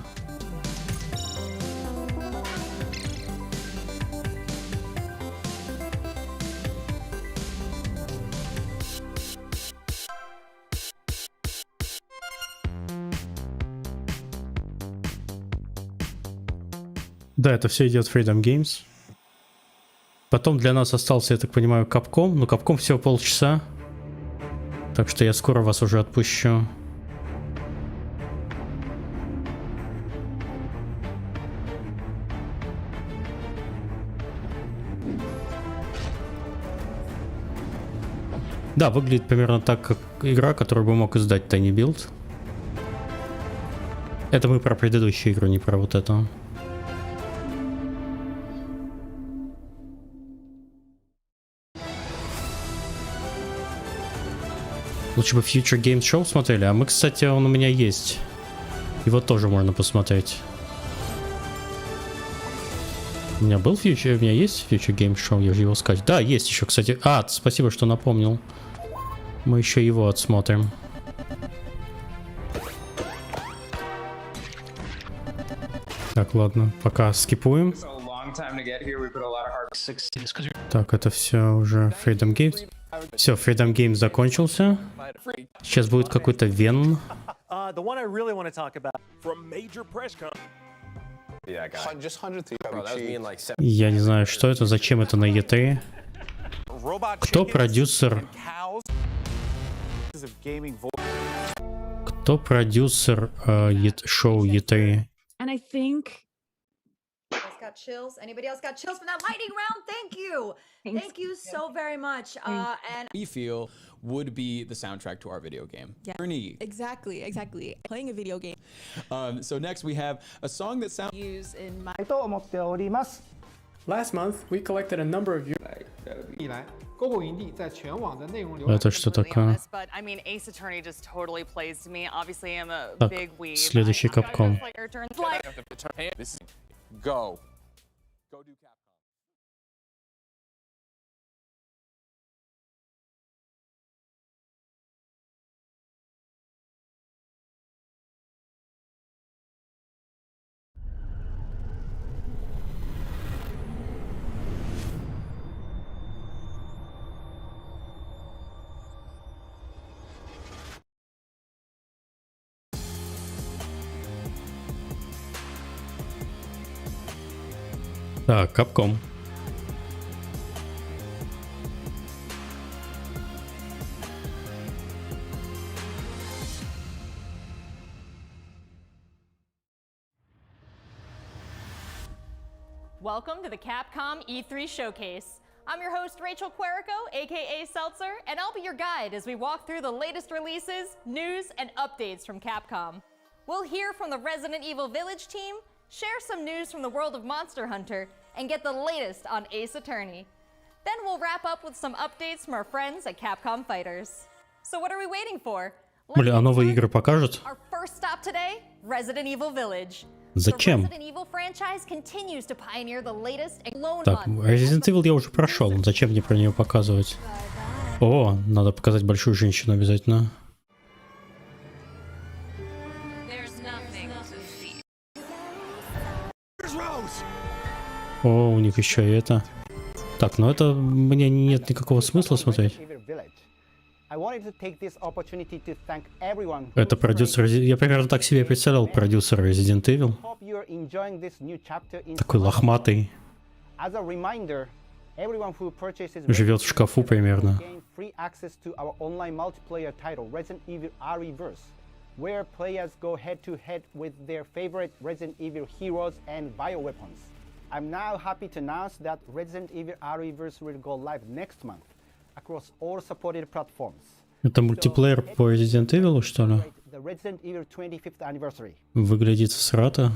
Да, это все идет Freedom Games. Потом для нас остался, я так понимаю, Capcom. Но Capcom всего полчаса. Так что я скоро вас уже отпущу. Да, выглядит примерно так, как игра, которую бы мог издать tinyBuild. Это мы про предыдущую игру, не про вот эту. Лучше бы Future Games Show смотрели, а мы, кстати, он у меня есть. Его тоже можно посмотреть. У меня был Future, у меня есть Future Games Show, я же его сказать. Да, есть еще, кстати. А, спасибо, что напомнил. Мы еще его отсмотрим. Так, ладно, пока скипуем. Так, это все уже Freedom Games. Все, Freedom Games закончился. Сейчас будет какой-то Вен. Я не знаю, что это, зачем это на E3. Кто продюсер? Кто продюсер шоу E3? And I think... Got chills? Anybody else got chills from that lightning round? Thank you. Thank you so very much. And we feel would be the soundtrack to our video game. Yeah. Journey. Exactly. Playing a video game. So next we have a song that sounds use in my Last month, we collected a number of Это что такое? But I mean, Ace Attorney just totally plays to me. Obviously, I'm a Так, big weeb. следующий Capcom. This is Go. Go do Capcom. Так, Capcom. Welcome to the Capcom E3 Showcase. I'm your host, Rachel Querico, aka Seltzer, and I'll be your guide as we walk through the latest releases, news, and updates from Capcom. We'll hear from the Resident Evil Village team, share some news from the world of Monster Hunter, and get the latest on Ace Attorney. Then we'll wrap up with some updates from our friends at Capcom Fighters. So what are we waiting for? Блин, а новые игры покажут? Our first stop today, Resident Evil Village. Зачем? The Resident Evil franchise continues to pioneer the latest clone Так, hunt. Resident Evil я уже прошел. Зачем мне про нее показывать? О, надо показать большую женщину обязательно. О, у них еще и это. Так, ну это мне нет никакого смысла смотреть. Это продюсер... Я примерно так себе представлял продюсера Resident Evil. Такой лохматый. Живет в шкафу примерно. Where players go head-to-head with their favorite Resident Evil heroes and bioweapons. I'm now happy to announce that Resident Evil Re:Verse will go live next month across all supported platforms. Это мультиплеер по Resident Evil, что ли? The Resident Evil 25th anniversary. Выглядит всрато.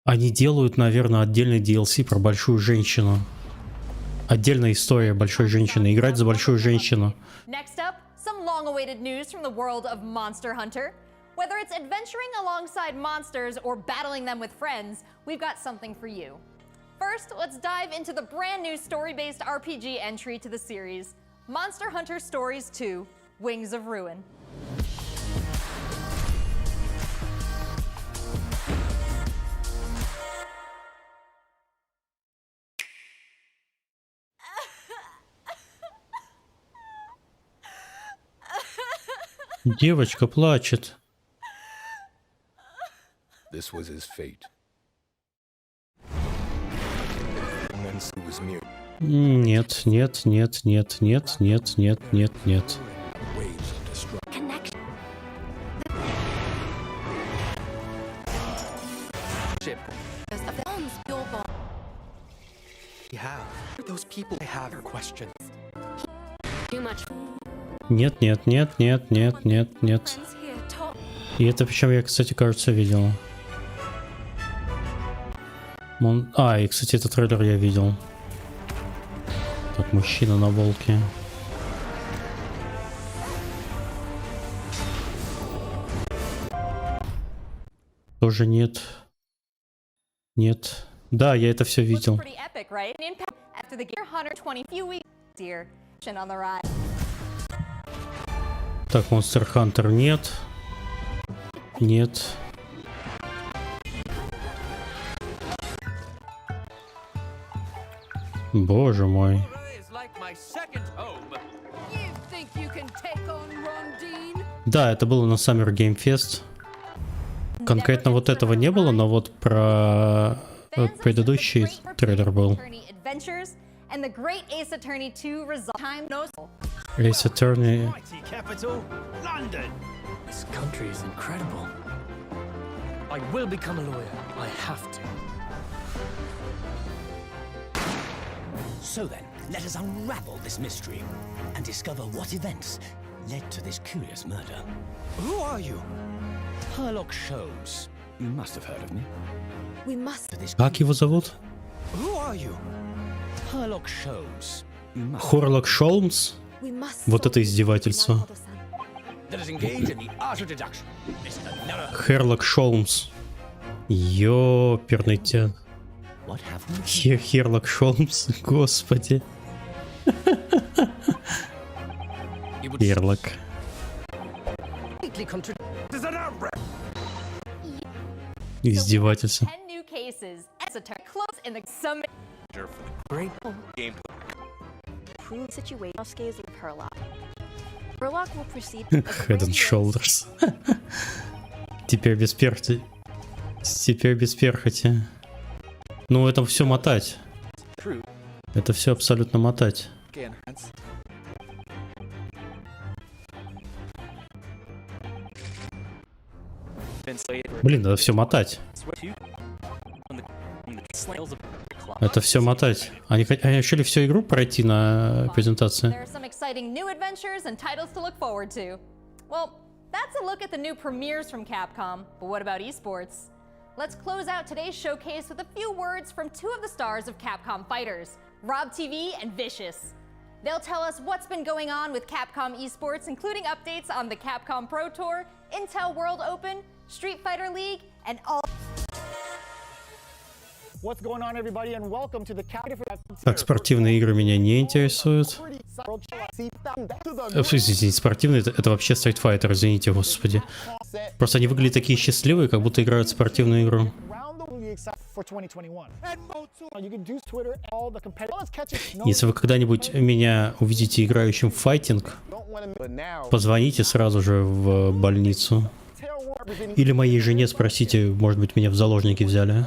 Они делают, наверное, отдельный DLC про большую женщину. Отдельная история большой женщины. Играть за большую женщину. Next up, some long-awaited news from the world of Monster Hunter. Whether it's adventuring alongside monsters or battling them with friends, we've got something for you. First, let's dive into the brand new story-based RPG entry to the series, Monster Hunter Stories 2: Wings of Ruin. Девочка плачет. This was his fate. Нет, нет, нет, нет, нет, нет, нет, нет, нет. Нет, нет, нет, нет, нет, нет, нет. И это причем я, кстати, кажется, видел. А, и, кстати, этот трейлер я видел. Так, мужчина на волке. Тоже нет. Нет. Да, я это все видел. Так, Monster Hunter нет. Нет. Боже мой. Да, это было на Summer Game Fest. Конкретно вот этого не было, но вот про предыдущий трейлер был. Ace Attorney. Capital, London. This country is incredible. I will become a lawyer. I have to. So then, let us unravel this mystery and discover what events led to this curious murder. Who are you? Herlock Sholmes. You must have heard of me. We must. Как его зовут? Who are you? Herlock Sholmes. Хорлок Шолмс? Вот это издевательство. Let us engage in the art of deduction. Херлок Шолмс. Ёперный тян. Херлок Шолмс, господи. Херлок. Издевательство. 10 new cases. Esoteric close in the summit. Great game. Prove situation scales of Herlock. Herlock will proceed. Head and Shoulders. Теперь без перхоти. Теперь без перхоти. Ну, это все мотать. Это все абсолютно мотать. Блин, это все мотать. Это все мотать. Они решили всю игру пройти на презентации. There are some exciting new adventures and titles to look forward to. Well, that's a look at the new premieres from Capcom, but what about esports? Let's close out today's showcase with a few words from two of the stars of Capcom Fighters, Rob TV and Vicious. They'll tell us what's been going on with Capcom esports, including updates on the Capcom Pro Tour, Intel World Open, Street Fighter League, and all. What's going on, everybody, and welcome to the Так, спортивные игры меня не интересуют. Извините, спортивные, это вообще Street Fighter, извините, господи. Просто они выглядят такие счастливые, как будто играют в спортивную игру. Если вы когда-нибудь меня увидите играющим в файтинг, позвоните сразу же в больницу. Или моей жене спросите, может быть, меня в заложники взяли.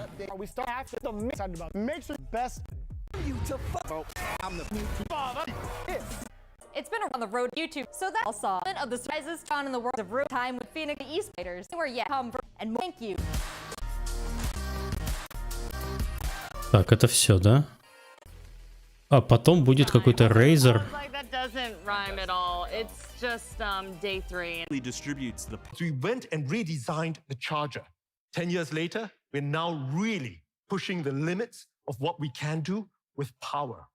It's been around the road YouTube, so that all saw of the surprises found in the world of real time with Phoenix eSpiders. Where yet come and thank you. Так, это все, да? А потом будет какой-то Razer. That doesn't rhyme at all. It's just day 3. Distributes the. We went and redesigned the charger. 10 years later, we're now really pushing the limits of what we can do with power.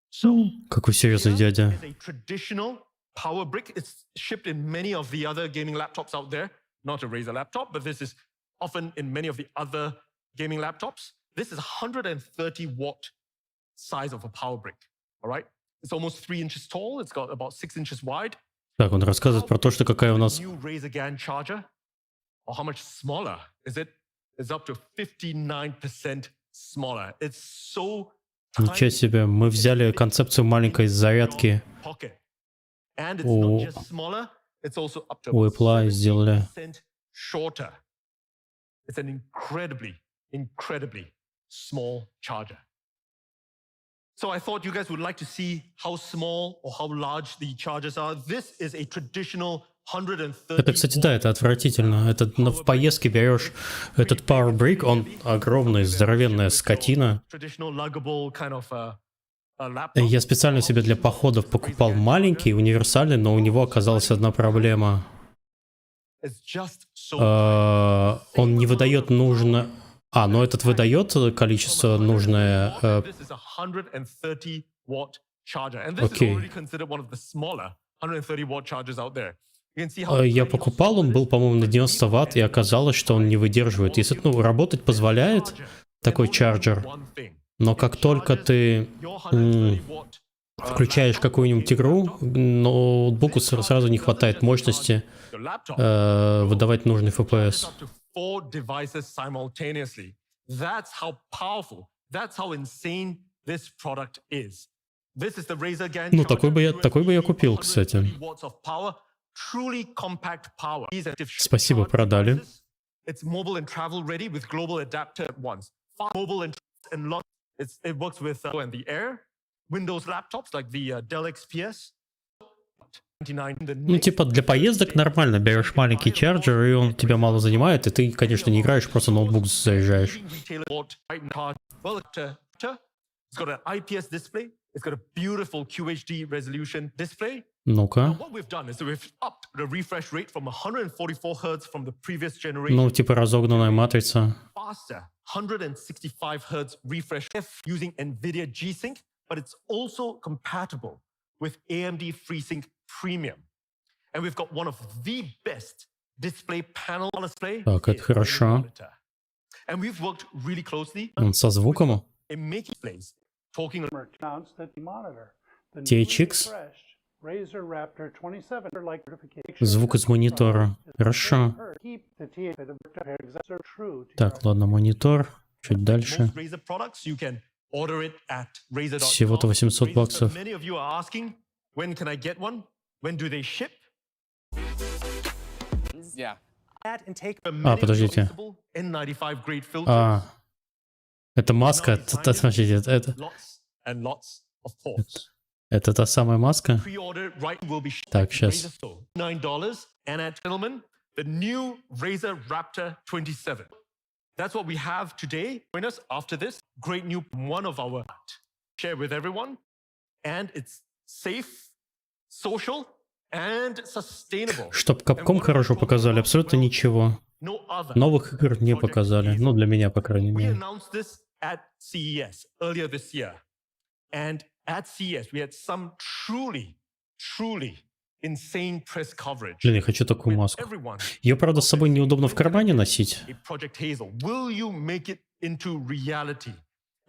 So, какой серьезный дядя. is a traditional power brick. It's shipped in many of the other gaming laptops out there. Not a Razer laptop, but this is often in many of the other gaming laptops. This is 130 watt size of a power brick. All right? It's almost 3 inches tall. It's got about 6 inches wide. Так, он рассказывает про то, что какая у нас... New Razer GAN charger. Or how much smaller is it? It's up to 59% smaller. It's so Ничего себе, мы взяли концепцию маленькой зарядки у Apple сделали. shorter. It's an incredibly small charger. So I thought you guys would like to see how small or how large the chargers are. This is a traditional 130. Это, кстати, да, это отвратительно. Это в поездке берешь этот Power Brick, он огромный, здоровенная скотина. Я специально себе для походов покупал маленький, универсальный, но у него оказалась одна проблема. Он не выдает нужно... но этот выдает количество нужное... Окей. Я покупал, он был, по-моему, на 90 ватт, и оказалось, что он не выдерживает. Если, работать позволяет такой чарджер, но как только ты включаешь какую-нибудь игру, ноутбуку сразу не хватает мощности выдавать нужный FPS. Такой бы я купил, кстати. Truly compact power. Спасибо, продали. It's mobile and travel ready with global adapter at once. Mobile and lot. It works with and the Air, Windows laptops like the Dell XPS. Ну, типа, для поездок нормально. Берешь маленький чарджер, и он тебя мало занимает, и ты, конечно, не играешь, просто ноутбук заряжаешь. It's got an IPS display. It's got a beautiful QHD resolution display. Ну-ка. What we've done is we've upped the refresh rate from 144 Hz from the previous generation. Ну, типа разогнанная матрица. Faster, 165 Hz refresh using NVIDIA G-Sync, but it's also compatible with AMD FreeSync Premium. And we've got one of the best display panel display. Так, это хорошо. And we've worked really closely. Он со звуком? In making plays, talking THX? Звук из монитора. Хорошо. Так, ладно, монитор. Чуть дальше. Всего-то 800 баксов. А, подождите. Это маска. Смотрите, это та самая маска? Так, сейчас. The new Razer Raptor 27. That's what we have today. Join us after this. Great new one of our share with everyone. And it's safe, social, and sustainable. Чтоб Capcom хорошо показали, абсолютно ничего. Новых игр не показали. Ну, для меня, по крайней мере. We announced this at CES earlier this year. And at CES, we had some truly insane press coverage. Блин, я хочу такую маску. Ее, правда, с собой неудобно в кармане носить. Project Hazel, will you make it into reality?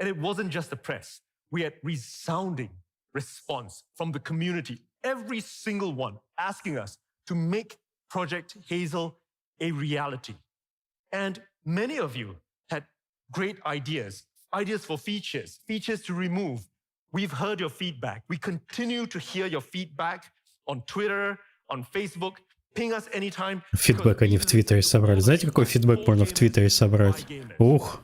And it wasn't just the press. We had resounding response from the community. Every single one asking us to make Project Hazel a reality. And many of you had great ideas for features to remove. We've heard your feedback. We continue to hear your feedback on Twitter, on Facebook. Ping us anytime. Фидбэк они в Твиттере собрали. Знаете, какой фидбэк можно в Твиттере собрать? Ух.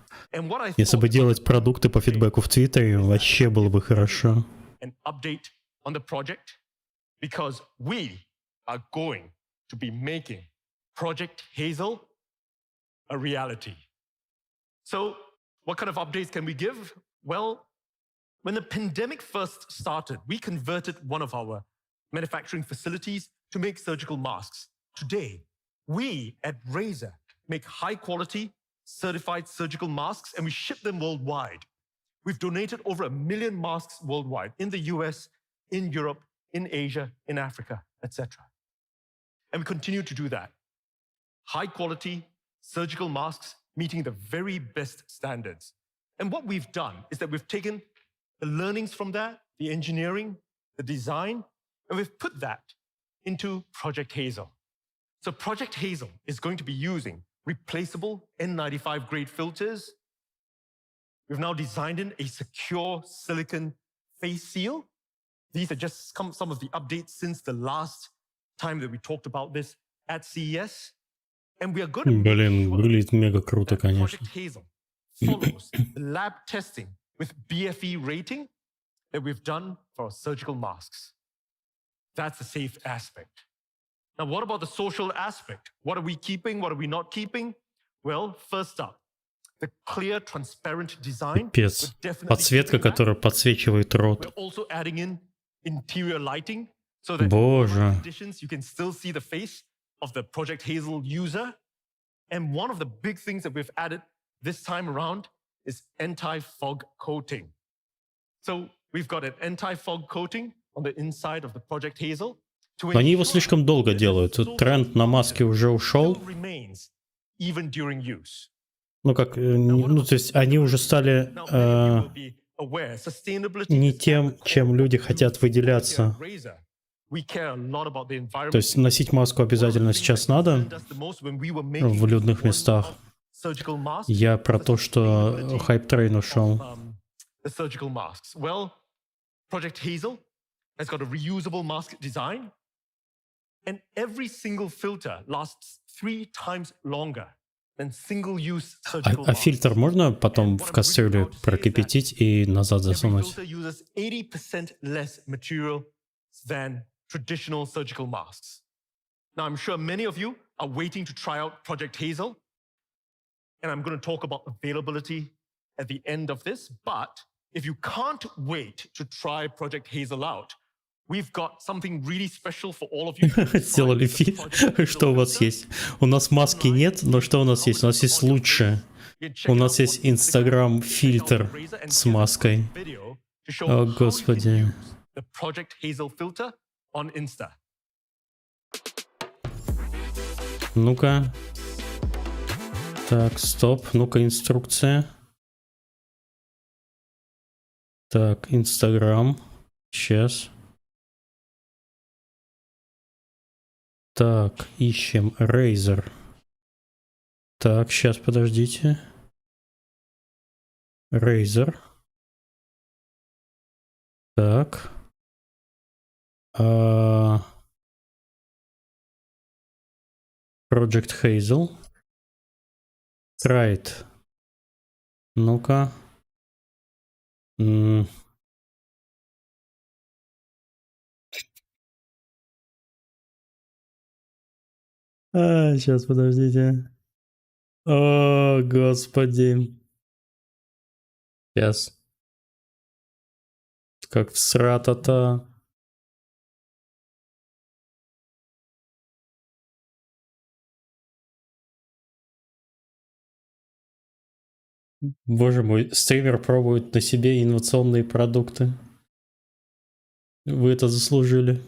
Если бы делать продукты по фидбэку в Твиттере, вообще было бы хорошо. An update on the project because we are going to be making Project Hazel a reality. So, what kind of updates can we give? Well, when the pandemic first started, we converted one of our manufacturing facilities to make surgical masks. Today, we at Razer make high-quality, certified surgical masks, and we ship them worldwide. We've donated over 1 million masks worldwide, in the US, in Europe, in Asia, in Africa, etc. And we continue to do that. High-quality, surgical masks meeting the very best standards. And what we've done is that we've taken the learnings from that, the engineering, the design, and we've put that into Project Hazel. So Project Hazel is going to be using replaceable N95 grade filters. We've now designed in a secure silicon face seal. These are just some of the updates since the last time that we talked about this at CES. And we are going to Блин, выглядит мега круто, конечно. Project Hazel follows the lab testing with BFE rating that we've done for our surgical masks. That's the safe aspect. Now, what about the social aspect? What are we keeping? What are we not keeping? Well, first up, the clear, transparent design. Пипец. Подсветка, которая подсвечивает рот. We're also adding in interior lighting so that Боже. in conditions you can still see the face of the Project Hazel user. And one of the big things that we've added this time around is anti-fog coating. So we've got an anti-fog coating on the inside of the Project Hazel. Они его слишком долго делают. Тут тренд на маске уже ушел. Even during use. Ну как, ну то есть они уже стали не тем, чем люди хотят выделяться. То есть носить маску обязательно сейчас надо в людных местах. Я про то, что хайп-трейн ушел. Project Hazel has got a reusable mask design, and every single filter lasts 3 times longer than single-use surgical А фильтр можно потом в кастрюле прокипятить и назад засунуть? Filter uses 80% less material than traditional surgical masks. Now, I'm sure many of you are waiting to try out Project Hazel, and I'm going to talk about availability at the end of this. But if you can't wait to try Project Hazel out, we've got something really special for all of you. Сделали фильм. Что у вас есть? У нас маски нет, но что у нас есть? У нас есть лучшее. У нас есть Instagram фильтр с маской. О, господи. The Project Hazel filter on Insta. Ну-ка. Так, стоп. Ну-ка, инструкция. Так, Instagram. Сейчас. Так, ищем Razer. Так, сейчас, подождите. Razer. Так. Project Hazel. Try it. Ну-ка. Сейчас, подождите. О, господи. Сейчас. Как всратата. Боже мой, стример пробует на себе инновационные продукты. Вы это заслужили.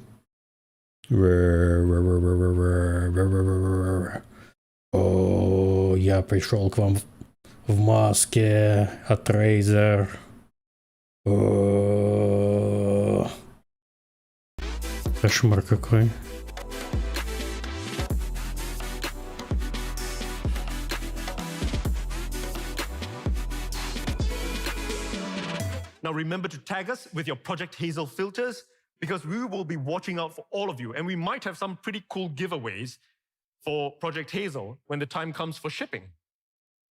О, я пришел к вам в маске от Razer. О, кошмар какой. Now remember to tag us with your Project Hazel filters, because we will be watching out for all of you, and we might have some pretty cool giveaways for Project Hazel when the time comes for shipping.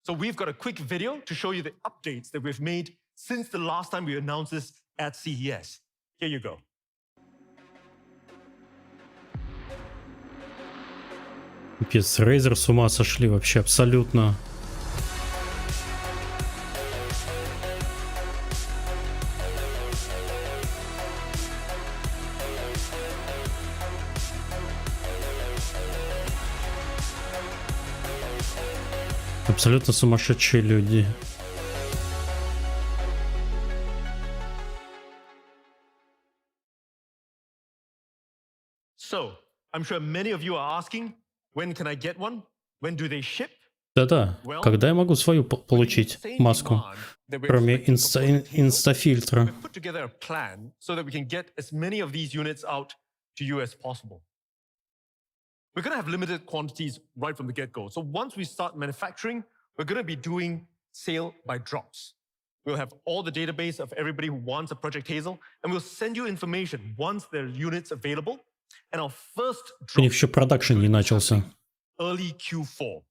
So we've got a quick video to show you the updates that we've made since the last time we announced this at CES. Here you go. Пипец, Razer с ума сошли вообще абсолютно. Абсолютно сумасшедшие люди. So, I'm sure many of you are asking, when can I get one? When do they ship? Да-да, когда я могу свою получить маску, кроме инстафильтра? We've put together a plan so that we can get as many of these units out to you as possible. We're going to have limited quantities right from the get-go. So once we start manufacturing, we're going to be doing sale by drops. We'll have all the database of everybody who wants a Project Hazel, and we'll send you information once there are units available. And our first У них еще продакшн не начался. Early Q4.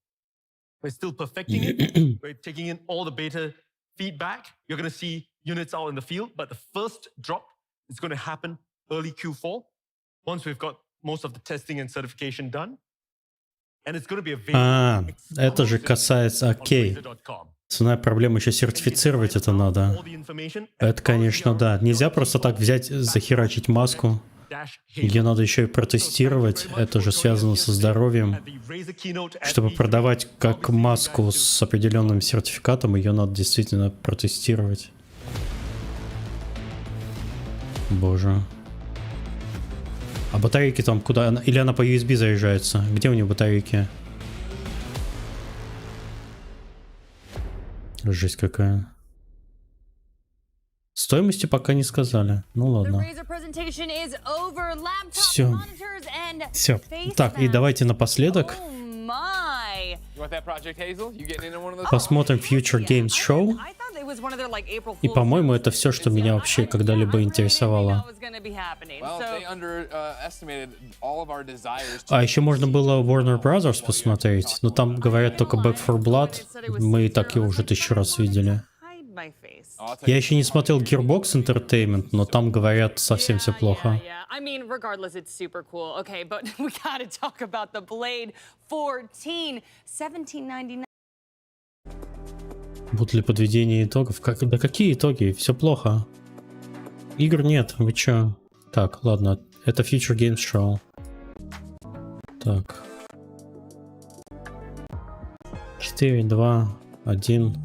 We're still perfecting it. We're taking in all the beta feedback. You're going to see units out in the field, but the first drop is going to happen early Q4 once we've got most of the testing and certification done. And it's going to be available. Это же касается, окей. Основная проблема еще сертифицировать это надо. Это, конечно, да. Нельзя просто так взять, захерачить маску. Ее надо еще и протестировать. Это же связано со здоровьем. Чтобы продавать как маску с определенным сертификатом, ее надо действительно протестировать. Боже. А батарейки там куда? Или она по USB заряжается? Где у нее батарейки? Жесть какая. Стоимости пока не сказали. Ну ладно. Все. Все. Так, и давайте напоследок посмотрим Future Games Show. И, по-моему, это все, что меня вообще когда-либо интересовало. А еще можно было Warner Brothers посмотреть, но там говорят только Back 4 Blood. Мы и так его уже 1000 раз видели. Я еще не смотрел Gearbox Entertainment, но там говорят совсем все плохо. Yeah. I mean, regardless, it's super cool. Okay, but we gotta talk about the Blade 14, $17.99. Будут ли подведения итогов? Да какие итоги? Все плохо. Игр нет, вы чё? Так, ладно, это Future Games Show. Так. 4, 2, 1.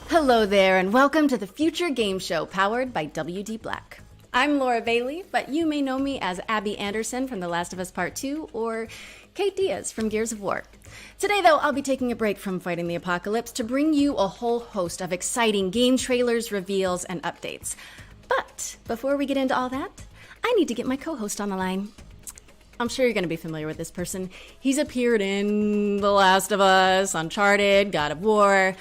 Hello there, and welcome to the Future Game Show powered by WD Black. I'm Laura Bailey, but you may know me as Abby Anderson from The Last of Us Part 2 or Kate Diaz from Gears of War. Today, though, I'll be taking a break from fighting the apocalypse to bring you a whole host of exciting game trailers, reveals, and updates. But before we get into all that, I need to get my co-host on the line. I'm sure you're going to be familiar with this person. He's appeared in The Last of Us, Uncharted, God of War.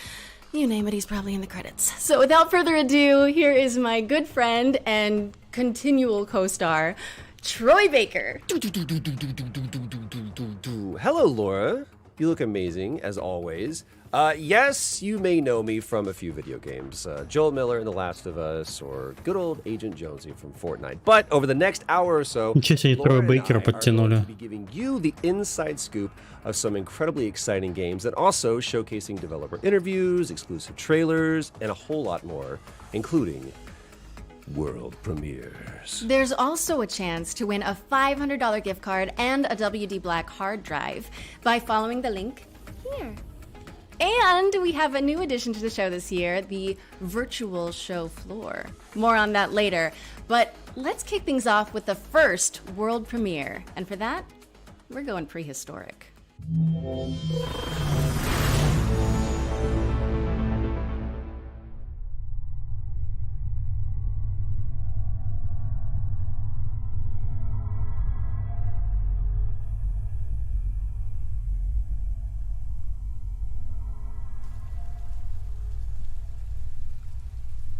You name it, he's probably in the credits. So without further ado, here is my good friend and continual co-star, Troy Baker. Hello, Laura. You look amazing, as always. Yes, you may know me from a few video games. Joel Miller in The Last of Us, or good old Agent Jonesy from Fortnite. But over the next hour or so, Laura and I are going to be giving you the inside scoop of some incredibly exciting games and also showcasing developer interviews, exclusive trailers, and a whole lot more, including world premieres. There's also a chance to win a $500 gift card and a WD Black hard drive by following the link here. And we have a new addition to the show this year, the virtual show floor. More on that later, but let's kick things off with the first world premiere. And for that, we're going prehistoric.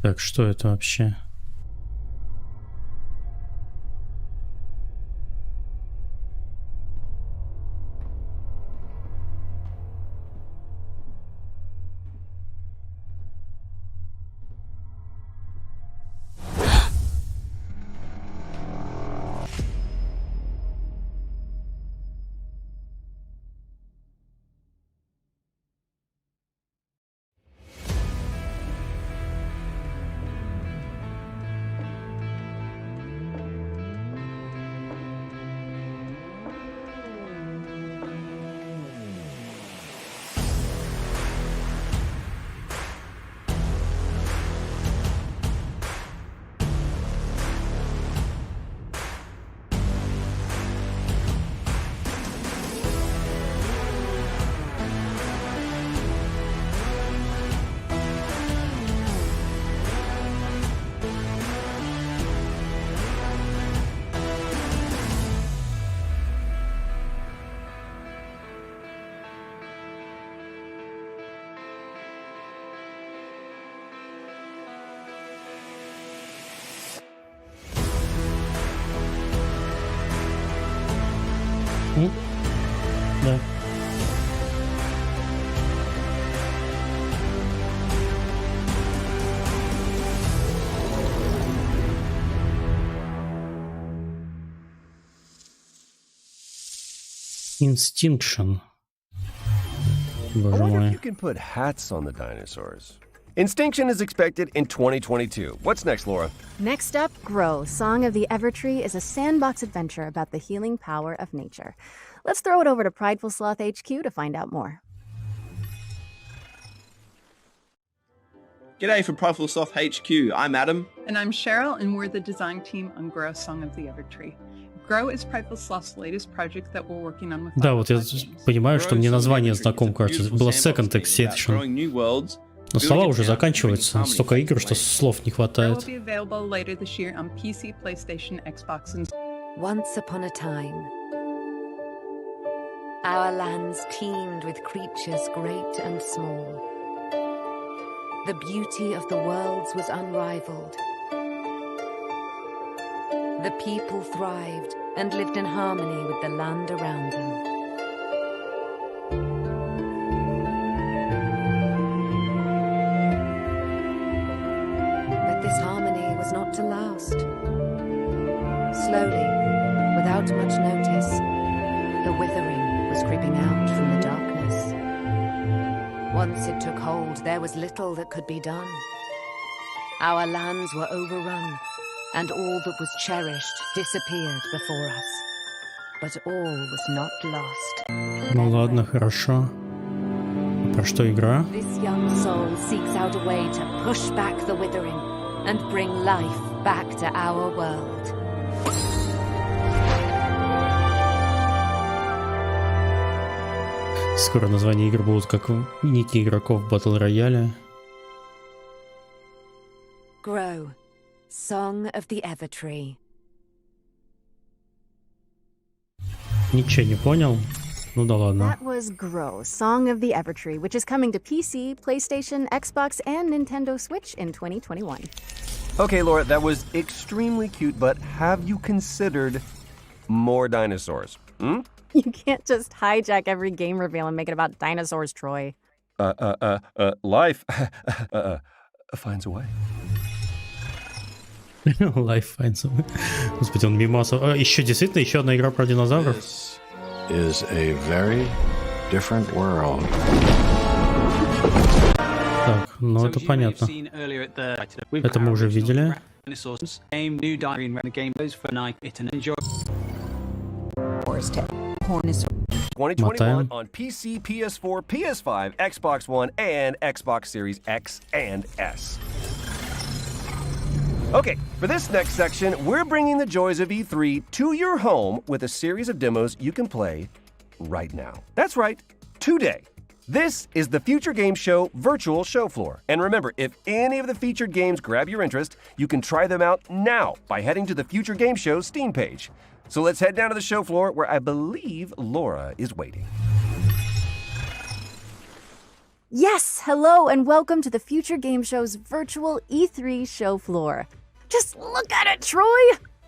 Так, что это вообще? Да. Instinction. I Боже wonder if мой. you can put hats on the dinosaurs. Instinction is expected in 2022. What's next, Laura? Next up, Grow, Song of the Evertree is a sandbox adventure about the healing power of nature. Let's throw it over to Prideful Sloth HQ to find out more. G'day from Prideful Sloth HQ. I'm Adam. And I'm Cheryl, and we're the design team on Grow, Song of the Evertree. Grow is Prideful Sloth's latest project that we're working on with Да, вот я понимаю, что мне название знакомо, кажется. Было Second Exception. Но слова уже заканчиваются. Столько игр, что слов не Grow хватает. will be available later this year on PC, PlayStation, Xbox, and Once upon a time, our lands teemed with creatures great and small. The beauty of the worlds was unrivaled. The people thrived and lived in harmony with the land around them. But this harmony was not to last. Slowly, without much notice, the withering was creeping out from the darkness. Once it took hold, there was little that could be done. Our lands were overrun, and all that was cherished disappeared before us. But all was not lost. Ну ладно, хорошо. Про что игра? This young soul seeks out a way to push back the withering and bring life back to our world. Скоро названия игр будут как ники игроков в Battle Royale. Grow, Song of the Evertree. Ничего не понял. Ну да ладно. That was Grow, Song of the Evertree, which is coming to PC, PlayStation, Xbox, and Nintendo Switch in 2021. Okay, Laura, that was extremely cute, but have you considered more dinosaurs? Hmm? You can't just hijack every game reveal and make it about dinosaurs, Troy. Life finds a way. Life finds a way. Господи, он мимасов. Еще действительно еще одна игра про динозавров. This is a very different world. Так, ну это понятно. Это мы уже видели. 2021 on PC, PS4, PS5, Xbox One, and Xbox Series X and S. Okay, for this next section, we're bringing the joys of E3 to your home with a series of demos you can play right now. That's right, today. This is the Future Game Show virtual show floor. And remember, if any of the featured games grab your interest, you can try them out now by heading to the Future Game Show Steam page. So let's head down to the show floor where I believe Laura is waiting. Yes, hello, and welcome to the Future Game Show's virtual E3 show floor. Just look at it, Troy!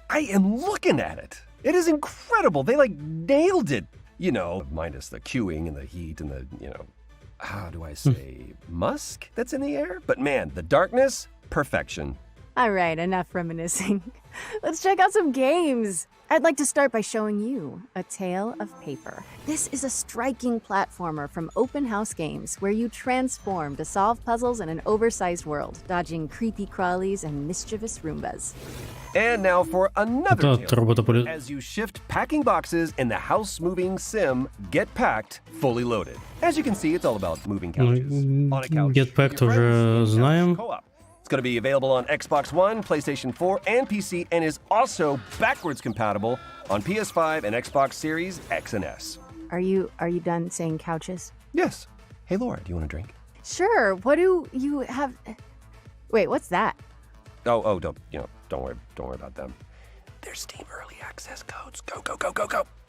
I am looking at it. It is incredible. They nailed it. You know, minus the queuing and the heat and the, how do I say, musk that's in the air? But man, the darkness, perfection. All right, enough reminiscing. Let's check out some games. I'd like to start by showing you A Tale of Paper. This is a striking platformer from Open House Games where you transform to solve puzzles in an oversized world, dodging creepy crawlies and mischievous Roombas. And now for another tale. As you shift packing boxes in the house-moving sim Get Packed, fully loaded. As you can see, it's all about moving couches. On a couch. Get Packed уже знаем. It's going to be available on Xbox One, PlayStation 4, and PC, and is also backwards compatible on PS5 and Xbox Series X and S. Are you done saying couches? Yes. Hey, Laura, do you want a drink? Sure. What do you have? Wait, what's that? Oh, don't worry about them. They're Steam Early Access codes. Go.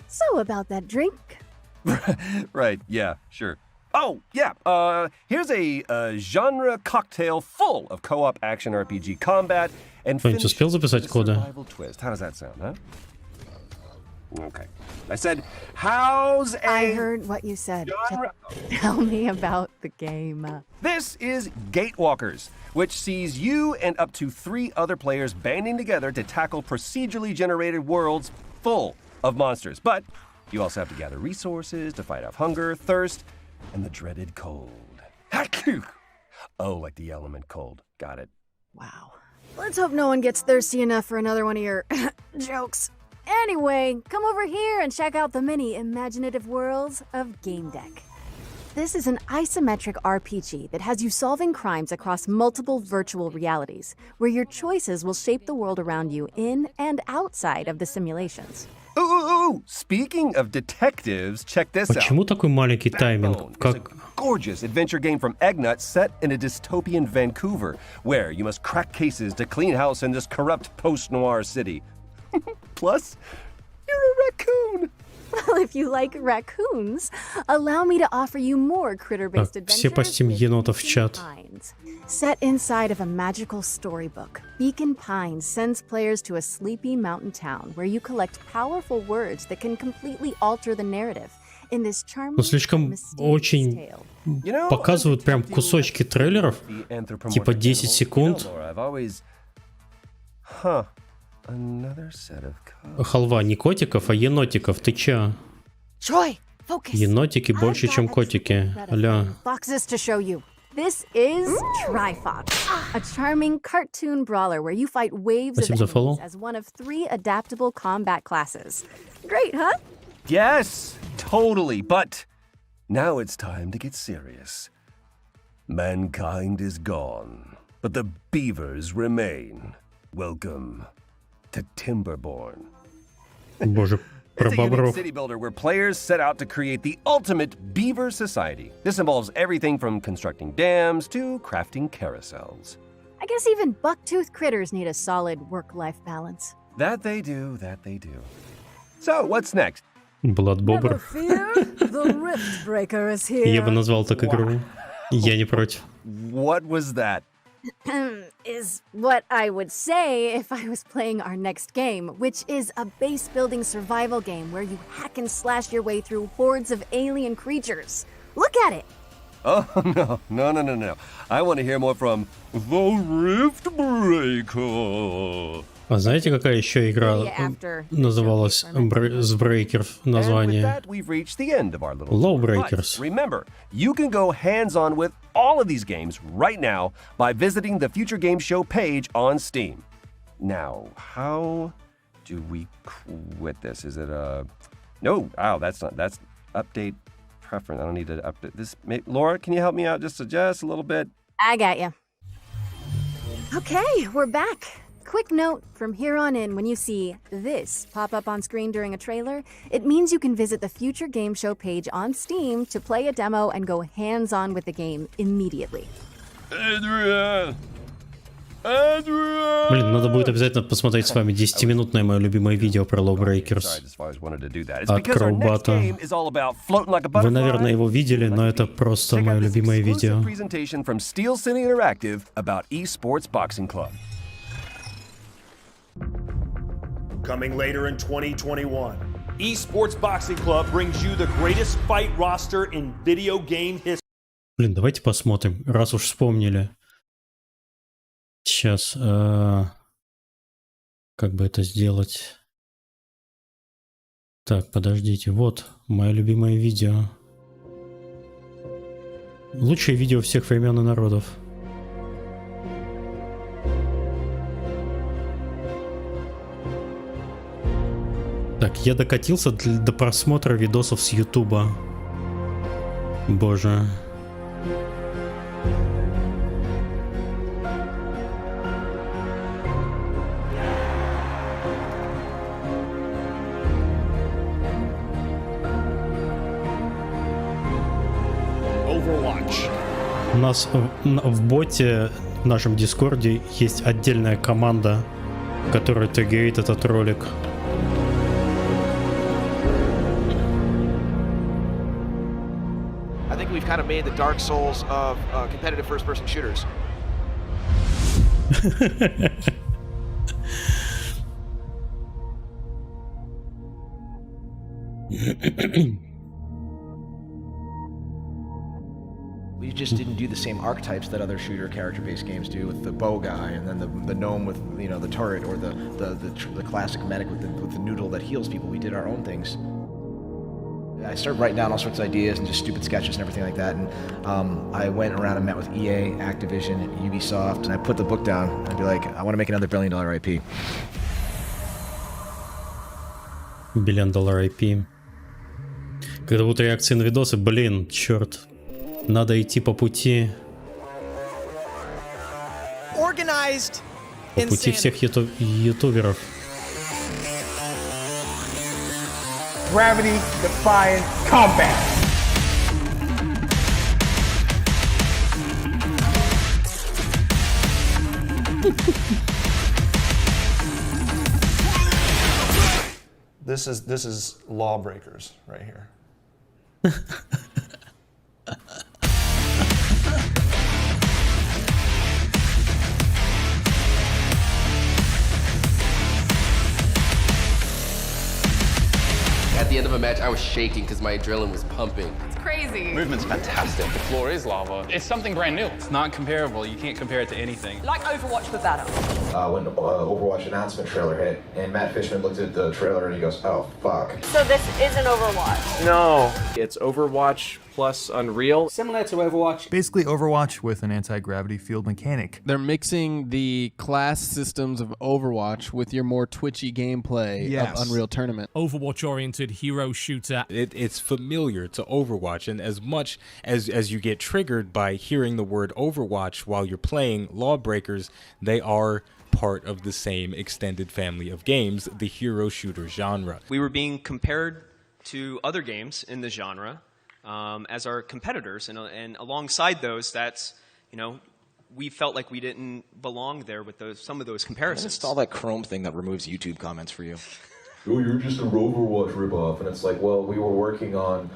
So about that drink. Right, yeah, sure. Oh, yeah, here's a genre cocktail full of co-op action RPG combat and Кто-нибудь успел записать коды? survival twist. How does that sound, huh? Okay. I said, how's a... I heard what you said. Tell me about the game. This is Gatewalkers, which sees you and up to 3 other players banding together to tackle procedurally generated worlds full of monsters. But you also have to gather resources to fight off hunger, thirst, and the dreaded cold. Oh, like the element cold. Got it. Wow. Let's hope no one gets thirsty enough for another one of your jokes. Anyway, come over here and check out the many imaginative worlds of Game Deck. This is an isometric RPG that has you solving crimes across multiple virtual realities, where your choices will shape the world around you in and outside of the simulations. Ooh, speaking of detectives, check this out. Почему такой маленький тайминг? Как... Gorgeous adventure game from Eggnut set in a dystopian Vancouver, where you must crack cases to clean house in this corrupt post-noir city. Plus, you're a raccoon. Well, if you like raccoons, allow me to offer you more critter-based adventures. Все постим енотов в чат. Set inside of a magical storybook, Beacon Pines sends players to a sleepy mountain town where you collect powerful words that can completely alter the narrative. In this charming, Но слишком очень показывают прям кусочки трейлеров, типа 10 секунд. Халва не котиков, а енотиков. Ты чё? Енотики больше, чем котики. Ля. Boxes to show you. This is Trifox, a charming cartoon brawler where you fight waves of enemies as one of 3 adaptable combat classes. Great, huh? Yes, totally. But now it's time to get serious. Mankind is gone, but the beavers remain. Welcome to Timberborn. Боже, про It's a unique бобров. city builder where players set out to create the ultimate beaver society. This involves everything from constructing dams to crafting carousels. I guess even buck-toothed critters need a solid work-life balance. That they do, that they do. So, what's next? Бладбобр. The Rift Breaker is here. Я бы назвал так игру. Я не против. What was that? Is what I would say if I was playing our next game, which is a base-building survival game where you hack and slash your way through hordes of alien creatures. Look at it! Oh, no. I want to hear more from The Rift Breaker. А знаете, какая еще игра называлась с Breakers название? Lawbreakers. Remember, you can go hands-on with all of these games right now by visiting the Future Game Show page on Steam. Now, how do we quit this? Is it a... No, that's update preference. I don't need to update this. Laura, can you help me out just a little bit? I got you. Okay, we're back. Quick note, from here on in, when you see this pop up on screen during a trailer, it means you can visit the Future Game Show page on Steam to play a demo and go hands-on with the game immediately. Блин, надо будет обязательно посмотреть с вами 10-минутное мое любимое видео про Lawbreakers от Кроубата. Вы, наверное, его видели, но это просто мое любимое видео. Coming later in 2021, Esports Boxing Club brings you the greatest fight roster in video game history. Блин, давайте посмотрим, раз уж вспомнили. Сейчас, как бы это сделать? Так, подождите, вот мое любимое видео. Лучшее видео всех времен и народов. Так, я докатился до просмотра видосов с Ютуба. Боже. У нас в боте, в нашем Дискорде, есть отдельная команда, которая триггерит этот ролик. I think we've kind of made the Dark Souls of competitive first-person shooters. We just didn't do the same archetypes that other shooter character-based games do, with the bow guy and then the gnome with the turret, or the classic medic with the noodle that heals people. We did our own things. I started writing down all sorts of ideas and just stupid sketches and everything like that. And I went around and met with EA, Activision, Ubisoft, and I put the book down and I'd be like, I want to make another $1 billion IP. $1 billion IP. Когда будут реакции на видосы, блин, черт. Надо идти по пути. По пути всех ютуберов. Gravity defying combat. This is Lawbreakers right here. At the end of a match, I was shaking because my adrenaline was pumping. It's crazy. Movement's fantastic. The floor is lava. It's something brand new. It's not comparable. You can't compare it to anything. Like Overwatch, but better. When Overwatch announcement trailer hit, and Matt Fishman looked at the trailer and he goes, "Oh fuck." So this isn't Overwatch. No, it's Overwatch plus Unreal. Similar to Overwatch. Basically Overwatch with an anti-gravity field mechanic. They're mixing the class systems of Overwatch with your more twitchy gameplay of Unreal Tournament. Overwatch-oriented hero shooter. It's familiar to Overwatch, and as much as you get triggered by hearing the word Overwatch while you're playing Lawbreakers, they are part of the same extended family of games, the hero shooter genre. We were being compared to other games in the genre as our competitors, and alongside those, that's, we felt like we didn't belong there with some of those comparisons. Install that Chrome thing that removes YouTube comments for you. Oh, you're just a Overwatch ripoff, and it's like, well, we were working on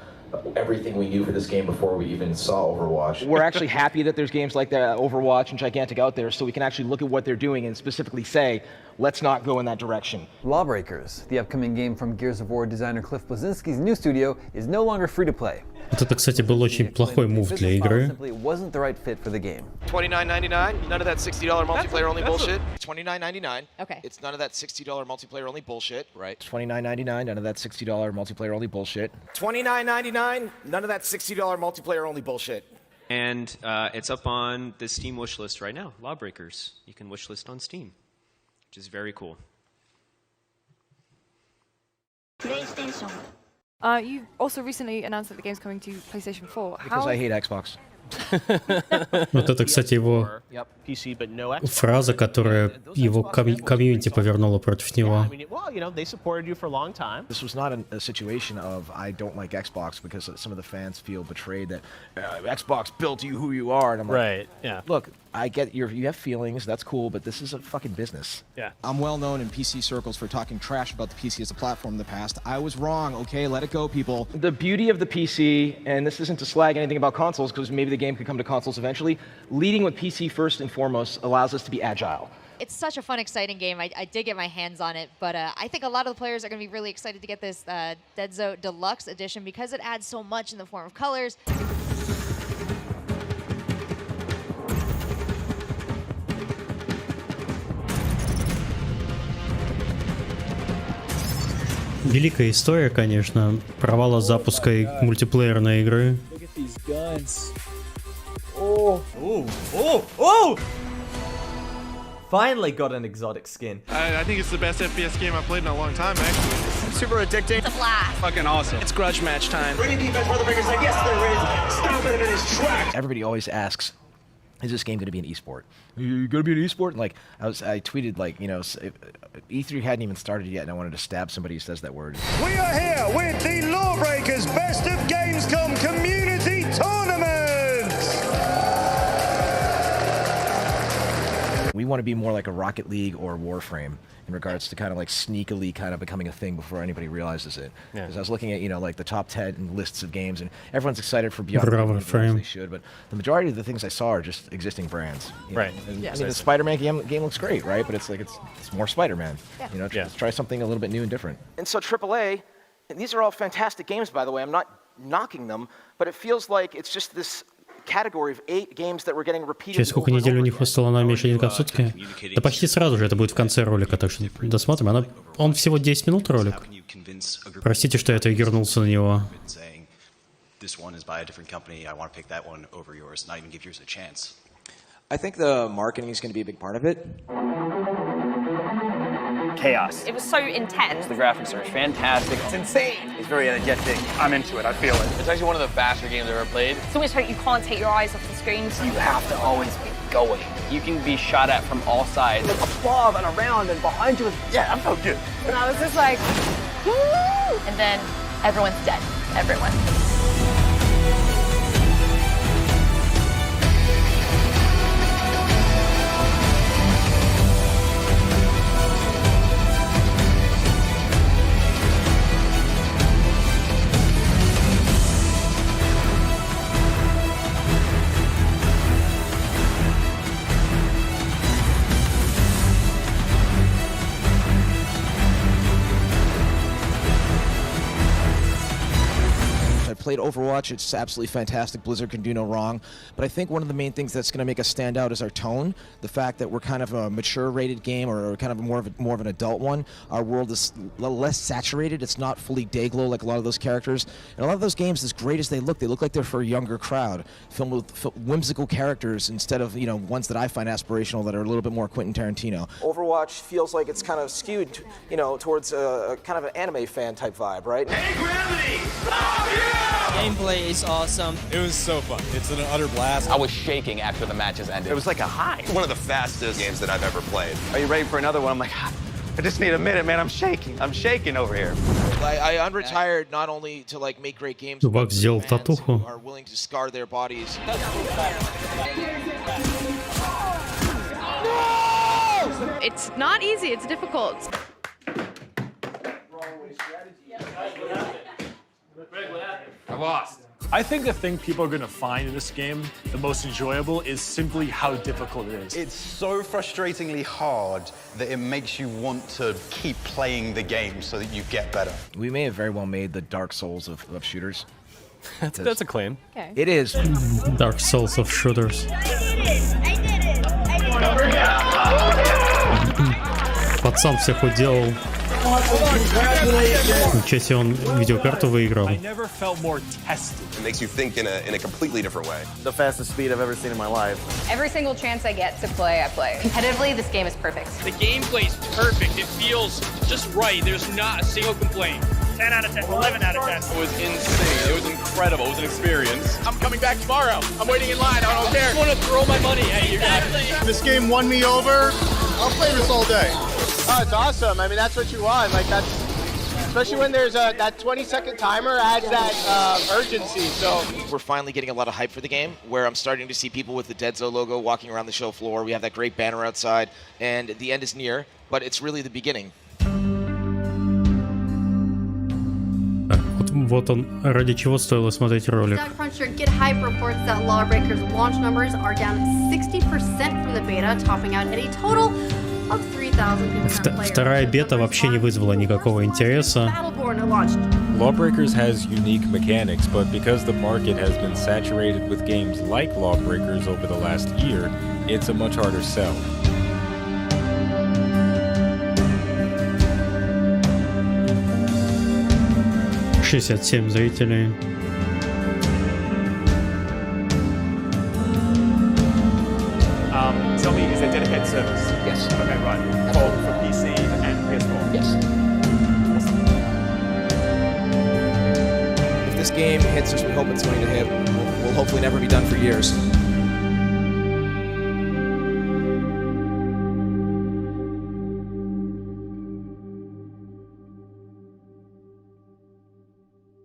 everything we knew for this game before we even saw Overwatch. We're actually happy that there's games like that, Overwatch and Gigantic out there, so we can actually look at what they're doing and specifically say, let's not go in that direction. Lawbreakers, the upcoming game from Gears of War designer Cliff Bleszinski's new studio, is no longer free to play. Вот это, кстати, был очень плохой мув для игры. Simply wasn't the right fit for the game. $29.99. None of that $60 multiplayer only bullshit. $29.99. Okay. It's none of that $60 multiplayer only bullshit. Right. $29.99, none of that $60 multiplayer only bullshit. $29.99. None of that $60 multiplayer only bullshit. And it's up on the Steam wishlist right now, Lawbreakers. You can wishlist on Steam, which is very cool. PlayStation. You also recently announced that the game's coming to PlayStation 4. Because I hate Xbox. Вот это, кстати, его фраза, которая его комьюнити повернула против него. Well, they supported you for a long time. This was not a situation of I don't like Xbox because some of the fans feel betrayed that Xbox built you who you are. And I'm like, Right, yeah. Look, I get you have feelings, that's cool, but this is a fucking business. Yeah. I'm well known in PC circles for talking trash about the PC as a platform in the past. I was wrong, okay? Let it go, people. The beauty of the PC, and this isn't to slag anything about consoles, because maybe the game could come to consoles eventually, leading with PC first and foremost allows us to be agile. It's such a fun, exciting game. I did get my hands on it, but I think a lot of the players are going to be really excited to get this Dead Zone Deluxe Edition because it adds so much in the form of colors. Великая история, конечно, провала запуска мультиплеерной игры. Finally got an exotic skin. I think it's the best FPS game I've played in a long time, actually. Super addicting. It's a blast. Fucking awesome. It's grudge match time. Ready defense, Motherfuckers like, yes there is. Stop it in his tracks. Everybody always asks, is this game going to be an esport? Are you going to be an esport? And like, I tweeted like, E3 hadn't even started yet, and I wanted to stab somebody who says that word. We are here with the Lawbreakers Best of Gamescom Community Tournament. We want to be more like a Rocket League or Warframe in regards to kind of like sneakily kind of becoming a thing before anybody realizes it. Because I was looking at, like the top 10 lists of games, and everyone's excited for Beyond Warframe. They should, but the majority of the things I saw are just existing brands. Right. And, the Spider-Man game looks great, right? But it's like it's more Spider-Man. Let's try something a little bit new and different. And so AAA These are all fantastic games, by the way. I'm not knocking them, but it feels like it's just this category of 8 games that we're getting repeated. Через сколько недель у них выставлена меньше денег в сутки? Да почти сразу же, это будет в конце ролика, так что досмотрим. Он всего 10 минут ролик. Простите, что я отвернулся на него. I think the marketing is going to be a big part of it. Chaos. It was so intense. The graphics are fantastic. It's insane. It's very energetic. I'm into it. I feel it. It's actually one of the faster games I've ever played. It's almost like you can't take your eyes off the screens. You have to always be going. You can be shot at from all sides. Look above and around and behind you. Yeah, I'm so good. And I was just like, woo! And then everyone's dead. Everyone. Played Overwatch, it's absolutely fantastic. Blizzard can do no wrong. But I think one of the main things that's going to make us stand out is our tone. The fact that we're kind of a mature rated game, or kind of more of an adult one. Our world is a little less saturated. It's not fully day-glow like a lot of those characters. And a lot of those games, as great as they look like they're for a younger crowd. Filmed with whimsical characters instead of, ones that I find aspirational that are a little bit more Quentin Tarantino. Overwatch feels like it's kind of skewed, towards a kind of an anime fan type vibe, right? Hey, Gravity! Oh, yeah! Gameplay is awesome. It was so fun. It's an utter blast. I was shaking after the matches ended. It was like a high. One of the fastest games that I've ever played. Are you ready for another one? I'm like, I just need a minute, man. I'm shaking. I'm shaking over here. I unretired not only to make great games, Чувак сделал татуху. are willing to scar their bodies. It's not easy. It's difficult. I lost. I think the thing people are going to find in this game the most enjoyable is simply how difficult it is. It's so frustratingly hard that it makes you want to keep playing the game so that you get better. We may have very well made the Dark Souls of shooters. That's a claim. Okay. It is. Dark Souls of shooters. Пацан всех уделал. Ничего себе, он видеокарту выиграл. I never felt more tested. It makes you think in a completely different way. The fastest speed I've ever seen in my life. Every single chance I get to play, I play. Competitively, this game is perfect. The gameplay's perfect. It feels just right. There's not a single complaint. 10 out of 10, 11 out of 10. It was insane. It was incredible. It was an experience. I'm coming back tomorrow. I'm waiting in line. I don't care. I just want to throw my money at you guys. This game won me over. I'll play this all day. Oh, it's awesome. I mean, that's what you want. That's especially when there's that 20-second timer adds that urgency. So we're finally getting a lot of hype for the game, where I'm starting to see people with the Deadzo logo walking around the show floor. We have that great banner outside, and the end is near, but it's really the beginning. Вот он, ради чего стоило смотреть ролик. Cruncher Get Hype reports that Lawbreakers launch numbers are down 60% from the beta, topping out at a total of 3,000 players. Вторая бета вообще не вызвала никакого интереса. Lawbreakers has unique mechanics, but because the market has been saturated with games like Lawbreakers over the last year, it's a much harder sell. $67 зрителей. Tell me, is there dedicated service? Yes. Okay, right. For PC and PS4? Yes. If this game hits as we hope it's going to hit, we'll hopefully never be done for years.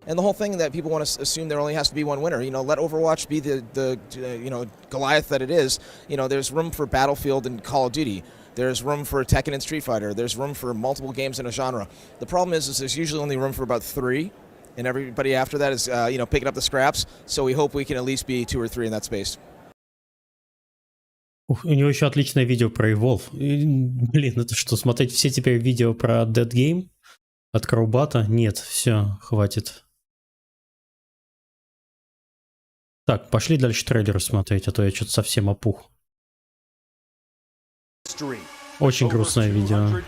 And the whole thing that people want to assume there only has to be one winner. Let Overwatch be the Goliath that it is. There's room for Battlefield and Call of Duty. There's room for Tekken and Street Fighter. There's room for multiple games in a genre. The problem is there's usually only room for about 3, and everybody after that is picking up the scraps. So we hope we can at least be 2 or 3 in that space. У него еще отличное видео про Evolve. Блин, это что, смотреть все теперь видео про Dead Game? От Краубата? Нет, все, хватит. Так, пошли дальше трейлеры смотреть, а то я что-то совсем опух. Очень грустное видео. В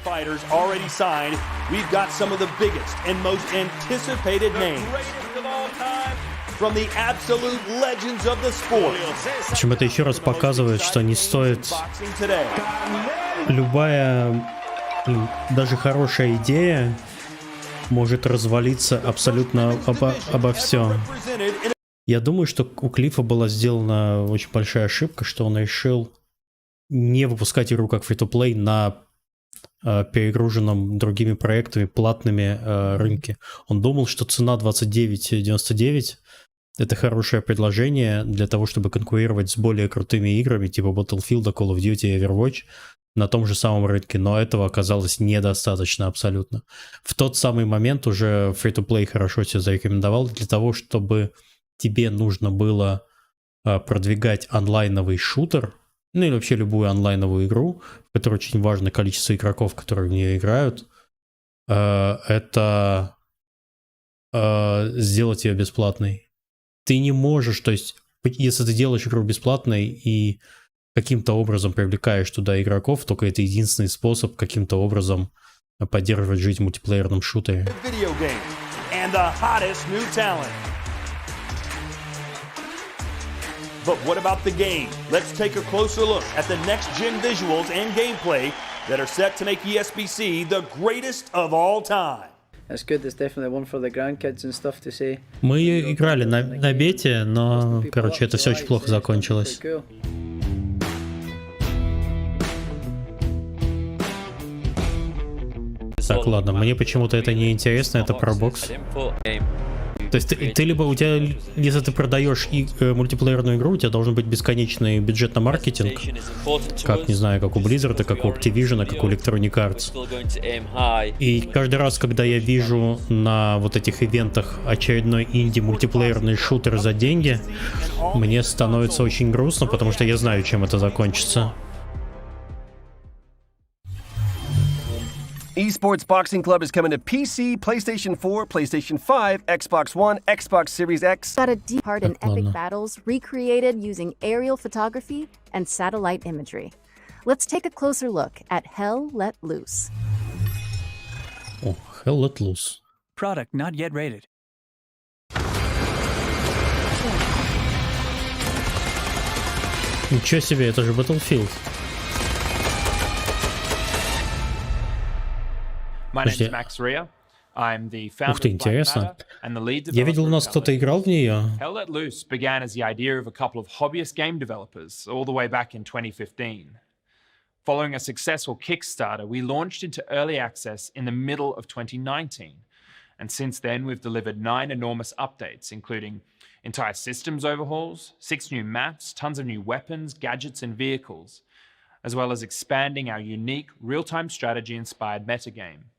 общем, это еще раз показывает, что не стоит любая, даже хорошая идея может развалиться абсолютно обо всем. Я думаю, что у Клиффа была сделана очень большая ошибка, что он решил не выпускать игру как free-to-play на перегруженном другими проектами платными рынке. Он думал, что цена 29.99 это хорошее предложение для того, чтобы конкурировать с более крутыми играми, типа Battlefield, Call of Duty и Overwatch, на том же самом рынке, но этого оказалось недостаточно абсолютно. В тот самый момент уже free-to-play хорошо себя зарекомендовал. Для того, чтобы тебе нужно было продвигать онлайновый шутер, ну или вообще любую онлайновую игру, в которой очень важно количество игроков, которые в нее играют, это сделать ее бесплатной. Ты не можешь, то есть, если ты делаешь игру бесплатной и каким-то образом привлекаешь туда игроков, только это единственный способ каким-то образом поддерживать жизнь в мультиплеерном шутере. But what about the game? Let's take a closer look at the next-gen visuals and gameplay that are set to make ESBC the greatest of all time. That's good. There's definitely one for the grandkids and stuff to say. Мы играли на бете, но, короче, это все очень плохо закончилось. Так, ладно, мне почему-то это не интересно, это про бокс. То есть ты либо у тебя, если ты продаешь мультиплеерную игру, у тебя должен быть бесконечный бюджет на маркетинг, как, не знаю, как у Blizzard, как у Activision, как у Electronic Arts. И каждый раз, когда я вижу на вот этих ивентах очередной инди-мультиплеерный шутер за деньги, мне становится очень грустно, потому что я знаю, чем это закончится. Esports Boxing Club is coming to PC, PlayStation 4, PlayStation 5, Xbox One, Xbox Series X. Got a deep part in epic battles recreated using aerial photography and satellite imagery. Let's take a closer look at Hell Let Loose. Oh, Hell Let Loose. Product not yet rated. Ничего себе, это же Battlefield. Ух ты, интересно. Я видел, у нас кто-то играл в нее. Hell Let Loose began as the idea of a couple of hobbyist game developers all the way back in 2015. Following a successful Kickstarter, we launched into early access in the middle of 2019. And since then, we've delivered 9 enormous updates, including entire systems overhauls, 6 new maps, tons of new weapons, gadgets, and vehicles, as well as expanding our unique real-time strategy-inspired metagame.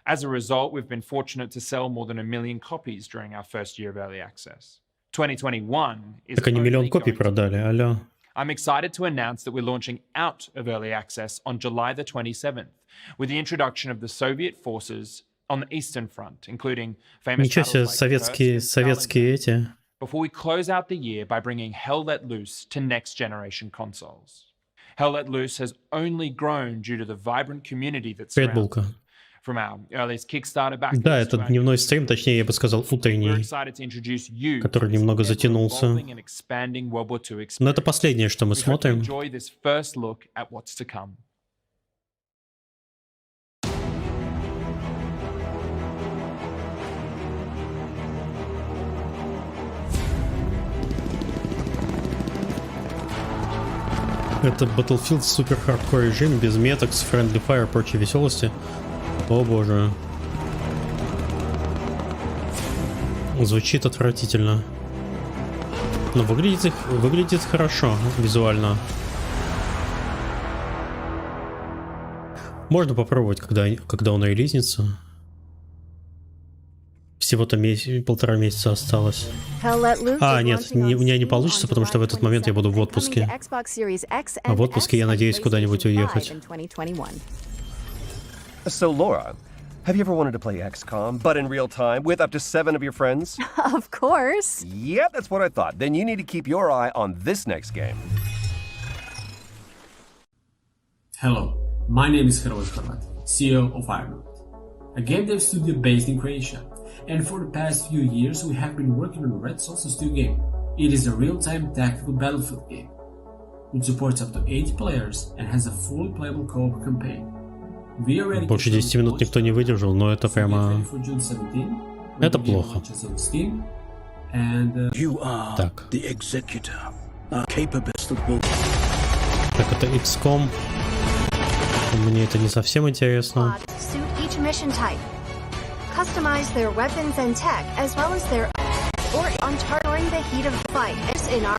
As a result, we've been fortunate to sell more than 1 million copies during our first year of early access. 2021 is Так они миллион копий продали, алло. I'm excited to announce that we're launching out of early access on July the 27th, with the introduction of the Soviet forces on the Eastern Front, including famous Ничего себе, советские эти. Before we close out the year by bringing Hell Let Loose to next-generation consoles. Hell Let Loose has only grown due to the vibrant community that surrounds it. Да, это дневной стрим, точнее, я бы сказал, утренний, который немного затянулся. Но это последнее, что мы смотрим. Это Battlefield супер хардкор режим, без меток, с friendly fire и прочей веселости. О боже. Звучит отвратительно. Но выглядит хорошо визуально. Можно попробовать, когда он релизнится. Всего-то 1,5 месяца осталось. А, нет, у меня не получится, потому что в этот момент я буду в отпуске. А в отпуске я надеюсь куда-нибудь уехать. So Laura, Have you ever wanted to play XCOM, but in real time, with up to 7 of your friends? Of course. Yep, that's what I thought. Then you need to keep your eye on this next game. Hello, my name is Hrvoje Horvat, CEO of Ironwood, a game dev studio based in Croatia. And for the past few years, we have been working on Red Solstice 2 game. It is a real-time tactical battlefield game. It supports up to 8 players and has a fully playable co-op campaign. Больше 10 минут никто не выдержал, но это прямо... Это плохо. Так. Так, это XCOM. Мне это не совсем интересно. Customize their weapons and tech as well as their or on during the heat of the fight as in our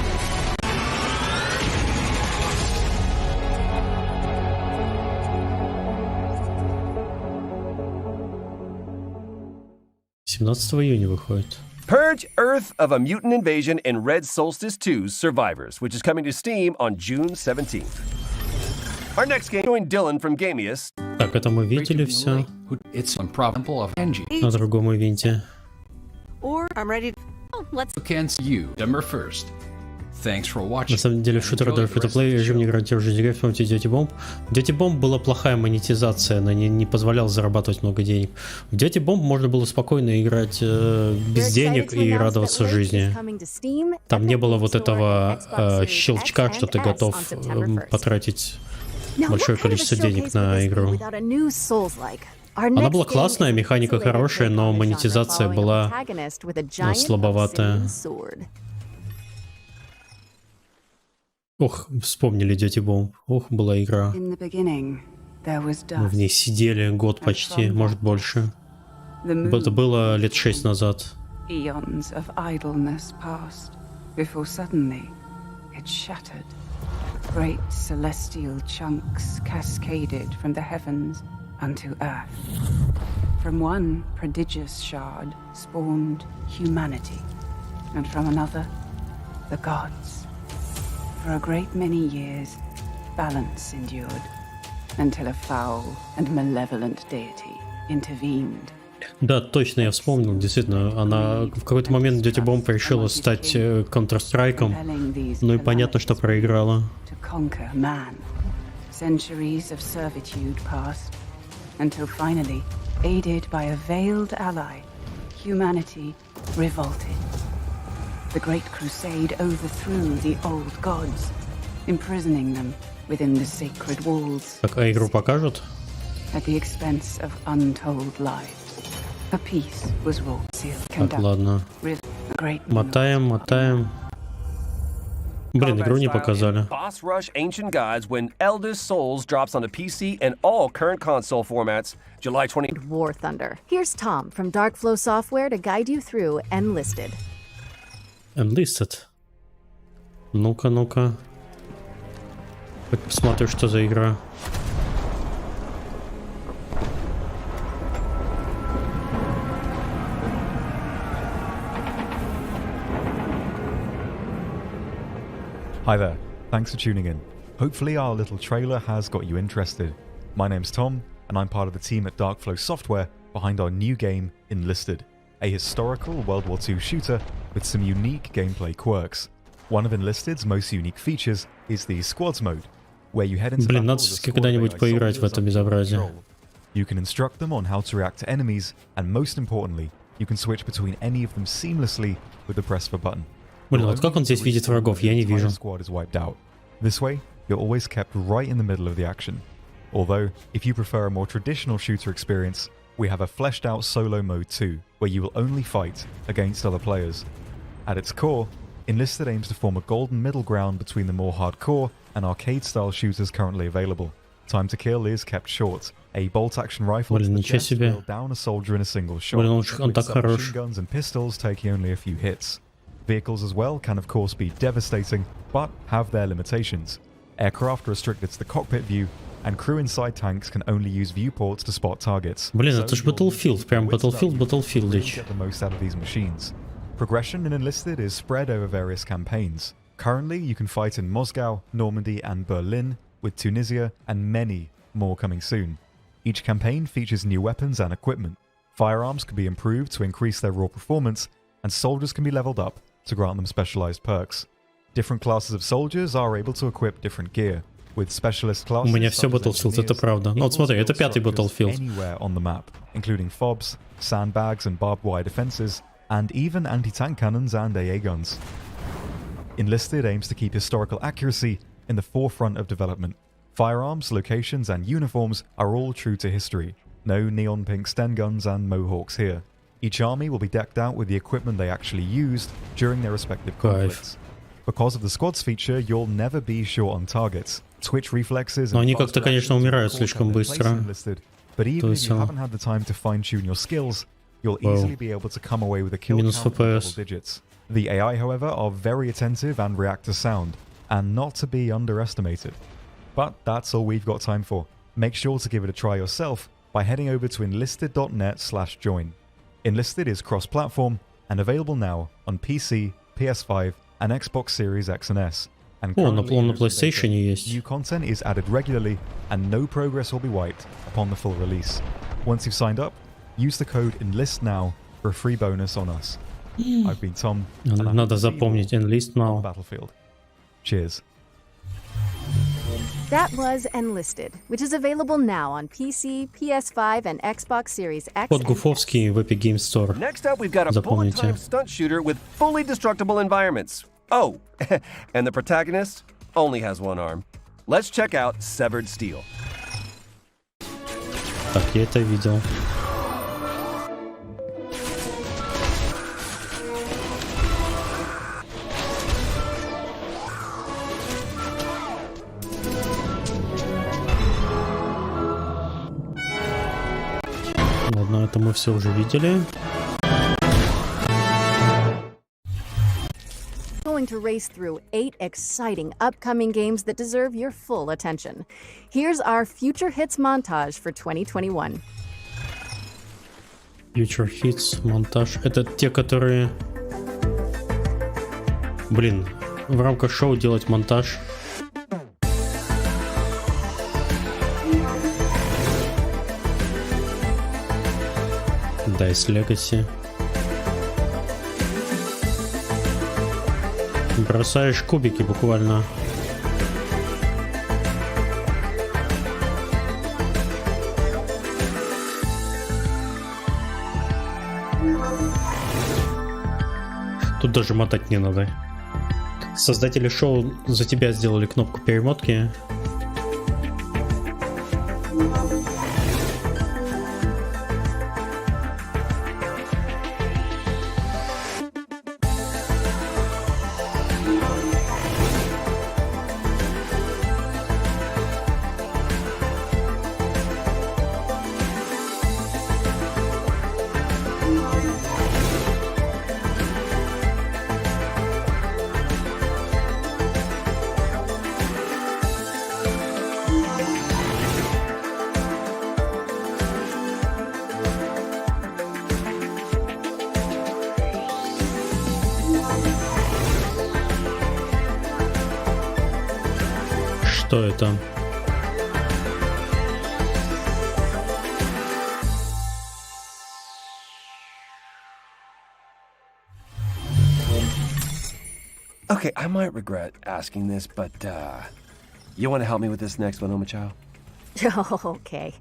17 июня выходит. Purge Earth of a Mutant Invasion in Red Solstice 2's Survivors, which is coming to Steam on June 17th. Our next game, join Dylan from Gamius. Так, это мы видели все. На другом ивенте. На самом деле, шутер для фри-то-плей режим не гарантирует жизнь игры, вспомните Dirty Bomb. В Dirty Bomb была плохая монетизация, она не позволяла зарабатывать много денег. В Dirty Bomb можно было спокойно играть без денег и радоваться жизни. Там не было вот этого щелчка, что ты готов потратить большое количество денег на игру. Она была классная, механика хорошая, но монетизация была слабоватая. Ох, вспомнили Dirty Bomb. Ох, была игра. Мы в ней сидели год почти, может больше. Это было лет 6 назад. Great celestial chunks cascaded from the heavens unto earth. From one prodigious shard spawned humanity, and from another, the gods. For a great many years, balance endured, until a foul and malevolent deity intervened. Да, точно, я вспомнил, действительно, она в какой-то момент Dirty Bomb решила стать Counter-Strike'ом, ну и понятно, что проиграла. Centuries of servitude passed, until finally, aided by a veiled ally, humanity revolted. The Great Crusade overthrew the old gods, imprisoning them within the sacred walls. Так, а игру покажут? At the expense of untold lives. A peace was wrought, sealed, Так, ладно. Мотаем. Блин, игру не показали. Boss Rush Ancient Gods when Eldest Souls drops onto PC and all current console formats July 20. War Thunder. Here's Tom from Darkflow Software to guide you through Enlisted. Enlisted. Ну-ка. Посмотрю, что за игра. Hi there, thanks for tuning in. Hopefully our little trailer has got you interested. My name's Tom, and I'm part of the team at Darkflow Software behind our new game, Enlisted, a historical World War II shooter with some unique gameplay quirks. One of Enlisted's most unique features is the Squads mode, where you head into battle with a squad of AI soldiers under control. You can instruct them on how to react to enemies, and most importantly, you can switch between any of them seamlessly with the press of a button. Блин, вот как он здесь видит врагов, я не вижу. This way, you're always kept right in the middle of the action. Although, if you prefer a more traditional shooter experience, we have a fleshed out solo mode too, where you will only fight against other players. At its core, Enlisted aims to form a golden middle ground between the more hardcore and arcade-style shooters currently available. Time to kill is kept short. A bolt-action rifle to the chest will down a soldier in a single shot. With machine guns and pistols taking only a few hits. Vehicles as well can of course be devastating, but have their limitations. Aircraft are restricted to the cockpit view, and crew inside tanks can only use viewports to spot targets. Блин, это ж Battlefield, прям Battlefield-ич. Get the most out of these machines. Progression in Enlisted is spread over various campaigns. Currently, you can fight in Moscow, Normandy, and Berlin, with Tunisia and many more coming soon. Each campaign features new weapons and equipment. Firearms can be improved to increase their raw performance, and soldiers can be leveled up to grant them specialized perks. Different classes of soldiers are able to equip different gear, with specialist classes. У меня все Battlefield, это правда. Ну вот смотри, это 5-й Battlefield. Anywhere on the map, including FOBs, sandbags and barbed wire defenses, and even anti-tank cannons and AA guns. Enlisted aims to keep historical accuracy in the forefront of development. Firearms, locations, and uniforms are all true to history. No neon pink Sten guns and mohawks here. Each army will be decked out with the equipment they actually used during their respective conflicts. Because of the squads feature, you'll never be short on targets. Twitch reflexes. Но они как-то, конечно, умирают слишком быстро. But even if you haven't had the time to fine-tune your skills, you'll easily be able to come away with a kill count in double digits. The AI, however, are very attentive and react to sound, and not to be underestimated. But that's all we've got time for. Make sure to give it a try yourself by heading over to enlisted.net/join. Enlisted is cross-platform and available now on PC, PS5, and Xbox Series X and S. And на PlayStation есть. New content is added regularly, and no progress will be wiped upon the full release. Once you've signed up, use the code ENLISTNOW for a free bonus on us. I've been Tom. Надо запомнить Enlist Now. Battlefield. Cheers. That was Enlisted, which is available now on PC, PS5, and Xbox Series X. Код Гуфовский в Epic Games Store. Next up, we've got a bullet-time stunt shooter with fully destructible environments. Oh, and the protagonist only has one arm. Let's check out Severed Steel. Так, я это видел. Ладно, это мы все уже видели. Going to race through 8 exciting upcoming games that deserve your full attention. Here's our Future Hits montage for 2021. Future Hits монтаж. Это те, которые... Блин, в рамках шоу делать монтаж. Dice Legacy. Бросаешь кубики буквально. Тут даже мотать не надо. Создатели шоу за тебя сделали кнопку перемотки. Что это? Okay, I might regret asking this, but, you want to help me with this next one, Omachow? Okay.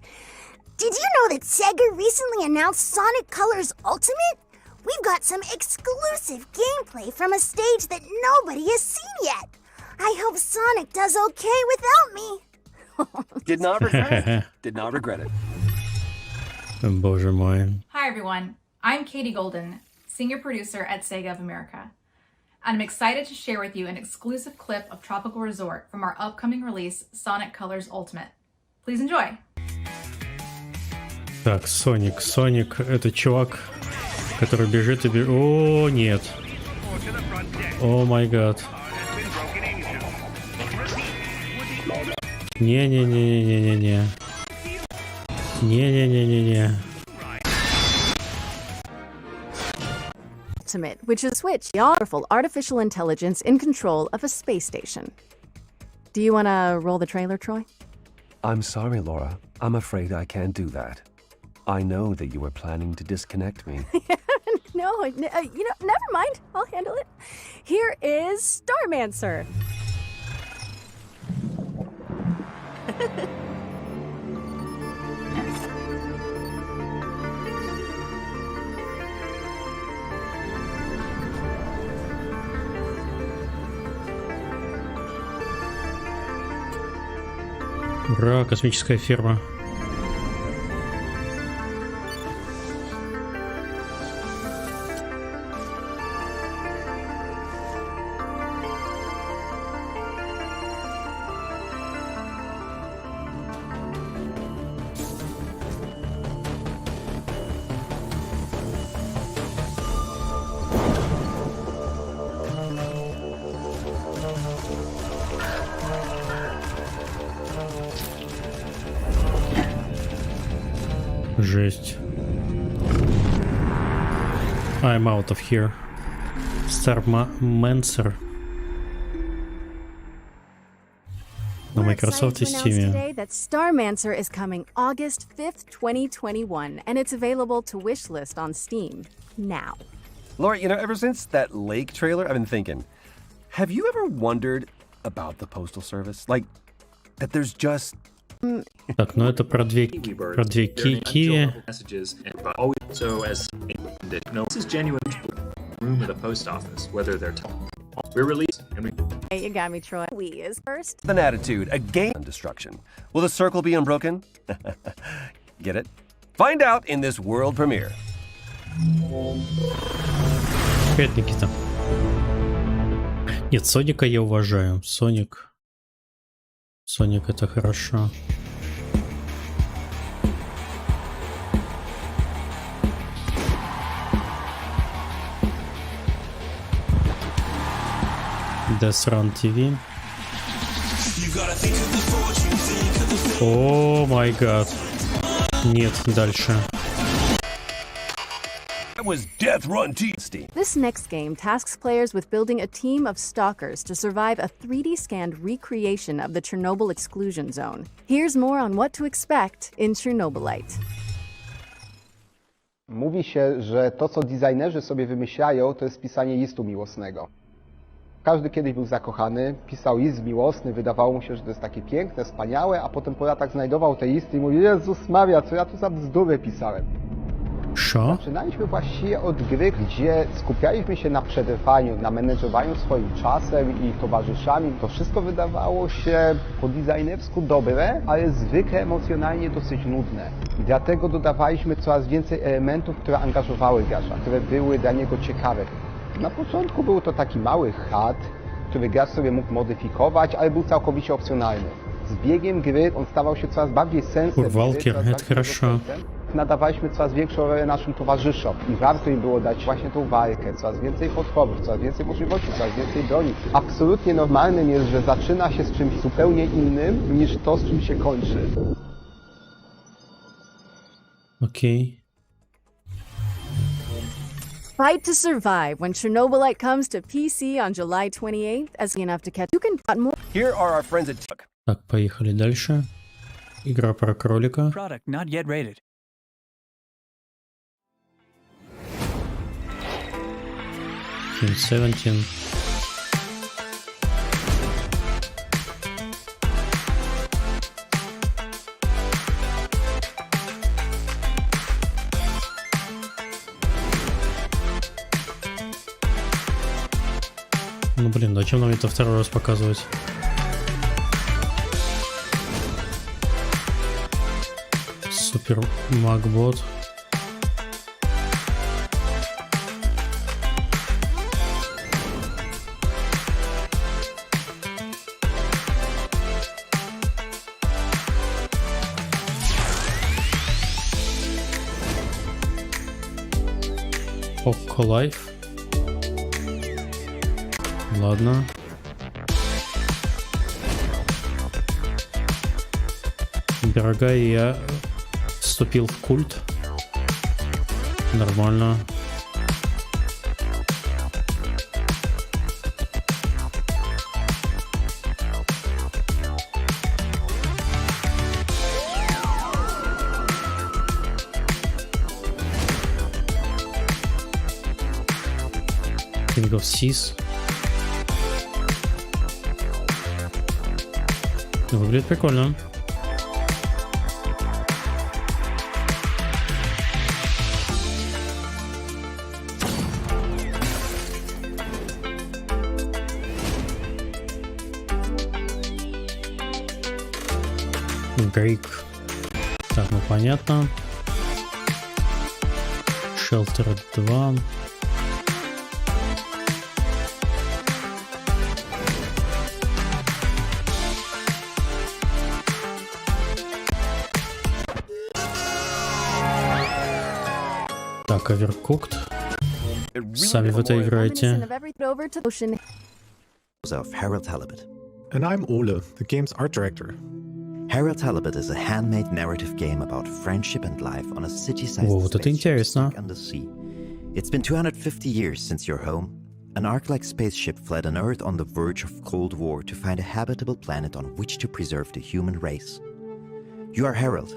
Did you know that Sega recently announced Sonic Colors Ultimate? We've got some exclusive gameplay from a stage that nobody has seen yet. I hope Sonic does okay without me. Did not regret it. Did not regret it. Боже мой. Hi everyone, I'm Katie Golden, senior producer at Sega of America. And I'm excited to share with you an exclusive clip of Tropical Resort from our upcoming release, Sonic Colors Ultimate. Please enjoy. Так, Соник, это чувак, который бежит и бежит. О, нет. О май гад. Не-не-не-не-не-не. Не-не-не-не-не. Ultimate, which is Switch, powerful artificial intelligence in control of a space station. Do you want to roll the trailer, Troy? I'm sorry, Laura. I'm afraid I can't do that. I know that you were planning to disconnect me. No, never mind. I'll handle it. Here is Starmancer. Ура, космическая ферма. Жесть. I'm out of here. Starmancer. На Microsoft и Steam. Today that Starmancer is coming August 5th, 2021, and it's available to wishlist on Steam now. Laura, ever since that Lake trailer, I've been thinking, have you ever wondered about the Postal Service? Like, that there's just... Так, ну это про две кики. Hey, you got me, Troy. We is first. An attitude, a game destruction. Will the circle be unbroken? Get it? Find out in this world premiere. Привет, Никита. Нет, Соника я уважаю. Соник это хорошо. Death Run TV. О май гад. Нет, дальше. This next game tasks players with building a team of stalkers to survive a 3D scanned recreation of the Chernobyl exclusion zone. Here's more on what to expect in Chernobylite. Mówi się, że to, co designerzy sobie wymyślają, to jest pisanie listu miłosnego. Każdy kiedyś był zakochany, pisał list miłosny, wydawało mu się, że to jest takie piękne, wspaniałe, a potem po latach znajdował te listy i mówił: Jezus Maria, co ja tu za bzdury pisałem. Zaczynaliśmy właściwie od gry, gdzie skupialiśmy się na przetrwaniu, na menedżowaniu swoim czasem i towarzyszami. To wszystko wydawało się po designersku dobre, ale zwykle emocjonalnie dosyć nudne. I dlatego dodawaliśmy coraz więcej elementów, które angażowały gracza, które były dla niego ciekawe. Na początku był to taki mały HUD, który gracz sobie mógł modyfikować, ale był całkowicie opcjonalny. Z biegiem gry on stawał się coraz bardziej sensem. Nadawaliśmy coraz większą rolę naszym towarzyszom i warto im było dać właśnie tą walkę, coraz więcej potworów, coraz więcej możliwości, coraz więcej broni. Absolutnie normalnym jest, że zaczyna się z czymś zupełnie innym niż to, z czym się kończy. Okej. Fight to survive when Chernobylite comes to PC on July 28th, as enough to catch. You can get more. Here are our friends at Так, поехали дальше. Игра про кролика. Product not yet rated. Team 17. Ну блин, зачем нам это второй раз показывать? Супер Макбот. Окко Лайф. Ладно. Дорогая, я вступил в культ. Нормально. of Seas. Выглядит прикольно. Грейк. Так, ну понятно. Shelter 2. Так, Overcooked. Сами в это играете. Of Harold Halibut. And I'm Ole, the game's art director. Harold Halibut is a handmade narrative game about friendship and life on a city-sized вот это интересно. under sea. It's been 250 years since your home. An Ark-like spaceship fled an Earth on the verge of Cold War to find a habitable planet on which to preserve the human race. You are Harold,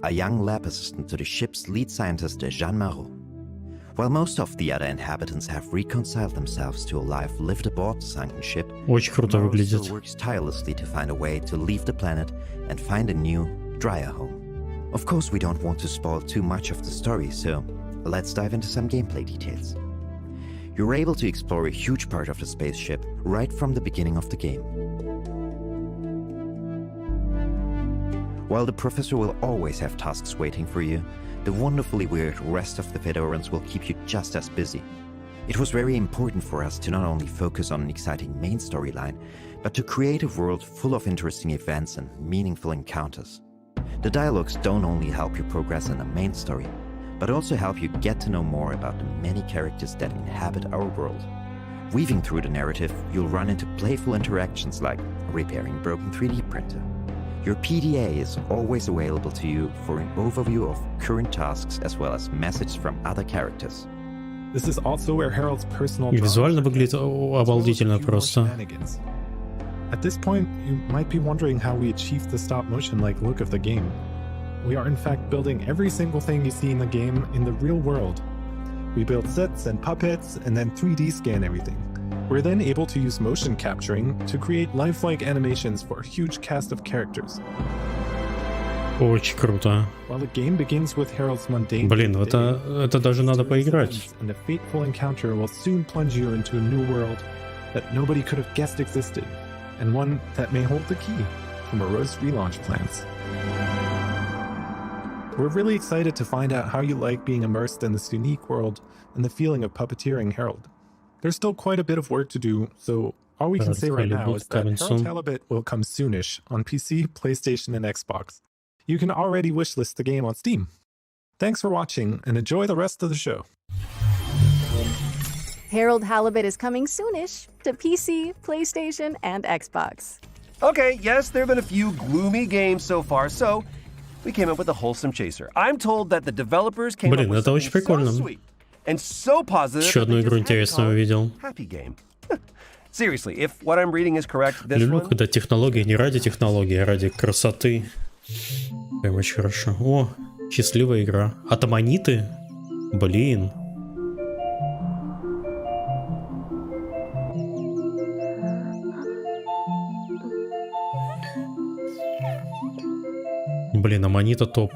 a young lab assistant to the ship's lead scientist, Jean Marot. While most of the other inhabitants have reconciled themselves to a life lived aboard the sunken ship, Очень круто Marot выглядит. still works tirelessly to find a way to leave the planet and find a new, drier home. Of course, we don't want to spoil too much of the story, so let's dive into some gameplay details. You're able to explore a huge part of the spaceship right from the beginning of the game. While the professor will always have tasks waiting for you, the wonderfully weird rest of the Fedorans will keep you just as busy. It was very important for us to not only focus on an exciting main storyline, but to create a world full of interesting events and meaningful encounters. The dialogues don't only help you progress in the main story, but also help you get to know more about the many characters that inhabit our world. Weaving through the narrative, you'll run into playful interactions like repairing a broken 3D printer. Your PDA is always available to you for an overview of current tasks as well as messages from other characters. This is also where Harold's personal И визуально dramas выглядит обалдительно просто. shenanigans. At this point, you might be wondering how we achieved the stop-motion-like look of the game. We are in fact building every single thing you see in the game in the real world. We build sets and puppets and then 3D scan everything. We're then able to use motion capturing to create lifelike animations for a huge cast of characters. Очень круто. While the game begins with Harold's mundane Блин, это даже надо поиграть. and a fateful encounter will soon plunge you into a new world that nobody could have guessed existed, and one that may hold the key to Moreau's relaunch plans. We're really excited to find out how you like being immersed in this unique world and the feeling of puppeteering Harold. There's still quite a bit of work to do, so all we can say right now is that Harold Halibut will come soonish on PC, PlayStation, and Xbox. You can already wishlist the game on Steam. Thanks for watching, and enjoy the rest of the show. Harold Halibut is coming soonish to PC, PlayStation, and Xbox. Okay, yes, there have been a few gloomy games so far, so we came up with a wholesome chaser. I'm told that the developers came up Блин, with это очень something so прикольно. sweet and so positive Еще that одну they игру just had to интересную call it увидел. Happy Game. Seriously, if what I'm reading is correct, this Люблю, one... когда технологии не ради технологии, а ради красоты. Прям очень хорошо. О, счастливая игра. От Аммониты? Блин. Блин, Аммонита топ.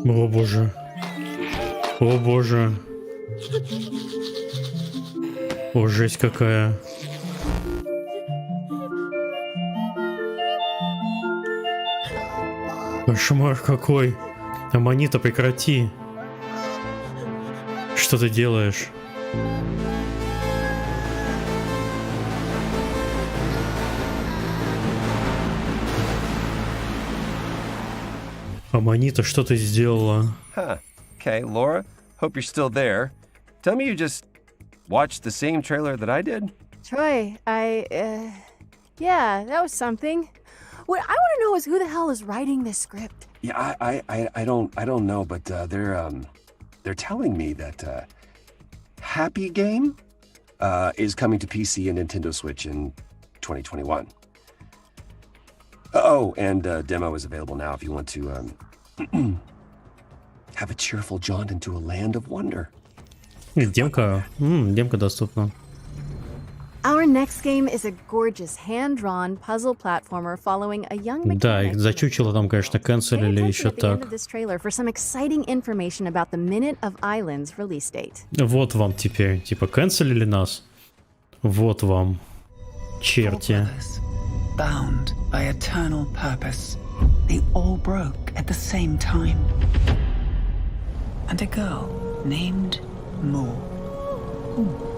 О боже. О боже. О, жесть какая. Кошмар какой. Аммонита, прекрати. Что ты делаешь? Аммонита, что ты сделала? Huh. Okay, Laura, hope you're still there. Tell me you just watched the same trailer that I did? Troy, yeah, that was something. What I want to know is who the hell is writing this script? Yeah, I don't know, but they're telling me that Happy game is coming to PC and Nintendo Switch in 2021. Oh, and demo is available now if you want to have a cheerful jaunt into a land of wonder. Демка, демка доступна. Our next game is a gorgeous hand-drawn puzzle platformer following a young Да, mechanic. их зачучило там, конечно, канцелили еще At the end так. of this trailer for some exciting information about the Minute of Islands release date. Вот вам теперь, типа, канцелили нас. Вот вам, черти. Bound by eternal purpose, they all broke at the same time. And a girl named Mo.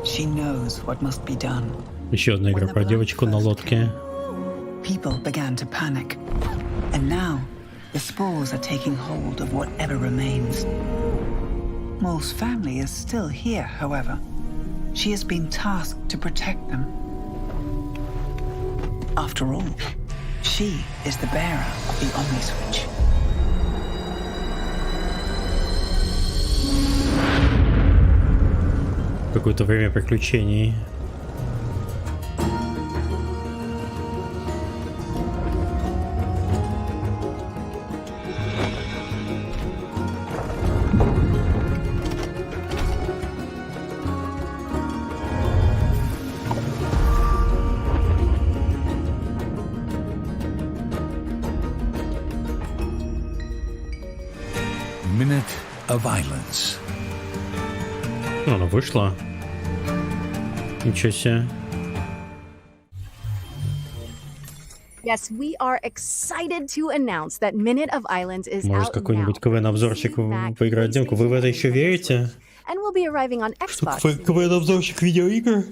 She knows what must be done. Еще одна игра про девочку на лодке. People began to panic. And now, the spores are taking hold of whatever remains. Mo's family is still here, however. She has been tasked to protect them. After all, she is the bearer of the Omniswitch. Какое-то время приключений. Minute of Islands. Она вышла. Ничего себе. Yes, we are excited to announce that Minute of Islands is Может, out now. какой-нибудь КВН-обзорщик поиграет демку. Вы в это еще верите? And will be arriving on Xbox. КВН-обзорщик видеоигр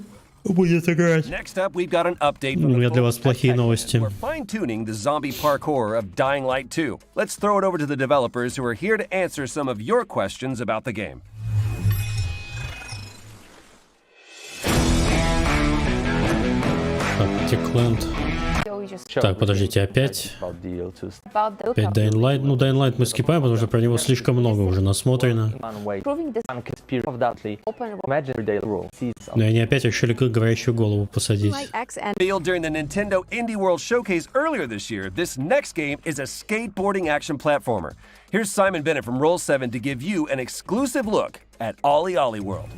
будет играть. Next up, we've got an update У from меня the для вас folks at плохие Capcom. новости. We're fine-tuning the zombie parkour of Dying Light 2. Let's throw it over to the developers who are here to answer some of your questions about the game. Techland. Так, подождите, опять? Опять Dying Light. Ну, Dying Light мы скипаем, потому что про него слишком много уже насмотрено. Но они опять решили говорящую голову посадить. Revealed during the Nintendo Indie World Showcase earlier this year, this next game is a skateboarding action platformer. Here's Simon Bennett from Roll7 to give you an exclusive look at Ollie Ollie World.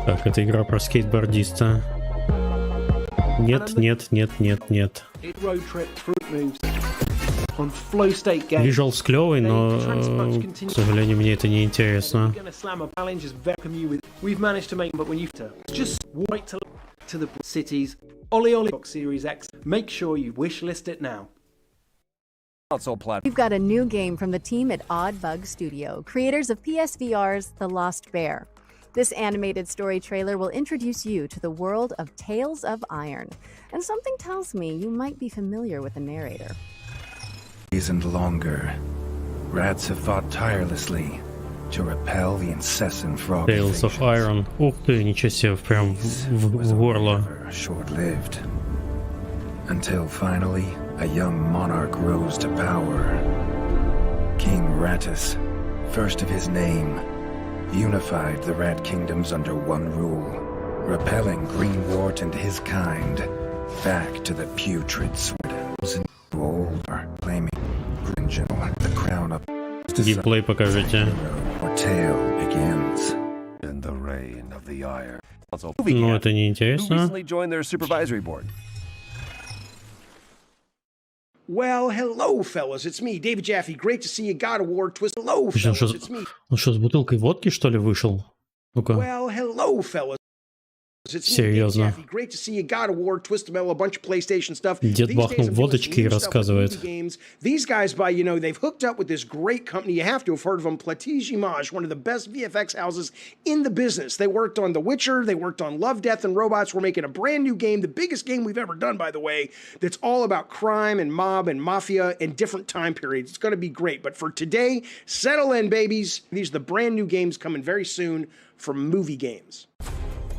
Так, это игра про скейтбордиста. Нет, нет, нет, нет, нет. Визуал клевый, но, к сожалению, мне это не интересно. We've got a new game from the team at Odd Bug Studio, creators of PSVR's The Lost Bear. This animated story trailer will introduce you to the world of Tales of Iron, and something tells me you might be familiar with the narrator. And longer, rats have fought tirelessly to repel the incessant frog. Tales of Iron. Ух ты, ничего себе, прям в горло. Short-lived, until finally a young monarch rose to power. King Rattus, first of his name, unified the Rat Kingdoms under one rule, repelling Greenwart and his kind back to the putrid sword. Old are claiming the crown of Геймплей покажите. tale begins. In the reign of the Iron. Ну, это не Who интересно. recently joined their supervisory board. Well, hello, fellas. It's me, David Jaffe. Great to see you. God of War Twist. Hello, Он fellas. It's me. что, с бутылкой водки, что ли, вышел? Ну-ка. Well, hello, fellas. It's me, David Серьезно. Jaffe. Great to see you. God of War, Twist Metal, a bunch of PlayStation stuff. Дед These days бахнул I'm doing водочки и some new stuff with рассказывает. movie games. These guys, they've hooked up with this great company. You have to have heard of them, Plattige Image, one of the best VFX houses in the business. They worked on The Witcher. They worked on Love, Death, and Robots. We're making a brand new game, the biggest game we've ever done, by the way, that's all about crime and mob and mafia and different time periods. It's going to be great. But for today, settle in, babies. These are the brand new games coming very soon from Movie Games.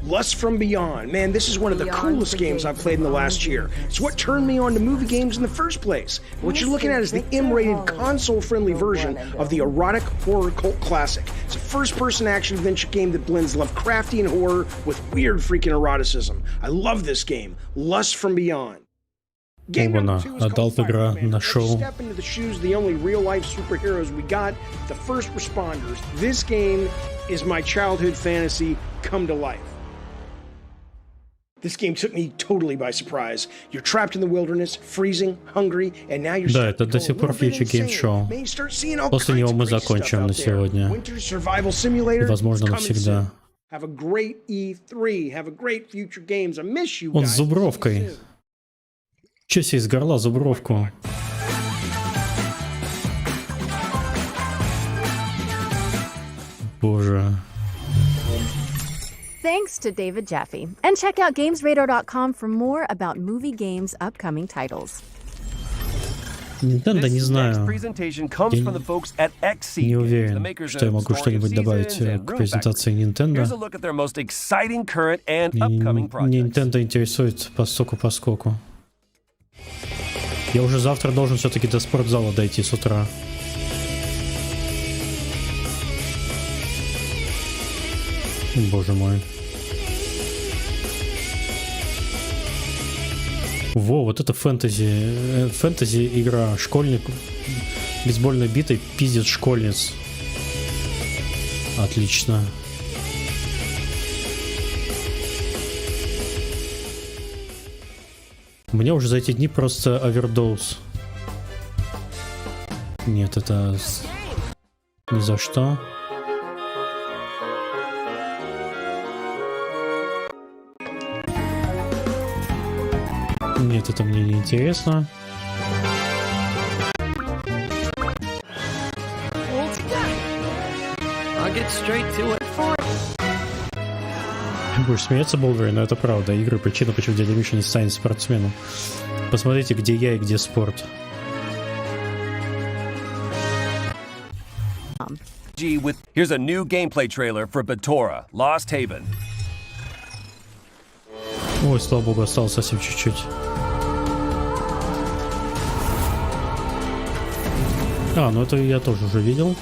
Lust from Beyond. Man, this is one of the coolest games I've played in the last year. It's what turned me on to movie games in the first place. What you're looking at is the M-rated, console-friendly version of the erotic horror cult classic. It's a first-person action-adventure game that blends Lovecraftian horror with weird freaking eroticism. I love this game, Lust from Beyond. Game number 2 is called Fireman. Let's step into the shoes of the only real-life superheroes we got, the first responders. This game is my childhood fantasy come to life. This game took me totally by surprise. You're trapped in the wilderness, freezing, hungry, and now you're Да, это до сих пор Future Game Show. После него мы закончим на сегодня. И, возможно, навсегда. Have a great E3. Have a great future games. I miss you guys. Он с зубровкой. Че себе из горла зубровку? Боже. Thanks to David Jaffe. And check out GamesRadar.com for more about movie games' upcoming titles. Nintendo, не знаю. Я не уверен, что я могу что-нибудь добавить к презентации Nintendo. Nintendo интересует поскольку. Я уже завтра должен все-таки до спортзала дойти с утра. Боже мой. Во, вот это фэнтези игра. Школьник бейсбольной битой пиздит школьниц. Отлично. У меня уже за эти дни просто овердоуз. Нет, это ни за что. Нет, это мне не интересно. Будешь смеяться, Болвери, но это правда. Игры — причина, почему дядя Миша не станет спортсменом. Посмотрите, где я и где спорт. Here's a new gameplay trailer for Batora, Lost Haven. Ой, слава богу, осталось совсем чуть-чуть. Ну это я тоже уже видел.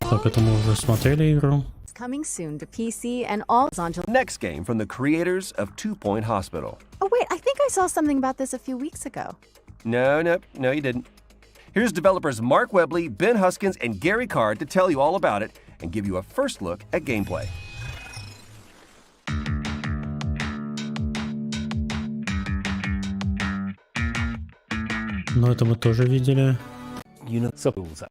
Так, это мы уже смотрели игру. Coming soon to PC and all on Next game from the creators of 2 Point Hospital. Oh wait, I think I saw something about this a few weeks ago. No, you didn't. Here's developers Mark Webley, Ben Huskins, and Gary Card to tell you all about it and give you a first look at gameplay. Но это мы тоже видели. Zone is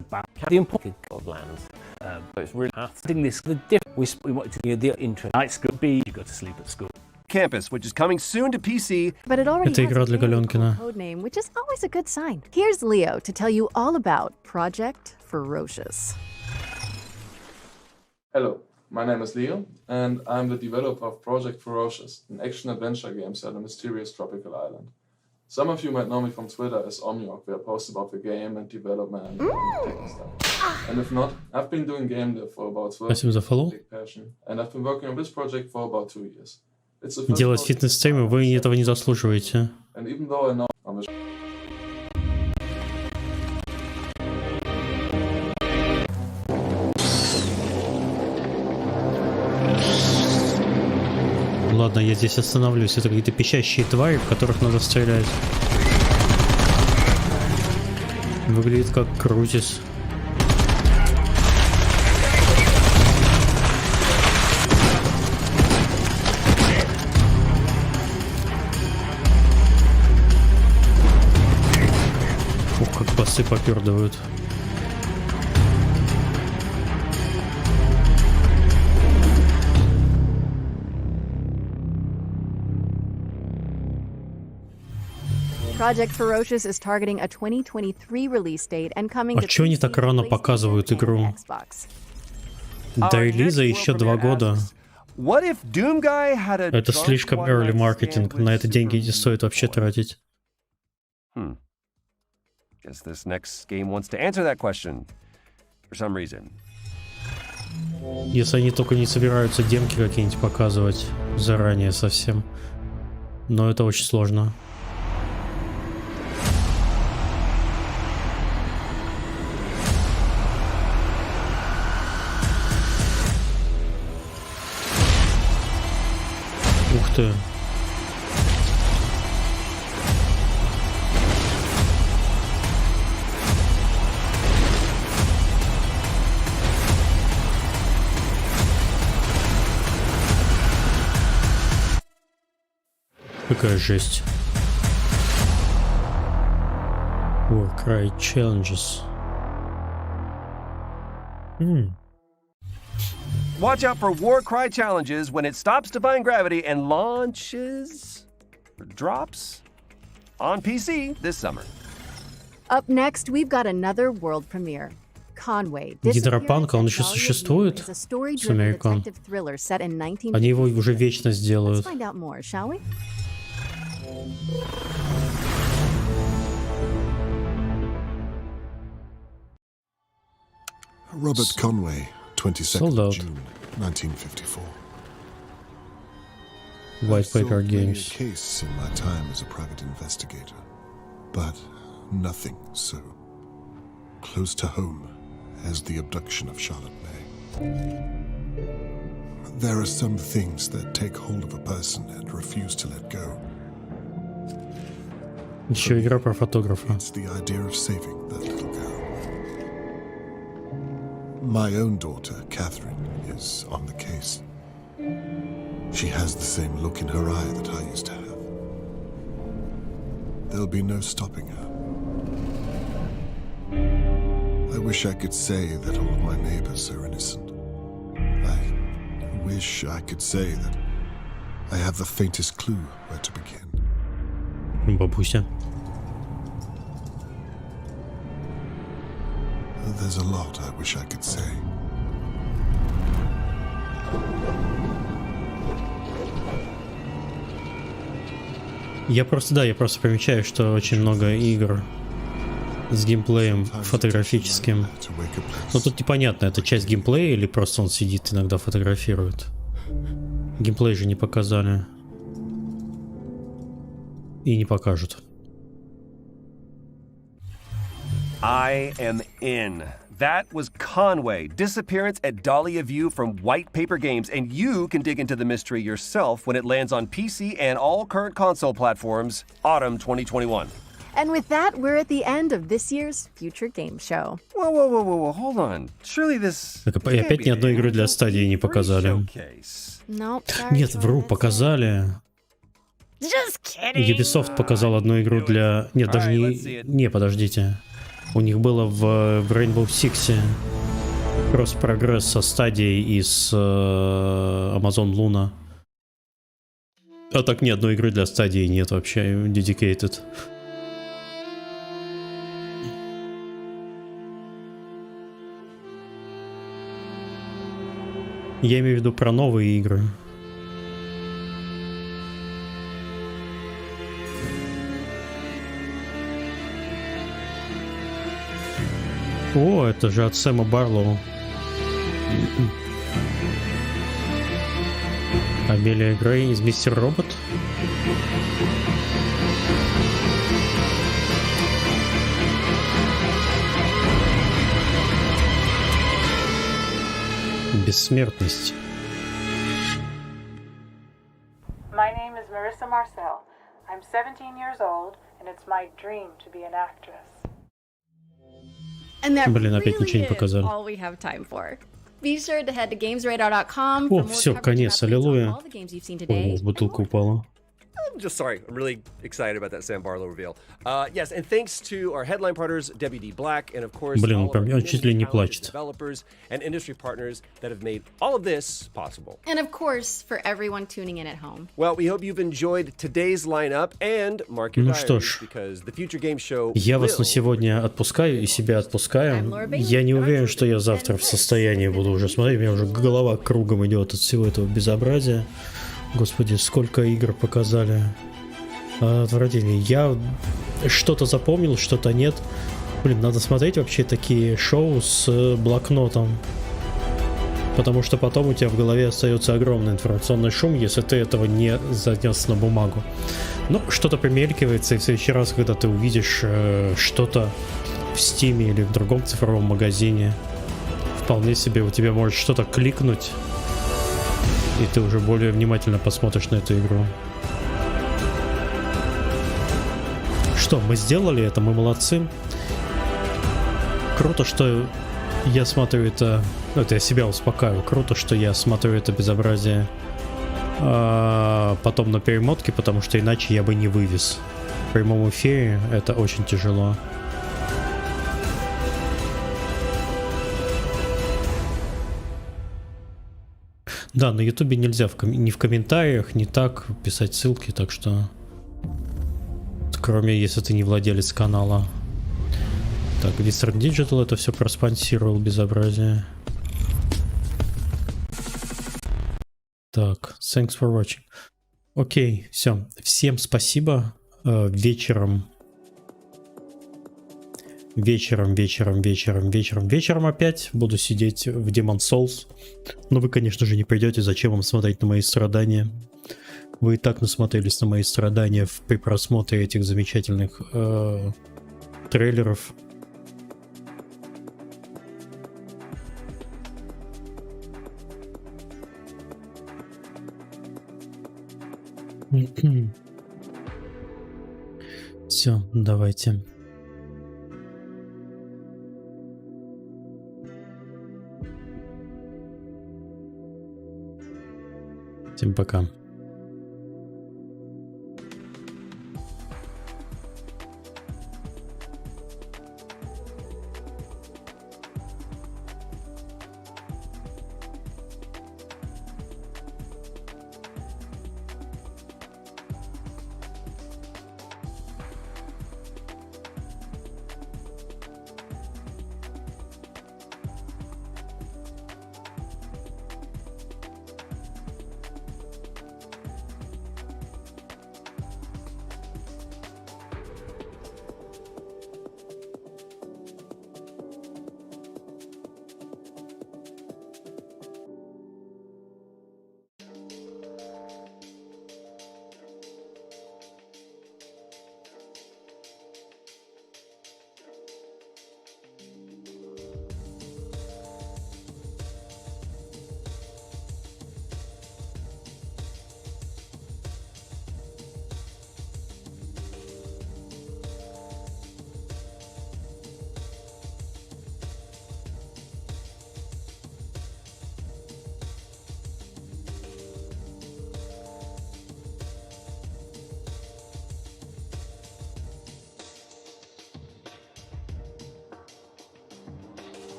about the important lands. But it's really doing this the different. We want to hear the intro. Nights could be you go to sleep at school. Campus, which is coming soon to PC. But it already Это has игра a для Галенкина. code name, which is always a good sign. Here's Leo to tell you all about Project Ferocious. Hello, my name is Leo, and I'm the developer of Project Ferocious, an action-adventure game set on a mysterious tropical island. Some of you might know me from Twitter as Omniok, where I post about the game and development and tech and stuff. And if not, I've been doing game dev for about 12 Спасибо за фоллоу. passion, and I've been working on this project for about 2 years. It's the first Делать project фитнес-стримы, вы этого не заслуживаете. and even though I know I'm a Ладно, я здесь остановлюсь. Это какие-то пищащие твари, в которых надо стрелять. Выглядит как крузис. Ух, как басы попердывают. Project Ferocious is targeting a 2023 release date and coming to чё они так рано показывают игру? До релиза еще 2 года. Это слишком early маркетинг. На это деньги не стоит вообще тратить. Guess this next game wants to answer that question for some reason. Если они только не собираются демки какие-нибудь показывать заранее совсем. Но это очень сложно. Ух ты. Какая жесть. Warcry challenges. Watch out for Warcry challenges when it stops defying gravity and launches, or drops, on PC this summer. Up next, we've got another world premiere. Conway. Гидропанк, он еще существует? Сумерекон. Они его уже вечно сделают. Robert Conway, 22nd June, 1954. White Paper Games. I've solved many a case in my time as a private investigator, but nothing so close to home as the abduction of Charlotte May. There are some things that take hold of a person and refuse to let go. Еще игра про фотографа. It's the idea of saving that little girl. My own daughter, Catherine, is on the case. She has the same look in her eye that I used to have. There'll be no stopping her. I wish I could say that all of my neighbors are innocent. I wish I could say that I have the faintest clue where to begin. Бабуся. There's a lot I wish I could say. Я просто помечаю, что очень много игр с геймплеем фотографическим. Но тут непонятно, это часть геймплея или просто он сидит иногда фотографирует. Геймплей же не показали. И не покажут. I am in. That was Conway, Disappearance at Dahlia View from White Paper Games, and you can dig into the mystery yourself when it lands on PC and all current console platforms, autumn 2021. And with that, we're at the end of this year's Future Game Show. Whoa, hold on. Surely this... Опять ни одной игры для стадии не показали. Нет, вру, показали. Ubisoft показал одну игру для... Нет, даже не... Не, подождите. У них было в Rainbow Six кросс-прогресс со стадией из Amazon Luna. А так ни одной игры для стадии нет вообще, dedicated. Я имею в виду про новые игры. О, это же от Сэма Барлоу. Амелия Грей из Мистер Робот. Бессмертность. My name is Marissa Marcel. I'm 17 years old, and it's my dream to be an actress. And that Блин, опять really ничего не is показали. all we have time for. Be sure to head to gamesradar.com О, все, конец, аллилуйя. О, бутылка упала. I'm just sorry. I'm really excited about that Sam Barlow reveal. Yes, and thanks to our headline partners, WD Black, and of course, Блин, all он прям of our чуть ли не talented плачет. developers and industry partners that have made all of this possible. And of course, for everyone tuning in at home. Well, we hope you've enjoyed today's lineup and mark your Ну diaries что ж, because the future game show я вас на will... сегодня отпускаю и себя отпускаю. Я не уверен, что я завтра в состоянии буду уже смотреть. У меня уже голова кругом идет от всего этого безобразия. Господи, сколько игр показали. Отвратительно. Я что-то запомнил, что-то нет. Блин, надо смотреть вообще такие шоу с блокнотом. Потому что потом у тебя в голове остается огромный информационный шум, если ты этого не занес на бумагу. Ну, что-то примелькивается, и в следующий раз, когда ты увидишь что-то в Стиме или в другом цифровом магазине, вполне себе у тебя может что-то кликнуть, и ты уже более внимательно посмотришь на эту игру. Что, мы сделали это, мы молодцы. Круто, что я смотрю это... Ну, это я себя успокаиваю. Круто, что я смотрю это безобразие потом на перемотке, потому что иначе я бы не вывез. В прямом эфире это очень тяжело. Да, на Ютубе нельзя ни в комментариях, ни так писать ссылки, так что... Кроме если ты не владелец канала. Так, Western Digital это все проспонсировал, безобразие. Так, thanks for watching. Окей, все. Всем спасибо. Вечером опять буду сидеть в Demon's Souls. Но вы, конечно же, не придете. Зачем вам смотреть на мои страдания? Вы и так насмотрелись на мои страдания при просмотре этих замечательных трейлеров. Все, давайте. Всем пока.